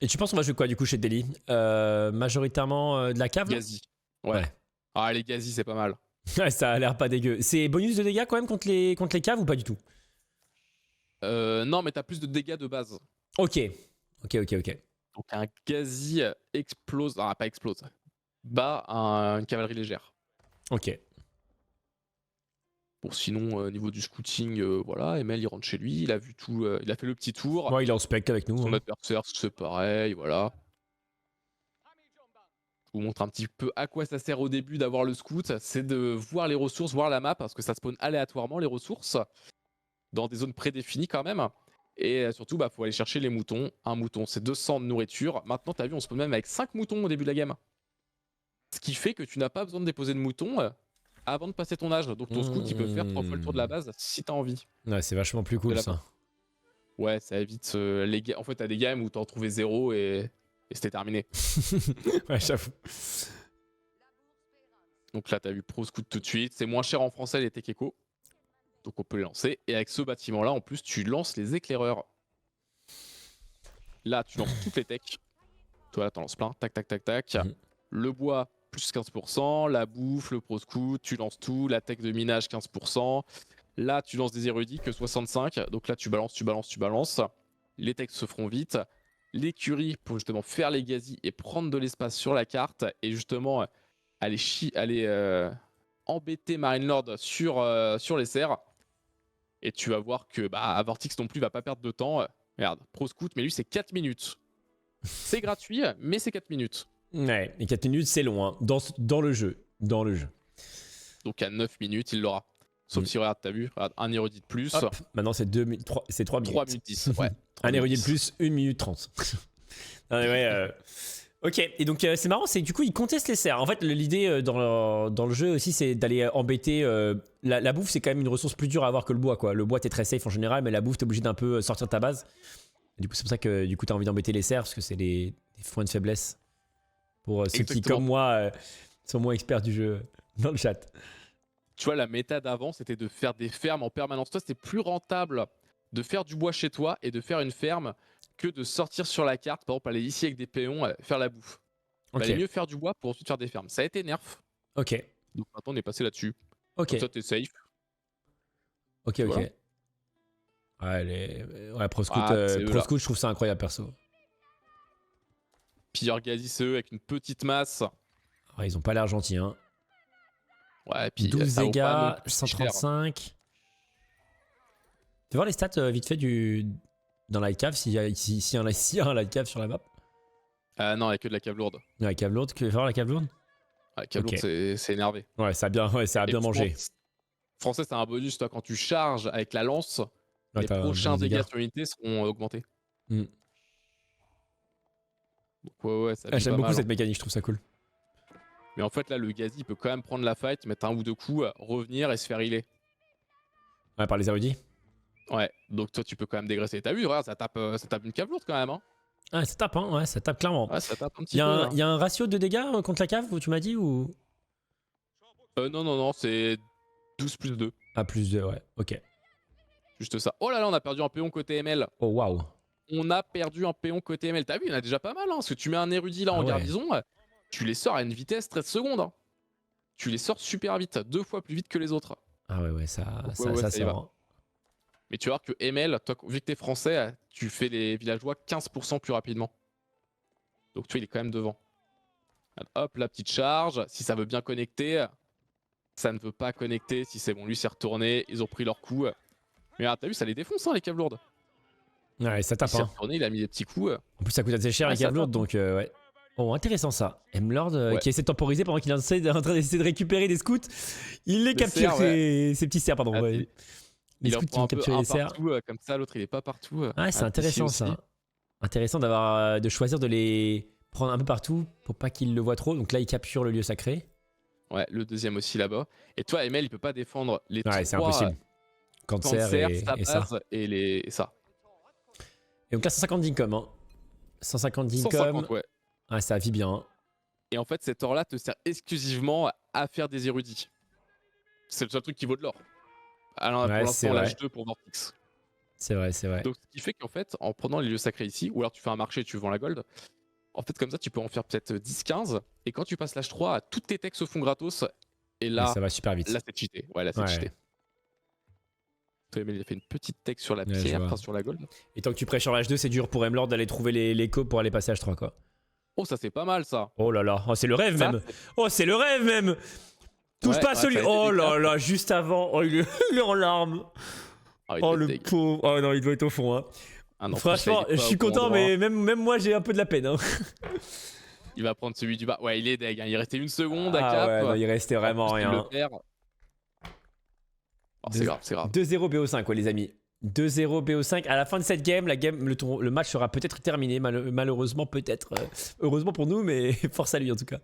Speaker 1: Et tu penses qu'on va jouer quoi du coup chez Deli Majoritairement de la cave là
Speaker 2: Gazi. Ouais.
Speaker 1: Ouais.
Speaker 2: Ah, les Gazi, c'est pas mal.
Speaker 1: Ouais, ça a l'air pas dégueu. C'est bonus de dégâts quand même contre les caves ou pas du tout?
Speaker 2: Non, mais t'as plus de dégâts de base.
Speaker 1: Ok. Ok.
Speaker 2: Donc, un Gazi explose. Ah, pas explose. Bat une cavalerie légère.
Speaker 1: Ok.
Speaker 2: Bon, sinon, niveau du scouting, voilà, Emel il rentre chez lui, il a vu tout, il a fait le petit tour.
Speaker 1: Ouais, il est en spec avec nous.
Speaker 2: Son
Speaker 1: Hein.
Speaker 2: adversaire, c'est pareil, voilà. Je vous montre un petit peu à quoi ça sert au début d'avoir le scout, c'est de voir les ressources, voir la map, parce que ça spawn aléatoirement les ressources, dans des zones prédéfinies quand même. Et surtout, bah, faut aller chercher les moutons. Un mouton, c'est 200 de nourriture. Maintenant, t'as vu, on spawn même avec 5 moutons au début de la game. Ce qui fait que tu n'as pas besoin de déposer de moutons avant de passer ton âge. Donc ton scout, il peut faire 3 fois le tour de la base si t'as envie.
Speaker 1: Ouais, c'est vachement plus cool
Speaker 2: De la
Speaker 1: ça.
Speaker 2: Ouais, ça évite les En fait, t'as des games où t'en trouvais 0 et c'était terminé.
Speaker 1: Ouais, j'avoue.
Speaker 2: Donc là, t'as vu Pro Scout tout de suite. C'est moins cher en français les Tekeko. Donc on peut les lancer. Et avec ce bâtiment-là, en plus, tu lances les éclaireurs. Là, tu lances toutes les techs. Toi, là, t'en lances plein. Tac, tac, tac, tac.
Speaker 1: Mhm.
Speaker 2: Le bois, plus 15%. La bouffe, le Pro Scout, tu lances tout. La tech de minage, 15%. Là, tu lances des érudits que 65. Donc là, tu balances. Les techs se feront vite. L'écurie pour justement faire les gazis et prendre de l'espace sur la carte. Et justement, aller embêter Marine Lord sur les serres. Et tu vas voir que Vortix non plus va pas perdre de temps. Regarde, Pro Scout, mais lui c'est 4 minutes. C'est gratuit, mais c'est 4 minutes.
Speaker 1: Ouais, et 4 minutes, c'est long, hein. Dans le jeu.
Speaker 2: Donc à 9 minutes, il l'aura. Sauf si, regarde, t'as vu, regarde, un érudit de plus.
Speaker 1: Hop, maintenant c'est 3 minutes.
Speaker 2: 3 minutes 10. Ouais.
Speaker 1: Un érudit de plus, 1 minute 30. Non, mais ouais, Ok, et donc c'est marrant, c'est du coup ils contestent les serres. En fait, l'idée dans le jeu aussi, c'est d'aller embêter. La bouffe, c'est quand même une ressource plus dure à avoir que le bois, quoi. Le bois, t'es très safe en général, mais la bouffe, t'es obligé d'un peu sortir de ta base. Et du coup, c'est pour ça que du coup, t'as envie d'embêter les serres, parce que c'est des points de faiblesse. Pour ceux qui, comme moi, sont moins experts du jeu dans le chat.
Speaker 2: Tu vois, la méta d'avant, c'était de faire des fermes en permanence. Toi, c'était plus rentable de faire du bois chez toi et de faire une ferme que de sortir sur la carte, par exemple aller ici avec des péons, faire la bouffe. Il valait mieux faire du bois pour ensuite faire des fermes. Ça a été nerf.
Speaker 1: Ok.
Speaker 2: Donc maintenant on est passé là-dessus.
Speaker 1: Ok.
Speaker 2: Comme ça t'es safe.
Speaker 1: Ok.
Speaker 2: Voilà.
Speaker 1: Ouais, Pro Scout, je trouve ça incroyable perso.
Speaker 2: Pire Gazi, c'est eux avec une petite masse.
Speaker 1: Ouais, ils ont pas l'air gentils, hein.
Speaker 2: Ouais, puis
Speaker 1: 12
Speaker 2: ça vaut pas non
Speaker 1: dégâts,
Speaker 2: plus si cher.
Speaker 1: 135. Tu veux voir les stats vite fait dans la cave, s'il y a un light cave sur la map?
Speaker 2: Non, il n'y a que de la cave lourde.
Speaker 1: La cave lourde, tu veux voir la cave lourde?
Speaker 2: La cave lourde, c'est énervé.
Speaker 1: Ouais, ça a bien mangé.
Speaker 2: Français, c'est un bonus, toi, quand tu charges avec la lance, les prochains dégâts sur unité seront augmentés. Donc, ouais, ça
Speaker 1: J'aime beaucoup
Speaker 2: mal,
Speaker 1: cette mécanique, je trouve ça cool.
Speaker 2: Mais en fait, là, le Gazi, il peut quand même prendre la fight, mettre un ou deux coups, revenir et se faire healer.
Speaker 1: Ouais, par les érudits.
Speaker 2: Ouais, donc toi, tu peux quand même dégraisser. T'as vu, regarde, ça tape une cave lourde quand même. Hein.
Speaker 1: Ah, ça tape, hein, ouais, ça tape clairement.
Speaker 2: Ouais, ça tape un petit
Speaker 1: Il
Speaker 2: peu.
Speaker 1: y a un ratio de dégâts contre la cave, tu m'as dit, ou?
Speaker 2: Non, c'est 12 plus 2.
Speaker 1: Ah, plus 2, ouais, ok.
Speaker 2: Juste ça. Oh là là, on a perdu un péon côté ML.
Speaker 1: Oh, waouh.
Speaker 2: On a perdu un péon côté ML. T'as vu, il y en a déjà pas mal, hein, parce que tu mets un érudit là en garnison, tu les sors à une vitesse 13 secondes. Hein. Tu les sors super vite, 2 fois plus vite que les autres.
Speaker 1: Ah ouais, ça
Speaker 2: sort. Mais tu vas voir que ML, toi, vu que t'es français, tu fais les villageois 15% plus rapidement. Donc tu vois, il est quand même devant. Hop, la petite charge. Si ça veut bien connecter, ça ne veut pas connecter. Si c'est bon, lui c'est retourné. Ils ont pris leur coup. Mais t'as vu, ça les défonce, hein, les caves lourdes.
Speaker 1: Ouais, ça tape.
Speaker 2: Il s'est retourné, il a mis des petits coups.
Speaker 1: En plus, ça coûte assez cher les caves lourdes, donc ouais. Oh, intéressant ça. M-Lord qui essaie de temporiser pendant qu'il est en train d'essayer de récupérer des scouts. Il les capture, ces petits cerfs, pardon. Les
Speaker 2: Il en
Speaker 1: scouts qui
Speaker 2: prend
Speaker 1: vont
Speaker 2: un peu
Speaker 1: capturer
Speaker 2: un
Speaker 1: les serres.
Speaker 2: partout, comme ça, l'autre il est pas partout.
Speaker 1: Ah, c'est
Speaker 2: Un petit
Speaker 1: intéressant
Speaker 2: aussi.
Speaker 1: ça. Intéressant d'avoir de choisir de les prendre un peu partout pour pas qu'ils le voient trop. Donc là, il capture le lieu sacré.
Speaker 2: Ouais, le deuxième aussi là-bas. Et toi, Emel, il peut pas défendre les
Speaker 1: Ouais, c'est
Speaker 2: trois
Speaker 1: impossible. Cancer
Speaker 2: cancers,
Speaker 1: et
Speaker 2: sa
Speaker 1: ça.
Speaker 2: base et ça.
Speaker 1: Et donc là, 150 d'income. Hein. 150 d'income.
Speaker 2: 150, ouais.
Speaker 1: Ah, ça vit bien. Hein.
Speaker 2: Et en fait, cet or-là te sert exclusivement à faire des érudits. C'est le seul truc qui vaut de l'or. Alors,
Speaker 1: Ouais,
Speaker 2: pour
Speaker 1: c'est
Speaker 2: l'instant,
Speaker 1: vrai.
Speaker 2: l'H2 pour Vortex.
Speaker 1: C'est vrai, c'est vrai.
Speaker 2: Donc, ce qui fait qu'en fait, en prenant les lieux sacrés ici, ou alors tu fais un marché et tu vends la gold, en fait, comme ça, tu peux en faire peut-être 10-15. Et quand tu passes l'H3, toutes tes techs se font gratos. Et
Speaker 1: Et
Speaker 2: là,
Speaker 1: ça va super vite.
Speaker 2: là c'est cheaté. Ouais, là, c'est
Speaker 1: Ouais.
Speaker 2: cheaté. Toi, Emel, il a fait une petite tech sur la
Speaker 1: Ouais, je
Speaker 2: pierre,
Speaker 1: vois.
Speaker 2: enfin sur la gold.
Speaker 1: Et tant que tu prêches sur l'H2, c'est dur pour Emlord d'aller trouver les copes pour aller passer H3, quoi.
Speaker 2: Oh, ça, c'est pas mal, ça.
Speaker 1: Oh là là, oh, c'est le rêve
Speaker 2: Ça,
Speaker 1: même. Oh, c'est le rêve même. Touche
Speaker 2: Ouais,
Speaker 1: pas à
Speaker 2: ouais,
Speaker 1: celui.
Speaker 2: ça a été
Speaker 1: Oh
Speaker 2: des
Speaker 1: là
Speaker 2: caps.
Speaker 1: là, juste avant. Oh, il est en larmes.
Speaker 2: Ah, il
Speaker 1: Oh
Speaker 2: doit être
Speaker 1: le
Speaker 2: deg.
Speaker 1: pauvre. Oh non, il doit être au fond. Hein.
Speaker 2: Ah non,
Speaker 1: Franchement,
Speaker 2: il est
Speaker 1: je
Speaker 2: pas
Speaker 1: suis
Speaker 2: au bon
Speaker 1: content,
Speaker 2: endroit.
Speaker 1: mais même moi j'ai un peu de la peine. Hein.
Speaker 2: Il va prendre celui du bas. Ouais, il est deg. Hein. Il restait une seconde à
Speaker 1: Ah
Speaker 2: cap.
Speaker 1: ouais, non, il restait vraiment
Speaker 2: En plus, il
Speaker 1: rien.
Speaker 2: le perd. Oh, c'est grave, c'est grave.
Speaker 1: 2-0 BO5, ouais, les amis. 2-0 BO5. À la fin de cette game, le match sera peut-être terminé. Malheureusement, peut-être. Heureusement pour nous, mais force à lui en tout cas.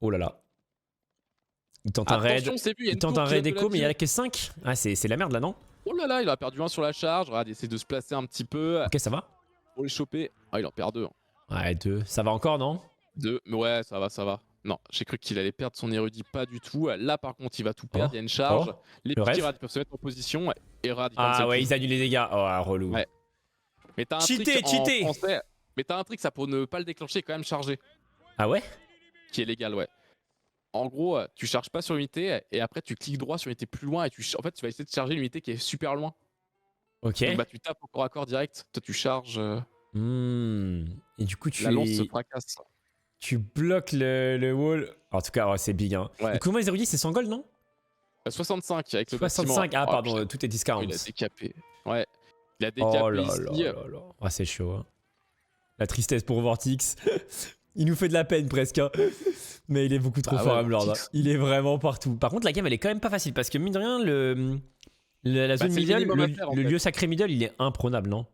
Speaker 1: Oh là là. Il tente un raid.
Speaker 2: Attention, c'est vu, il y a
Speaker 1: Il
Speaker 2: une
Speaker 1: tente
Speaker 2: tour
Speaker 1: un
Speaker 2: qui
Speaker 1: raid
Speaker 2: lève de la
Speaker 1: écho, mais il y a
Speaker 2: ville.
Speaker 1: que 5. Ah, c'est la merde là, non?
Speaker 2: Oh là là, il a perdu un sur la charge. Regarde, il essaie de se placer un petit peu
Speaker 1: Ok, ça va.
Speaker 2: pour les choper. Ah, il en perd deux.
Speaker 1: Ouais, 2. Ça va encore, non?
Speaker 2: Deux. Mais ouais, ça va, ça va. Non, j'ai cru qu'il allait perdre son érudit, pas du tout. Là, par contre, il va tout perdre. Il y a une charge.
Speaker 1: Oh.
Speaker 2: Les
Speaker 1: Le
Speaker 2: petits
Speaker 1: rêve.
Speaker 2: rats, ils peuvent se mettre en position. Et regarde, il
Speaker 1: Ah
Speaker 2: cancel
Speaker 1: ouais,
Speaker 2: tout.
Speaker 1: ils annulent les dégâts. Oh, ah, relou.
Speaker 2: Ouais. Mais t'as un
Speaker 1: Cheaté,
Speaker 2: trick
Speaker 1: cheaté.
Speaker 2: en français. Mais t'as un trick, ça pour ne pas le déclencher, quand même chargé.
Speaker 1: Ah ouais?
Speaker 2: Qui est légal, ouais. En gros, tu charges pas sur l'unité et après tu cliques droit sur l'unité plus loin et en fait tu vas essayer de charger l'unité qui est super loin.
Speaker 1: Ok.
Speaker 2: Donc bah tu tapes au corps à corps direct, toi tu charges,
Speaker 1: Et du coup,
Speaker 2: la lance se fracasse.
Speaker 1: tu bloques le wall. En tout cas, oh, c'est big. Hein.
Speaker 2: Ouais.
Speaker 1: Donc, comment les érudits, c'est 100 gold, non?
Speaker 2: 65 avec le
Speaker 1: 65.
Speaker 2: bâtiment.
Speaker 1: Ah, pardon,
Speaker 2: putain,
Speaker 1: tout est discount.
Speaker 2: il a décapé. Ouais. Il a décapé
Speaker 1: Oh là
Speaker 2: ici.
Speaker 1: là là là. Ah, c'est chaud. Hein. La tristesse pour Vortix. Il nous fait de la peine presque. Hein. Mais il est beaucoup trop
Speaker 2: Bah
Speaker 1: fort,
Speaker 2: ouais,
Speaker 1: Emlord.
Speaker 2: Vortix.
Speaker 1: Il est vraiment partout. Par contre, la game, elle est quand même pas facile parce que, mine de rien, la zone
Speaker 2: c'est le
Speaker 1: middle,
Speaker 2: minimum à faire, en
Speaker 1: le
Speaker 2: fait.
Speaker 1: lieu sacré middle, il est imprenable, non?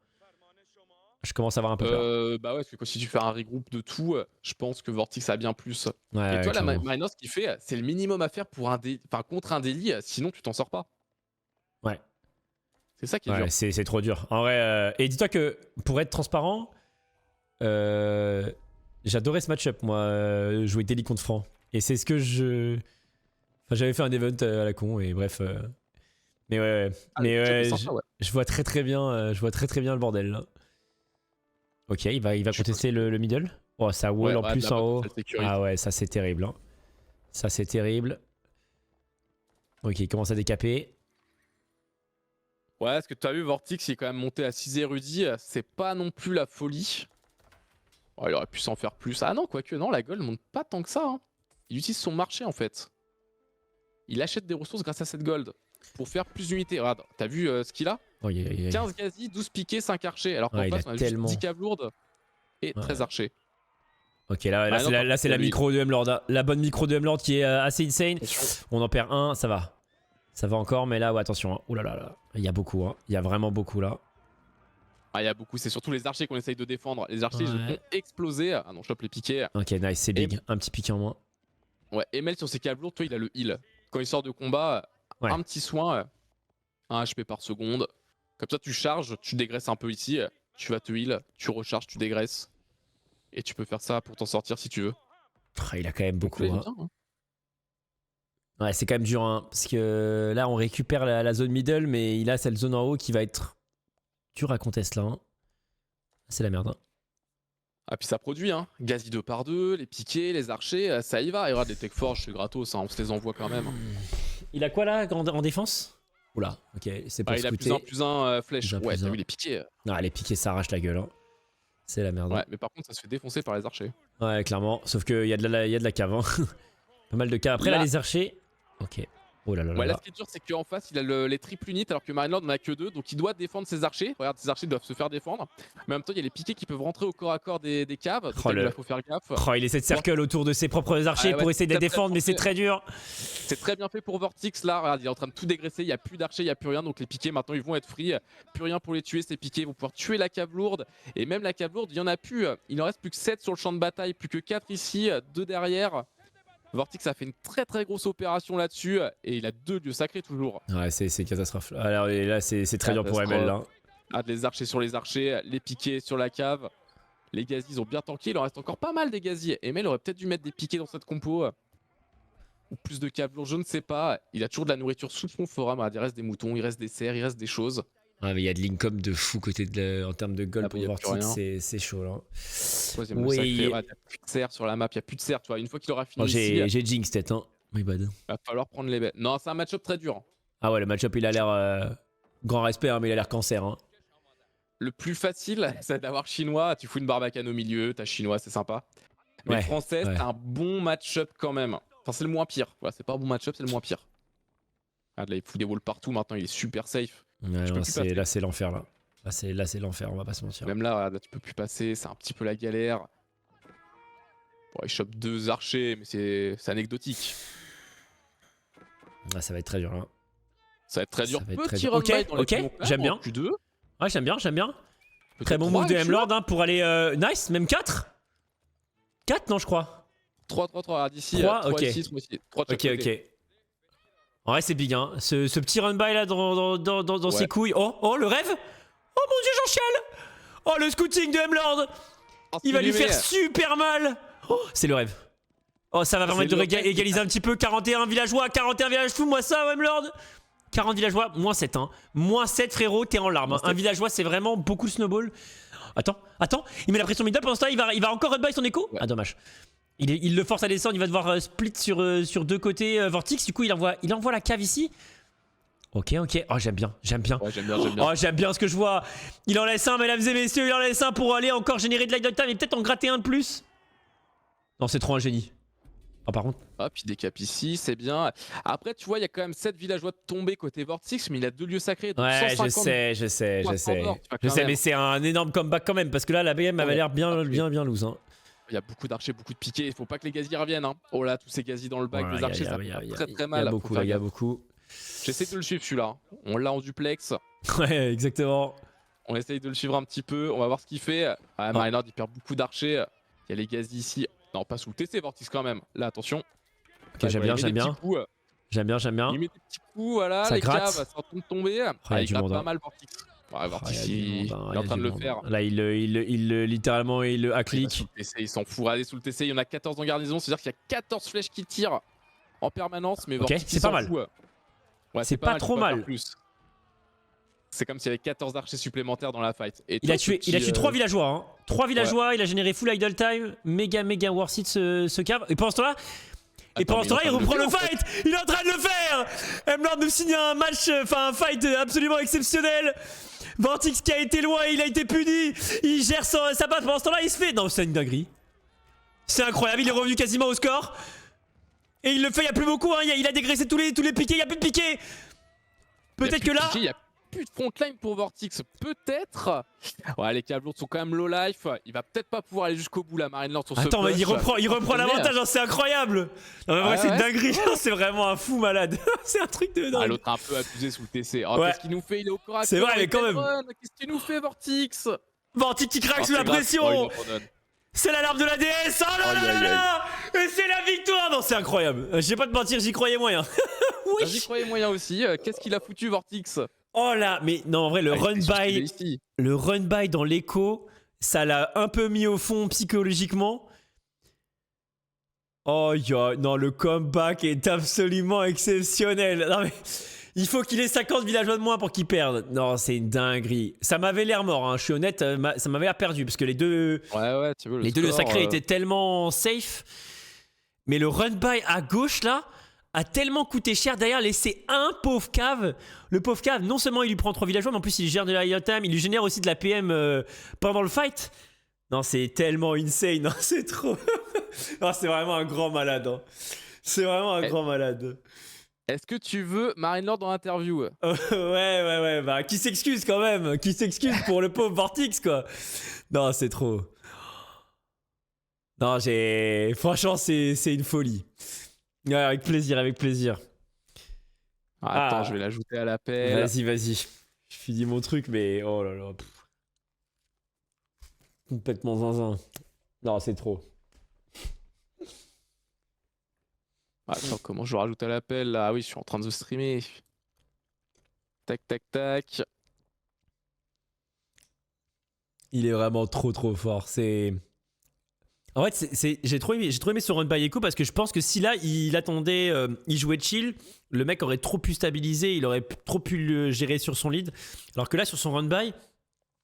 Speaker 1: Je commence à avoir un peu peur.
Speaker 2: Bah ouais, parce que si tu fais un regroupe de tout, je pense que Vortix a bien plus.
Speaker 1: Ouais,
Speaker 2: Et toi, la
Speaker 1: clairement.
Speaker 2: Marinos, ce qu'il fait, c'est le minimum à faire pour contre un délit, sinon tu t'en sors pas.
Speaker 1: Ouais.
Speaker 2: C'est ça qui est dur.
Speaker 1: Ouais, c'est trop dur. En vrai, et dis-toi que pour être transparent, j'adorais ce match-up, moi, jouer Daily contre Franc. Et c'est ce que je. Enfin, j'avais fait un event à la con, et bref. Mais ouais,
Speaker 2: Ah,
Speaker 1: mais
Speaker 2: le match-up est
Speaker 1: ouais,
Speaker 2: sympa, ouais.
Speaker 1: je vois très très bien, le bordel là. Ok, il va contester le middle. Oh, ça wall
Speaker 2: Ouais,
Speaker 1: en
Speaker 2: ouais,
Speaker 1: plus
Speaker 2: de la
Speaker 1: en haut.
Speaker 2: bonne sécurité.
Speaker 1: Ah ouais, ça c'est terrible. Hein. Ça c'est terrible. Ok, il commence à décaper.
Speaker 2: Ouais, parce que tu as vu, Vortix, il est quand même monté à 6 érudits. C'est pas non plus la folie. Oh, il aurait pu s'en faire plus. Ah non, quoique, non, la gold monte pas tant que ça. Hein. Il utilise son marché, en fait. Il achète des ressources grâce à cette gold pour faire plus d'unités. Regarde, t'as vu ce qu'il a?
Speaker 1: Oh,
Speaker 2: 15 gazi, 12 piquets, 5 archers. Alors qu'en
Speaker 1: Ouais, il
Speaker 2: face,
Speaker 1: a
Speaker 2: on a
Speaker 1: tellement-
Speaker 2: juste 10 caves lourdes et
Speaker 1: Ouais.
Speaker 2: 13 archers.
Speaker 1: Ok, là,
Speaker 2: non,
Speaker 1: là, c'est la
Speaker 2: lui-
Speaker 1: micro de Hemlord. Hein. La bonne micro de Hemlord qui est assez insane. On en perd un, ça va. Ça va encore, mais là, ouais, attention. Hein. Ouh là là là. Il y a beaucoup, hein. Il y a vraiment beaucoup là.
Speaker 2: Ah, il y a beaucoup, c'est surtout les archers qu'on essaye de défendre. Les archers, ils
Speaker 1: Ouais.
Speaker 2: vont exploser. Ah non, je chope les piquets.
Speaker 1: Ok, nice, c'est big. Un petit piqué en moins.
Speaker 2: Ouais, Emel sur ses caves lourdes, toi, il a le heal. Quand il sort de combat,
Speaker 1: Ouais.
Speaker 2: un petit soin, 1 HP par seconde. Comme ça, tu charges, tu dégraisses un peu ici, tu vas te heal, tu recharges, tu dégraisses. Et tu peux faire ça pour t'en sortir si tu veux.
Speaker 1: Ah, il a quand même beaucoup.
Speaker 2: Donc là, il
Speaker 1: Hein.
Speaker 2: est bien, hein.
Speaker 1: Ouais, c'est quand même dur, hein, parce que là, on récupère la zone middle, mais il a cette zone en haut qui va être dure à contest là. Hein. C'est la merde. Hein.
Speaker 2: Ah, puis ça produit, hein. Gazi 2 par 2, les piquets, les archers, ça y va. Et regarde, les tech forge, c'est gratos, hein, on se les envoie quand même.
Speaker 1: Il a quoi là en défense? Oula, ok, c'est pour
Speaker 2: Ah, il a
Speaker 1: scouter.
Speaker 2: plus un flèche.
Speaker 1: Plus un,
Speaker 2: Ouais,
Speaker 1: plus
Speaker 2: t'as
Speaker 1: un.
Speaker 2: vu les piquets.
Speaker 1: Non, les piquets s'arrachent la gueule. Hein. C'est la merde.
Speaker 2: Ouais, mais par contre, ça se fait défoncer par les archers.
Speaker 1: Ouais, clairement. Sauf qu'il y a de la cave. Hein. Pas mal de caves. Après, là,
Speaker 2: Là-
Speaker 1: les archers. Ok. Oh là là là
Speaker 2: Ouais, là,
Speaker 1: là.
Speaker 2: ce qui est dur, c'est qu'en face, il a les triple units alors que Marinlord n'en a que 2, donc il doit défendre ses archers. Regarde, ses archers doivent se faire défendre. Mais en même temps, il y a les piquets qui peuvent rentrer au corps à corps des caves, donc
Speaker 1: Oh,
Speaker 2: là, il faut faire gaffe.
Speaker 1: Oh, il essaie de cercle autour de ses propres archers
Speaker 2: Ouais, ouais,
Speaker 1: pour essayer de les
Speaker 2: très, très
Speaker 1: défendre,
Speaker 2: bien
Speaker 1: mais c'est
Speaker 2: fait.
Speaker 1: très dur.
Speaker 2: C'est très bien fait pour Vortix là, regarde, il est en train de tout dégraisser, il n'y a plus d'archers, il n'y a plus rien, donc les piquets maintenant ils vont être free, plus rien pour les tuer, ces piquets vont pouvoir tuer la cave lourde, et même la cave lourde, il n'y en a plus, il en reste plus que 7 sur le champ de bataille, plus que 4 ici, 2 derrière. Vortix a fait une très très grosse opération là-dessus, et il a 2 dieux sacrés toujours.
Speaker 1: Ouais, c'est une catastrophe. Alors et là, c'est très dur pour ML là.
Speaker 2: Ah, les archers sur les archers, les piquets sur la cave, les gazis ils ont bien tanké, il en reste encore pas mal des gazis, et ML aurait peut-être dû mettre des piquets dans cette compo. Ou plus de câbles lourds, je ne sais pas. Il a toujours de la nourriture sous son forum. Il reste des moutons, il reste des cerfs, il reste des choses.
Speaker 1: Ah, mais il y a de l'income de fou côté en termes de gold pour Vortix, c'est chaud là.
Speaker 2: Troisième le sacré, il n'y a plus de cerfs sur la map, il n'y a plus de cerfs. Tu vois, une fois qu'il aura fini ici,
Speaker 1: j'ai jinx tête, hein. My bad.
Speaker 2: il va falloir prendre les bêtes. Non, c'est un match-up très dur.
Speaker 1: Ah ouais, le match-up il a l'air. Grand respect, hein, mais il a l'air cancer. Hein.
Speaker 2: Le plus facile, c'est d'avoir chinois. Tu fous une barbacane au milieu, t'as chinois, c'est sympa. Mais
Speaker 1: Ouais,
Speaker 2: français,
Speaker 1: ouais.
Speaker 2: c'est un bon match-up quand même. Enfin, c'est le moins pire. Voilà, c'est pas un bon match-up, c'est le moins pire. Regarde, là, il fout des walls partout. Maintenant, il est super safe.
Speaker 1: Ouais, non, là, c'est l'enfer là. Là, c'est l'enfer, on va pas se mentir.
Speaker 2: Même là, tu peux plus passer, c'est un petit peu la galère. Bon, il chope 2 archers, mais c'est anecdotique.
Speaker 1: Ah, ça va être très dur là.
Speaker 2: Ça va être très dur.
Speaker 1: Petit run by dans les j'aime bien.
Speaker 2: Q2.
Speaker 1: Ouais, j'aime bien. Très bon move de MLord hein, pour aller. Nice, même 4 4 non, je crois.
Speaker 2: 3 d'ici.
Speaker 1: 3,
Speaker 2: 3
Speaker 1: ok.
Speaker 2: ici, 3 ici. 3 de chaque
Speaker 1: Ok.
Speaker 2: côté.
Speaker 1: En vrai, c'est big, hein. Ce petit run by là dans ses couilles. Oh, le rêve. Oh mon dieu, j'en chiale. Oh, le scouting de MLord. Il va lui faire super mal. Oh, c'est le rêve. Oh, ça va permettre de égaliser un petit peu. 41 villageois, fous-moi ça, MLord. 40 villageois, moins 7, hein. Moins 7, frérot, t'es en larmes. Hein. Un villageois, c'est vraiment beaucoup de snowball. Attends, il met la pression middle pendant ce temps, il va encore run by son écho. Ouais. Ah, dommage. Il le force à descendre, il va devoir split sur 2 côtés Vortix. Du coup, il envoie la cave ici. Ok. Oh, j'aime bien.
Speaker 2: Ouais, j'aime bien.
Speaker 1: Oh, j'aime bien ce que je vois. Il en laisse un, mesdames et messieurs, il en laisse un pour aller encore générer de light time et peut-être en gratter un de plus. Non, c'est trop un génie. Oh, par contre.
Speaker 2: Hop, il décape ici, c'est bien. Après, tu vois, il y a quand même 7 villageois tombés côté Vortix, mais il a 2 lieux sacrés. Donc
Speaker 1: ouais,
Speaker 2: 150,
Speaker 1: je sais, mais c'est un énorme comeback quand même parce que là, la BM avait l'air bien loose. Hein.
Speaker 2: Il y a beaucoup d'archers, beaucoup de piquets. Il faut pas que les gazis reviennent. Hein. Oh là, tous ces gazis dans le bac, les archers, ça fait très mal.
Speaker 1: Il y a beaucoup.
Speaker 2: J'essaie de le suivre celui-là. On l'a en duplex.
Speaker 1: Ouais, exactement.
Speaker 2: On essaye de le suivre un petit peu. On va voir ce qu'il fait. Ah, Marinard, il perd beaucoup d'archers. Il y a les gazis ici. Non, pas sous le TC, Vortix quand même. Là, attention.
Speaker 1: Ok, j'aime bien. J'aime bien.
Speaker 2: Il met des petits coups, voilà.
Speaker 1: Ça
Speaker 2: les
Speaker 1: gratte.
Speaker 2: caves, ça tombe tomber. Il gratte pas mal, Vortix. Ouais, Vortix, il est en train de le faire.
Speaker 1: Là, littéralement, il le hack-click.
Speaker 2: Il s'en fout. Allez, sous le TC, il y en a 14 en garnison. C'est-à-dire qu'il y a 14 flèches qui tirent en permanence. Mais Vortix,
Speaker 1: c'est pas mal.
Speaker 2: Ouais,
Speaker 1: c'est pas trop mal.
Speaker 2: C'est comme s'il y avait 14 archers supplémentaires dans la fight. Et
Speaker 1: il a tué 3 villageois. Hein. 3 villageois, il a généré full idle time. Méga worth it ce cave. Et pendant ce temps-là, il reprend le fight. Il est en train de le faire. MLord nous signe un match, un fight absolument exceptionnel. Vortix qui a été loin, il a été puni. Il gère sa base. Pendant ce temps-là, il se fait. Non, c'est une dinguerie. C'est incroyable. Il est revenu quasiment au score. Et il le fait. Il n'y a plus beaucoup. Hein. Il a dégraissé tous les piquets. Il n'y a plus de piquets. Peut-être que là.
Speaker 2: Il n'y a plus de frontline pour Vortix. Peut-être. Ouais, les câbles lourds sont quand même low life. Il va peut-être pas pouvoir aller jusqu'au bout, la Marinelord sur ce
Speaker 1: Attends, mais il reprend l'avantage. Hein, c'est incroyable. Non, mais c'est une dinguerie. C'est vraiment un fou malade. C'est un truc de dingue.
Speaker 2: L'autre a un peu abusé sous le TC. Oh, qu'est-ce qu'il nous fait? Il est au corps à corps.
Speaker 1: C'est vrai, mais quand même.
Speaker 2: Qu'est-ce qu'il nous fait, Vortix?
Speaker 1: Vortix qui craque sous la pression. C'est l'alarme de la DS. Oh là là là. Et c'est la victoire. Non, c'est incroyable. Je vais pas te mentir, j'y croyais moyen.
Speaker 2: Oui. J'y croyais moyen aussi. Qu'est-ce qu'il a foutu, Vortix?
Speaker 1: Oh là, mais non, en vrai, le run by dans l'écho, ça l'a un peu mis au fond psychologiquement. Oh non, le comeback est absolument exceptionnel. Non, mais il faut qu'il ait 50 villageois de moins pour qu'il perde. Non, c'est une dinguerie. Ça m'avait l'air mort, hein. Je suis honnête, ça m'avait l'air perdu parce que les deux lieux sacrés étaient tellement safe. Mais le run by à gauche là a tellement coûté cher. Derrière, laisser un pauvre cave. Le pauvre cave, non seulement il lui prend 3 villageois, mais en plus il gère de la high time, il lui génère aussi de la PM pendant le fight. Non, c'est tellement insane. Non, c'est trop. Non, c'est vraiment un grand malade. Hein. C'est vraiment un grand malade.
Speaker 2: Est-ce que tu veux Marine Lord dans l'interview?
Speaker 1: Ouais, bah qui s'excuse quand même, qui s'excuse pour le pauvre Vortix quoi. Non, c'est trop. Non, franchement, c'est une folie. Ouais, avec plaisir, avec plaisir.
Speaker 2: Attends, je vais l'ajouter à l'appel.
Speaker 1: Vas-y. Je finis mon truc, mais oh là là. Complètement zinzin. Non, c'est trop.
Speaker 2: Attends, comment je le rajoute à l'appel là? Ah oui, je suis en train de streamer. Tac.
Speaker 1: Il est vraiment trop fort. En fait, j'ai trop aimé ce run by Echo parce que je pense que si là il attendait, il jouait chill, le mec aurait trop pu stabiliser, il aurait trop pu le gérer sur son lead. Alors que là, sur son run by,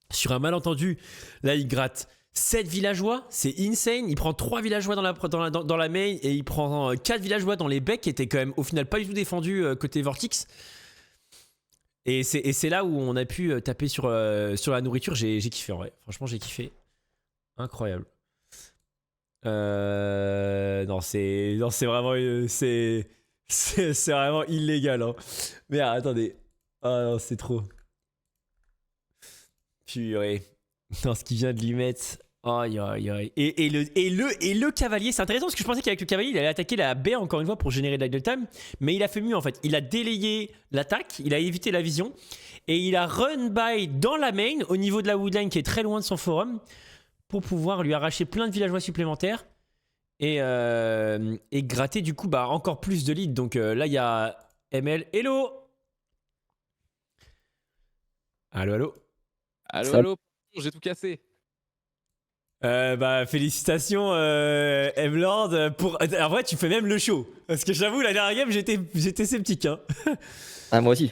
Speaker 1: sur un malentendu, là il gratte 7 villageois, c'est insane. Il prend 3 villageois dans la main et il prend 4 villageois dans les becs qui étaient quand même au final pas du tout défendus côté Vortix. Et c'est là où on a pu taper sur la nourriture. J'ai kiffé en vrai. Franchement, j'ai kiffé. Incroyable. Non, c'est vraiment. C'est vraiment illégal. Hein. Mais attendez. Ah non, c'est trop. Purée. Dans ce qu'il vient de lui mettre. Aïe. Et le cavalier, c'est intéressant parce que je pensais qu'avec le cavalier, il allait attaquer la baie encore une fois pour générer de l'idle time. Mais il a fait mieux en fait. Il a délayé l'attaque, il a évité la vision. Et il a run by dans la main au niveau de la woodline qui est très loin de son forum pour pouvoir lui arracher plein de villageois supplémentaires et gratter du coup encore plus de lead. Donc là, il y a ML. Hello. Allô.
Speaker 2: Allô, j'ai tout cassé.
Speaker 1: Félicitations M-Lord pour... En vrai tu fais même le show parce que j'avoue la dernière game j'étais sceptique hein.
Speaker 3: Ah moi aussi.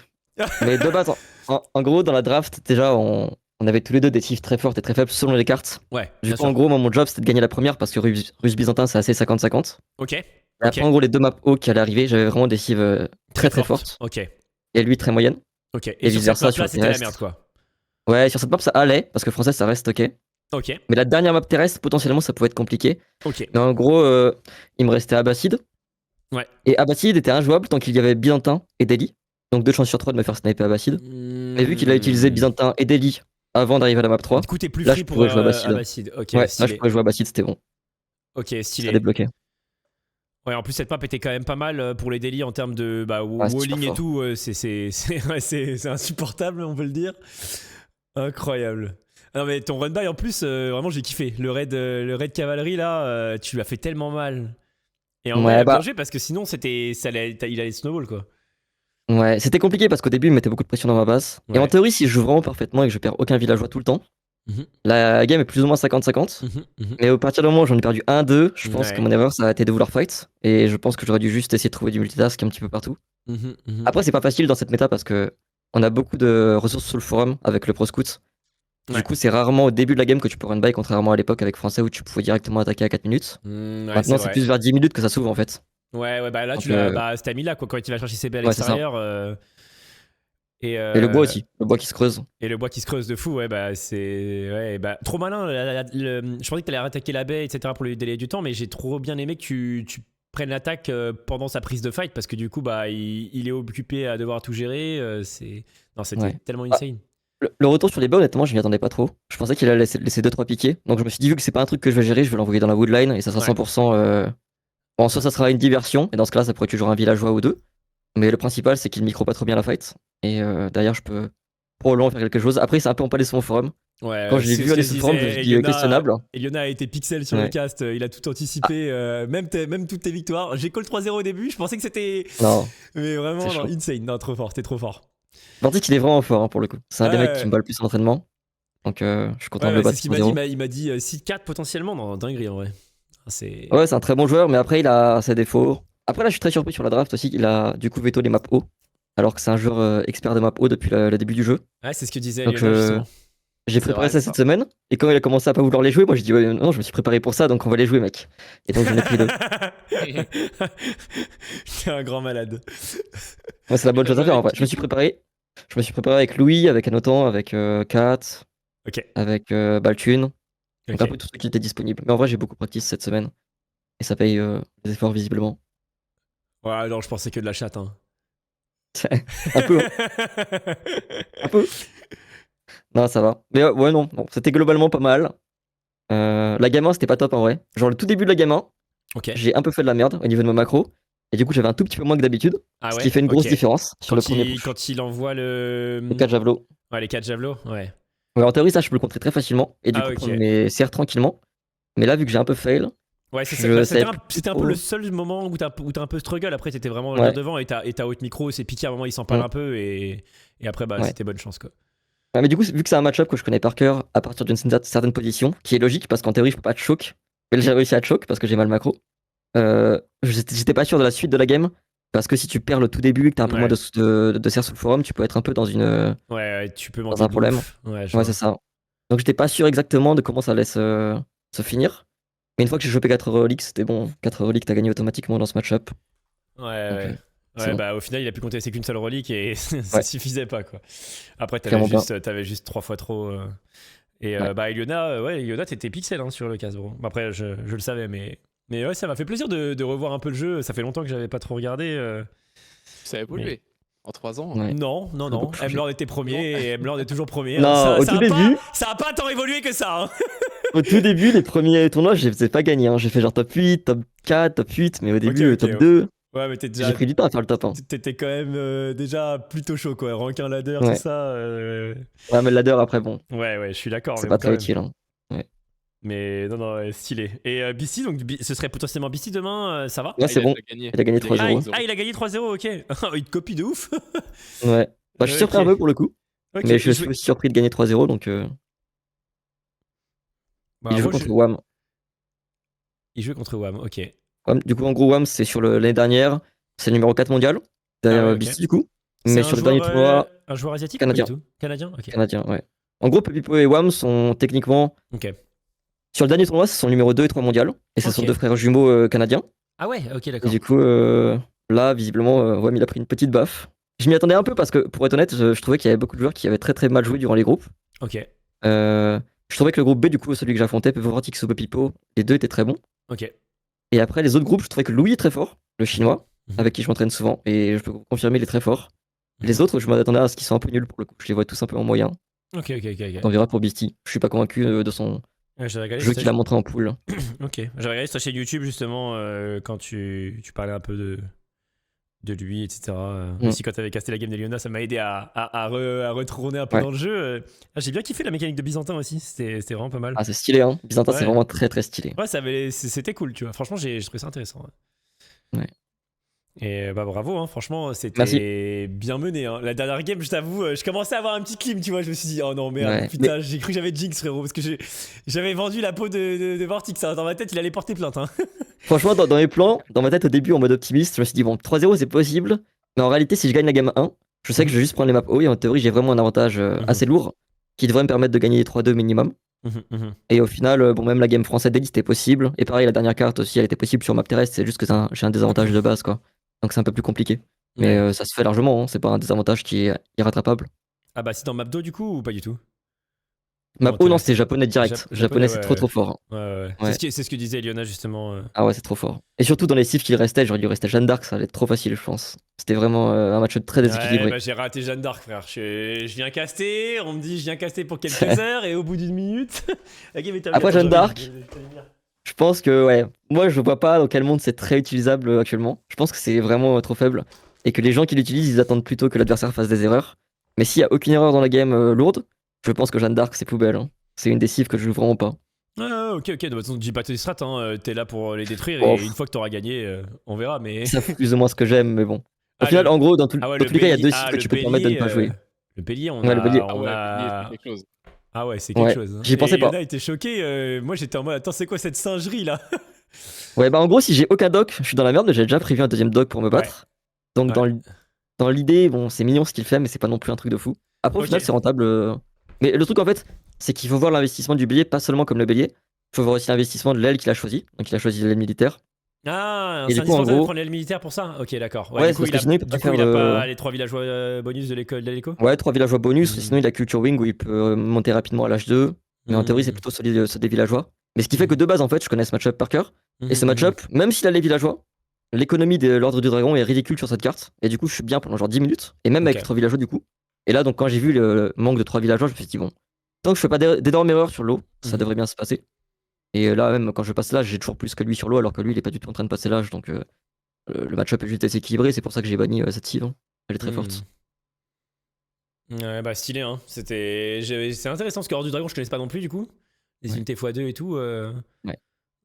Speaker 3: Mais de base en gros dans la draft déjà on avait tous les deux des chiffres très fortes et très faibles selon les cartes.
Speaker 1: Ouais.
Speaker 3: Du coup en gros moi, mon job c'était de gagner la première parce que Russe Byzantin c'est assez 50-50.
Speaker 1: Ok.
Speaker 3: Et après en gros les deux maps haut qui allaient arriver j'avais vraiment des cives très fortes.
Speaker 1: Ok.
Speaker 3: Et lui très moyenne.
Speaker 1: Ok.
Speaker 3: Et
Speaker 1: sur
Speaker 3: vice versa
Speaker 1: cette map là c'était la merde quoi.
Speaker 3: Ouais sur cette map ça allait parce que français ça reste ok.
Speaker 1: Ok.
Speaker 3: Mais la dernière map terrestre, potentiellement, ça pouvait être compliqué.
Speaker 1: Ok.
Speaker 3: Mais en gros, il me restait Abbasid.
Speaker 1: Ouais.
Speaker 3: Et Abbasid était injouable tant qu'il y avait Byzantin et Delhi. Donc 2 chances sur 3 de me faire sniper Abbasid. Mais vu qu'il a utilisé Byzantin et Delhi avant d'arriver à la map 3,
Speaker 1: du coup t'es plus
Speaker 3: là,
Speaker 1: free
Speaker 3: je
Speaker 1: pour
Speaker 3: pouvais jouer Abbasid.
Speaker 1: Abbasid. Ok,
Speaker 3: ouais,
Speaker 1: stylé.
Speaker 3: là je pouvais jouer Abbasid, c'était bon.
Speaker 1: Ok, stylé.
Speaker 3: Ça débloqué.
Speaker 1: Ouais, en plus cette map était quand même pas mal pour les délits en termes de walling et tout. C'est insupportable, on peut le dire. Incroyable. Non mais ton run by en plus, vraiment j'ai kiffé. Le raid cavalerie là, tu lui as fait tellement mal. Et en vrai, bien joué parce que sinon il allait snowball quoi.
Speaker 3: Ouais, c'était compliqué parce qu'au début il mettait beaucoup de pression dans ma base. Ouais. Et en théorie, si je joue vraiment parfaitement et que je perds aucun villageois tout le temps, la game est plus ou moins 50-50. Mais à partir du moment où j'en ai perdu 1-2, je pense que mon erreur ça a été de vouloir fight. Et je pense que j'aurais dû juste essayer de trouver du multitask un petit peu partout. Après, c'est pas facile dans cette méta parce que on a beaucoup de ressources sur le forum avec le pro scout. Du coup, c'est rarement au début de la game que tu peux run by, contrairement à l'époque avec français où tu pouvais directement attaquer à 4 minutes. Maintenant, c'est plus vers 10 minutes que ça s'ouvre en fait.
Speaker 1: Ouais, bah là, tu l'as Stamina quoi, quand il va chercher ses baies à l'extérieur. Et
Speaker 3: le bois aussi, le bois qui se creuse.
Speaker 1: Et le bois qui se creuse de fou, ouais, bah c'est. Ouais, bah, trop malin. Je pensais que t'allais attaquer la baie, etc. pour lui délayer du temps, mais j'ai trop bien aimé que tu prennes l'attaque pendant sa prise de fight parce que du coup, bah, il est occupé à devoir tout gérer. C'était tellement insane.
Speaker 3: Le retour sur les baies, honnêtement, je m'y attendais pas trop. Je pensais qu'il allait laisser 2-3 piquets. Donc je me suis dit, vu que c'est pas un truc que je vais gérer, je vais l'envoyer dans la woodline et ça sera 100%. Bon, soit ça sera une diversion, et dans ce cas-là, ça pourrait être toujours un villageois ou deux. Mais le principal, c'est qu'il micro pas trop bien la fight. Et derrière, je peux probablement faire quelque chose. Après, c'est un peu empalé sur mon forum.
Speaker 1: Ouais,
Speaker 3: quand je l'ai vu aller sur le forum, je me suis dit questionnable.
Speaker 1: Eliona a été pixel sur le cast, il a tout anticipé, même toutes tes victoires. J'ai call 3-0 au début, je pensais que c'était.
Speaker 3: Non.
Speaker 1: Mais vraiment, non, insane. Non, trop fort, t'es trop fort.
Speaker 3: Vortix, il est vraiment fort pour le coup. C'est un des mecs qui me bat le plus en entraînement. Donc je suis content de le battre.
Speaker 1: C'est ce qu'il m'a dit. Il m'a dit 6-4 potentiellement. Non, dinguerie en vrai.
Speaker 3: Ouais, c'est un très bon joueur, mais après, il a ses défauts. Après, là, je suis très surpris sur la draft aussi. Il a du coup veto les maps haut. Alors que c'est un joueur expert de map haut depuis le début du jeu.
Speaker 1: Ouais, c'est ce que disait Eliona justement.
Speaker 3: J'ai préparé ça cette semaine. Et quand il a commencé à pas vouloir les jouer, moi j'ai dit ouais, non, je me suis préparé pour ça, donc on va les jouer, mec. Et donc j'en ai pris 2.
Speaker 1: T'es un grand malade.
Speaker 3: Ouais, c'est la bonne chose à faire en vrai. Je me suis préparé avec Louis, avec Anotan, avec Kat, avec Baltune. Donc un peu tout ce qui était disponible. Mais en vrai, j'ai beaucoup practice cette semaine. Et ça paye des efforts visiblement.
Speaker 1: Ouais, non, je pensais que de la chatte. Hein.
Speaker 3: Un peu, hein. Un peu. Non, ça va. Mais ouais, non, c'était globalement pas mal. La gamme 1, c'était pas top en vrai. Genre, le tout début de la gamme 1, j'ai un peu fait de la merde au niveau de ma macro. Et du coup, j'avais un tout petit peu moins que d'habitude. Ce qui fait une grosse différence sur le premier push.
Speaker 1: Quand il envoie le.
Speaker 3: Les 4 javelots.
Speaker 1: Ouais, les 4 javelots, ouais.
Speaker 3: Ouais, en théorie, ça, je peux le contrer très facilement. Et du coup, prendre mes CR tranquillement. Mais là, vu que j'ai un peu fail.
Speaker 1: Ouais, c'est ça. C'était un peu le seul moment où t'as un peu struggle. Après, t'étais vraiment bien devant et ta haute micro, c'est piqué à un moment, il s'empale un peu. Et après, bah, c'était bonne chance, quoi.
Speaker 3: Ouais, mais du coup, vu que c'est un match-up que je connais par cœur à partir d'une certaine position, qui est logique parce qu'en théorie, je peux pas te choke. Mais j'ai réussi à te choke parce que j'ai mal macro. J'étais pas sûr de la suite de la game. Parce que si tu perds le tout début et que t'as un peu moins de CR sur le forum, tu peux être un peu dans une.
Speaker 1: Ouais, tu peux
Speaker 3: dans un problème. Ouais, c'est ça. Donc j'étais pas sûr exactement de comment ça allait se finir. Mais une fois que j'ai chopé 4 reliques, c'était bon. 4 reliques, t'as gagné automatiquement dans ce match-up.
Speaker 1: Ouais, bah au final, il a pu compter c'est qu'une seule relique et ça suffisait pas, quoi. Après, t'avais juste 3 fois trop. Et bah, Ilyona, t'étais pixel hein, sur le casse, bro. Après, je le savais, mais ouais, ça m'a fait plaisir de revoir un peu le jeu. Ça fait longtemps que j'avais pas trop regardé.
Speaker 2: Ça a évolué. En 3 ans.
Speaker 1: Ouais. Non. M-Lord était premier et M-Lord est toujours premier.
Speaker 3: Non,
Speaker 1: hein.
Speaker 3: au tout début.
Speaker 1: Ça a pas tant évolué que ça. Hein.
Speaker 3: Au tout début, les premiers tournois, je les faisais pas gagner. Hein. J'ai fait genre top 8, top 4, top 8, mais au début, top 2.
Speaker 1: Ouais, mais
Speaker 3: j'ai pris du temps à faire le top 1.
Speaker 1: T'étais quand même déjà plutôt chaud, quoi. Rank 1 ladder, tout ça.
Speaker 3: Ouais, mais le ladder après, bon.
Speaker 1: Ouais, je suis d'accord.
Speaker 3: C'est pas très utile. Hein. Ouais.
Speaker 1: Mais non, stylé. Et BC, donc ce serait potentiellement BC demain, ça va?
Speaker 3: Ouais, c'est bon. Il a gagné 3-0.
Speaker 1: Ah, il a gagné 3-0, ok. Il te copie de ouf.
Speaker 3: Ouais. Bah, je suis surpris un peu pour le coup. Mais je suis aussi surpris de gagner 3-0, donc.
Speaker 1: Bah,
Speaker 3: il joue contre WAM.
Speaker 1: Il joue contre WAM, ok.
Speaker 3: Du coup, en gros, WAM, c'est sur l'année dernière. C'est le numéro 4 mondial. Derrière BC, du coup. Mais sur le dernier tournoi.
Speaker 1: Un joueur asiatique
Speaker 3: canadien.
Speaker 1: Ou pas du tout Canadien, ok.
Speaker 3: Canadien, ouais. En gros, Pepipo et WAM sont techniquement.
Speaker 1: Ok.
Speaker 3: Sur le dernier tournoi, c'est son numéro 2 et 3 mondial. Et c'est son 2 frères jumeaux canadiens.
Speaker 1: Ah ouais, ok, d'accord.
Speaker 3: Et du coup, là, visiblement, WAM, il a pris une petite baffe. Je m'y attendais un peu parce que, pour être honnête, je trouvais qu'il y avait beaucoup de joueurs qui avaient très très mal joué durant les groupes.
Speaker 1: Ok.
Speaker 3: Je trouvais que le groupe B, du coup, celui que j'affrontais, Pevorotix ou Pepipo, les deux étaient très bons.
Speaker 1: Ok.
Speaker 3: Et après, les autres groupes, je trouvais que Louis est très fort, le chinois, avec qui je m'entraîne souvent. Et je peux confirmer, il est très fort. Les autres, je m'attendais à ce qu'ils soient un peu nuls pour le coup. Je les vois tous un peu en moyen.
Speaker 1: Ok.
Speaker 3: On verra pour Beastie. Je suis pas convaincu de son jeu qu'il a montré en pool.
Speaker 1: Ok. J'avais regardé sa chaîne YouTube justement quand tu parlais un peu de lui, etc. Aussi quand t'avais casté la game d'Ilyona, ça m'a aidé à retourner un peu dans le jeu. J'ai bien kiffé la mécanique de Byzantin aussi. C'était vraiment pas mal.
Speaker 3: Ah, c'est stylé, hein. Byzantin, c'est vraiment très très stylé.
Speaker 1: Ouais, c'était cool, tu vois. Franchement, j'ai trouvé ça intéressant.
Speaker 3: Ouais.
Speaker 1: Et bah bravo, hein, franchement, c'était bien mené. Hein. La dernière game, je t'avoue, je commençais à avoir un petit clim, tu vois. Je me suis dit, oh non, merde, putain, j'ai cru que j'avais Jinx, frérot, parce que j'avais vendu la peau de Vortix. Hein. Dans ma tête, il allait porter plainte. Hein.
Speaker 3: Franchement, dans mes plans, dans ma tête au début, en mode optimiste, je me suis dit, bon, 3-0, c'est possible. Mais en réalité, si je gagne la game 1, je sais que je vais juste prendre les maps haut et en théorie, j'ai vraiment un avantage assez lourd qui devrait me permettre de gagner les 3-2 minimum. Et au final, bon, même la game française d'Elite c'était possible. Et pareil, la dernière carte aussi, elle était possible sur map terrestre. C'est juste que j'ai un désavantage de base, quoi. Donc c'est un peu plus compliqué. Mais ça se fait largement, hein. C'est pas un désavantage qui est irrattrapable.
Speaker 1: Ah bah c'est dans Mapdo du coup ou pas du tout?
Speaker 3: Mapdo non, c'était japonais direct. Japonais c'est trop trop fort.
Speaker 1: Ouais. C'est ce que disait Ilyona justement.
Speaker 3: Ah ouais, c'est trop fort. Et surtout dans les cifs qu'il restait, genre il lui restait Jeanne d'Arc, ça allait être trop facile je pense. C'était vraiment un match très déséquilibré.
Speaker 1: Bah, j'ai raté Jeanne d'Arc frère. Je viens caster, on me dit je viens caster pour quelques heures et au bout d'une minute, la game est
Speaker 3: Après Jeanne d'Arc, je pense que moi je vois pas dans quel monde c'est très utilisable actuellement. Je pense que c'est vraiment trop faible et que les gens qui l'utilisent ils attendent plutôt que l'adversaire fasse des erreurs. Mais s'il y a aucune erreur dans la game lourde, je pense que Jeanne d'Arc c'est poubelle. Hein. C'est une des cibles que je joue vraiment pas.
Speaker 1: Ah, ok, de toute façon, dis pas tes strats, hein. T'es là pour les détruire et une fois que t'auras gagné, on verra. Mais
Speaker 3: ça fait plus ou moins ce que j'aime, mais bon. Au final, en gros, dans tous les cas, il y a deux cibles que tu peux te permettre de ne pas jouer.
Speaker 1: Le bélier, on
Speaker 2: le bélier,
Speaker 1: c'est quelque chose. Ah ouais, c'est
Speaker 3: quelque
Speaker 1: chose. Hein.
Speaker 3: J'y pensais pas.
Speaker 1: Ilyona était choqué. Moi, j'étais en mode, attends, c'est quoi cette singerie là?
Speaker 3: Ouais, bah en gros, si j'ai aucun doc, je suis dans la merde, mais j'ai déjà prévu un deuxième doc pour me battre. Donc dans l'idée, bon, c'est mignon ce qu'il fait, mais c'est pas non plus un truc de fou. Après, au final, c'est rentable. Mais le truc en fait, c'est qu'il faut voir l'investissement du bélier, pas seulement comme le bélier. Il faut voir aussi l'investissement de l'aile qu'il a choisi. Donc il a choisi l'aile militaire.
Speaker 1: Ah, c'est indispensable de prendre l'aile militaire pour ça? Ok, d'accord.
Speaker 3: Ouais, du coup, il
Speaker 1: a pas les 3 villageois bonus de l'école de l'éco?
Speaker 3: Ouais, 3 villageois bonus, sinon il a Culture Wing où il peut monter rapidement à l'H2. Mais en théorie, c'est plutôt celui des villageois. Mais ce qui fait que de base, en fait, je connais ce match-up par cœur. Et ce match-up, même s'il a les villageois, l'économie de l'Ordre du Dragon est ridicule sur cette carte. Et du coup, je suis bien pendant genre 10 minutes. Et même avec 3 villageois, du coup. Et là, donc, quand j'ai vu le manque de 3 villageois, je me suis dit, bon, tant que je fais pas d'énormes erreurs sur l'eau, ça devrait bien se passer. Et là, même quand je passe l'âge, j'ai toujours plus que lui sur l'eau, alors que lui, il est pas du tout en train de passer l'âge. Donc, le match-up est juste assez équilibré. C'est pour ça que j'ai banni cette cive. Elle est très forte.
Speaker 1: Ouais, bah stylé, hein. C'est intéressant parce que Horde du Dragon, je connaissais pas non plus, du coup. Les unités x2 et tout.
Speaker 3: Ouais.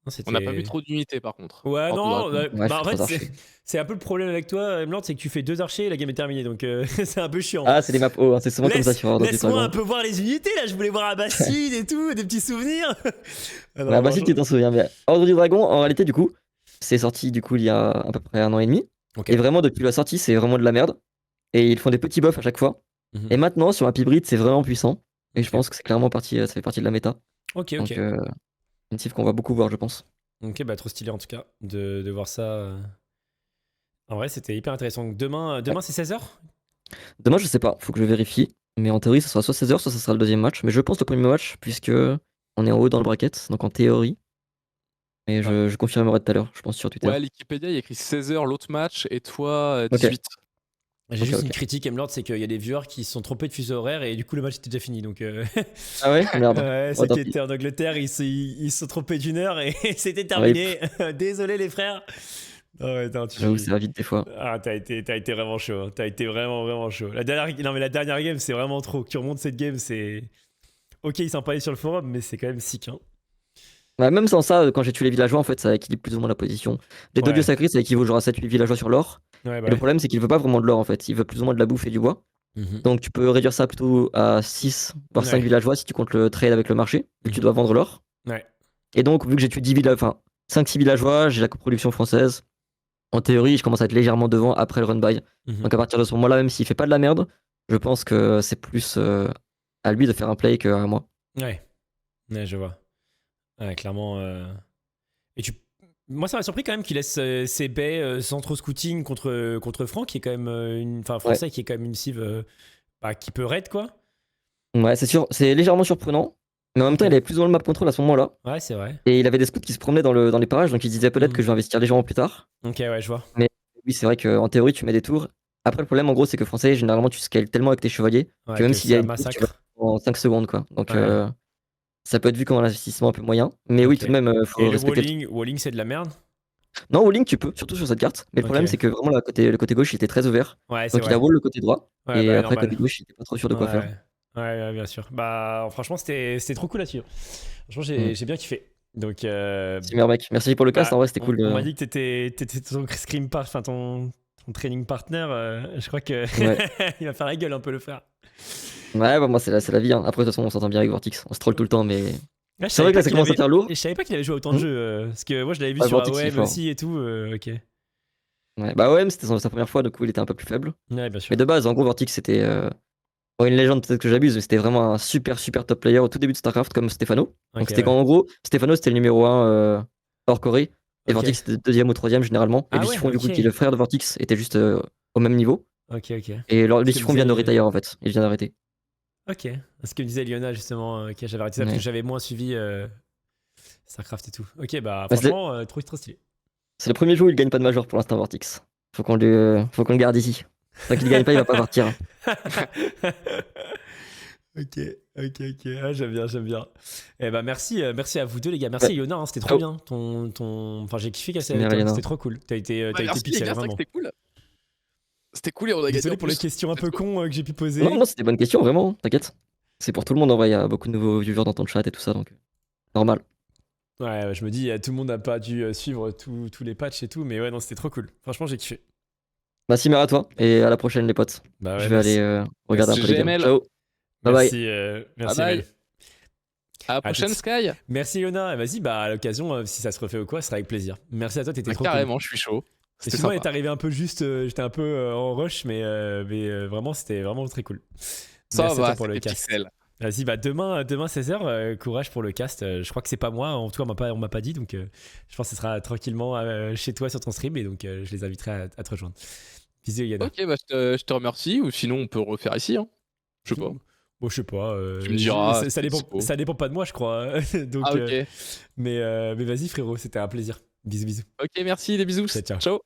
Speaker 1: Non,
Speaker 2: On n'a pas vu trop d'unités par contre.
Speaker 1: Ouais, non,
Speaker 3: Ouais,
Speaker 1: en fait, c'est un peu le problème avec toi, Emlord, c'est que tu fais 2 archers et la game est terminée, donc c'est un peu chiant.
Speaker 3: Ah, c'est des maps haut, hein, c'est souvent comme ça sur Horde du Dragon.
Speaker 1: Laisse-moi un peu voir les unités, là, je voulais voir Abbasid et tout, des petits souvenirs.
Speaker 3: Ouais, Abbasid, tu t'en souviens bien. Horde du Dragon, en réalité, du coup, c'est sorti du coup il y a à peu près 1 an et demi. Et vraiment, depuis la sortie, c'est vraiment de la merde. Et ils font des petits buffs à chaque fois. Et maintenant, sur un hybride, c'est vraiment puissant. Et je pense que c'est clairement ça fait partie de la méta.
Speaker 1: Ok.
Speaker 3: Donc, une cible qu'on va beaucoup voir, je pense.
Speaker 1: Ok, bah trop stylé en tout cas de voir ça. En vrai, c'était hyper intéressant. Demain c'est 16h?
Speaker 3: Demain, je sais pas, faut que je vérifie. Mais en théorie, ça sera soit 16h, soit ça sera le deuxième match. Mais je pense le premier match, puisque on est en haut dans le bracket. Donc en théorie. Et je confirmerai tout à l'heure, je pense, sur Twitter.
Speaker 2: Ouais, Wikipédia, il y a écrit 16h l'autre match et toi 18.
Speaker 1: J'ai juste une critique, Emlord, c'est qu'il y a des viewers qui se sont trompés de fuseau horaire et du coup le match était déjà fini. Donc
Speaker 3: Ah ouais, merde.
Speaker 1: Ouais, ceux qui étaient en Angleterre, ils se sont trompés d'1 heure et c'était terminé. Désolé les frères.
Speaker 3: J'avoue, ça va vite des fois.
Speaker 1: Ah, t'as été vraiment chaud. Hein. T'as été vraiment chaud. La dernière game, c'est vraiment trop. Tu remontes cette game, c'est. Ok, ils s'en parlaient sur le forum, mais c'est quand même sick. Hein.
Speaker 3: Bah, même sans ça, quand j'ai tué les villageois, en fait, ça équilibre plus ou moins la position. Les deux dieux sacrés, ça équivaut genre à 7-8 villageois sur l'or.
Speaker 1: Ouais, bah
Speaker 3: le problème, c'est qu'il veut pas vraiment de l'or en fait. Il veut plus ou moins de la bouffe et du bois. Donc tu peux réduire ça plutôt à 6 voire 5 villageois si tu comptes le trade avec le marché, vu que tu dois vendre l'or.
Speaker 1: Ouais.
Speaker 3: Et donc, vu que j'ai tué 10 villageois, enfin 5-6 villageois, j'ai la coproduction française. En théorie, je commence à être légèrement devant après le run by. Donc à partir de ce moment-là, même s'il fait pas de la merde, je pense que c'est plus à lui de faire un play qu'à moi.
Speaker 1: Ouais, je vois. Ouais, clairement. Moi, ça m'a surpris quand même qu'il laisse ses baies sans trop scouting contre Franck, qui est quand même français, qui est quand même une cive qui peut raid, quoi.
Speaker 3: Ouais, c'est sûr, c'est légèrement surprenant. Mais en même temps, il avait plus ou moins le map control à ce moment-là.
Speaker 1: Ouais, c'est vrai.
Speaker 3: Et il avait des scouts qui se promenaient dans les parages, donc il disait peut-être que je vais investir légèrement plus tard.
Speaker 1: Ok, ouais, je vois.
Speaker 3: Mais oui, c'est vrai qu'en théorie, tu mets des tours. Après, le problème, en gros, c'est que français, généralement, tu scales tellement avec tes chevaliers que même s'il y a une tour, tu vas en 5 secondes, quoi. Donc, ça peut être vu comme un investissement un peu moyen. Mais oui, tout de même, faut respecter.
Speaker 1: Walling, c'est de la merde?
Speaker 3: Non, walling, tu peux, surtout sur cette carte. Mais le problème, c'est que vraiment, le côté gauche, il était très ouvert.
Speaker 1: Ouais,
Speaker 3: donc, il a wall le côté droit.
Speaker 1: Ouais,
Speaker 3: et après, côté gauche, il était pas trop sûr de quoi faire.
Speaker 1: Ouais, bien sûr. Bah, franchement, c'était trop cool à suivre. Franchement, j'ai bien kiffé. Donc,
Speaker 3: c'est meilleur mec. Merci pour le cast, en vrai, c'était cool.
Speaker 1: On m'a dit que t'étais ton scream ton training partner. Je crois que il va faire la gueule un peu, le frère.
Speaker 3: Ouais, bah, moi, c'est la vie. Hein. Après, de toute façon, on s'entend bien avec Vortix. On se troll tout le temps, mais. C'est vrai que là, ça commence à faire lourd.
Speaker 1: Je savais pas qu'il avait joué à autant de jeux. Parce que moi, je l'avais vu sur AOM aussi et tout. Ok.
Speaker 3: Ouais, bah, AOM, c'était sa première fois, du coup, il était un peu plus faible.
Speaker 1: Ouais, bien sûr.
Speaker 3: Mais de base, en gros, Vortix, c'était. Une légende, peut-être que j'abuse, mais c'était vraiment un super top player au tout début de StarCraft comme Stéphano. Donc c'était quand en gros, Stéphano c'était le numéro 1 hors Corée, et Vortix c'était le deuxième ou troisième généralement. Et Lucifron, du coup, qui est le frère de Vortix, était juste au même niveau.
Speaker 1: Ok.
Speaker 3: Et Lucifron vient de retire en fait, il vient d'arrêter.
Speaker 1: Ok, ce que me disait Liona justement, j'avais arrêté ça parce que j'avais moins suivi StarCraft et tout. Ok, bah franchement, trop stylé.
Speaker 3: C'est le premier jeu où il gagne pas de major pour l'instant, Vortix. Faut qu'on le garde ici. Tant qu'il gagne pas, il va pas partir.
Speaker 1: Ok. Ah, j'aime bien. Eh bah merci à vous deux les gars. Merci Yona, hein, c'était trop bien. Enfin, j'ai kiffé casser avec toi, c'était trop cool. T'as été pixel vraiment.
Speaker 2: C'était cool et on a gagné.
Speaker 1: Désolé pour les questions un peu cons que j'ai pu poser.
Speaker 3: Non, c'était des bonnes questions, vraiment, t'inquiète. C'est pour tout le monde en vrai, il y a beaucoup de nouveaux viewers dans ton chat et tout ça, donc normal.
Speaker 1: Ouais, je me dis, tout le monde n'a pas dû suivre tous les patchs et tout, mais ouais, non, c'était trop cool. Franchement, j'ai kiffé.
Speaker 3: Bah, si, à toi, et à la prochaine, les potes.
Speaker 1: Bah ouais,
Speaker 3: je vais aller regarder un peu les games. Ciao.
Speaker 1: Merci,
Speaker 2: bye. À la prochaine, Sky.
Speaker 1: Merci, Yona. Vas-y, bah, à l'occasion, si ça se refait ou quoi, ce sera avec plaisir. Merci à toi, t'étais trop
Speaker 2: carrément,
Speaker 1: cool.
Speaker 2: Je suis chaud.
Speaker 1: Excuse-moi, il est arrivé un peu juste, j'étais un peu en rush, mais vraiment, c'était vraiment très cool.
Speaker 2: Ça
Speaker 1: Merci
Speaker 2: va,
Speaker 1: à toi pour le cast.
Speaker 2: Pixel.
Speaker 1: Vas-y, bah demain 16h, courage pour le cast. Je crois que c'est pas moi, en tout cas on m'a pas dit, donc je pense que ce sera tranquillement chez toi sur ton stream, et donc je les inviterai à te rejoindre. Bisous Yana.
Speaker 2: Ok, bah je te remercie, ou sinon on peut refaire ici, hein. Je sais pas.
Speaker 1: Bon, je sais pas.
Speaker 2: Tu me diras.
Speaker 1: Ça dépend pas de moi, je crois. Donc,
Speaker 2: ok.
Speaker 1: Mais vas-y frérot, c'était un plaisir. Bisous.
Speaker 2: Ok, merci, des bisous.
Speaker 1: Ciao.
Speaker 2: Ciao.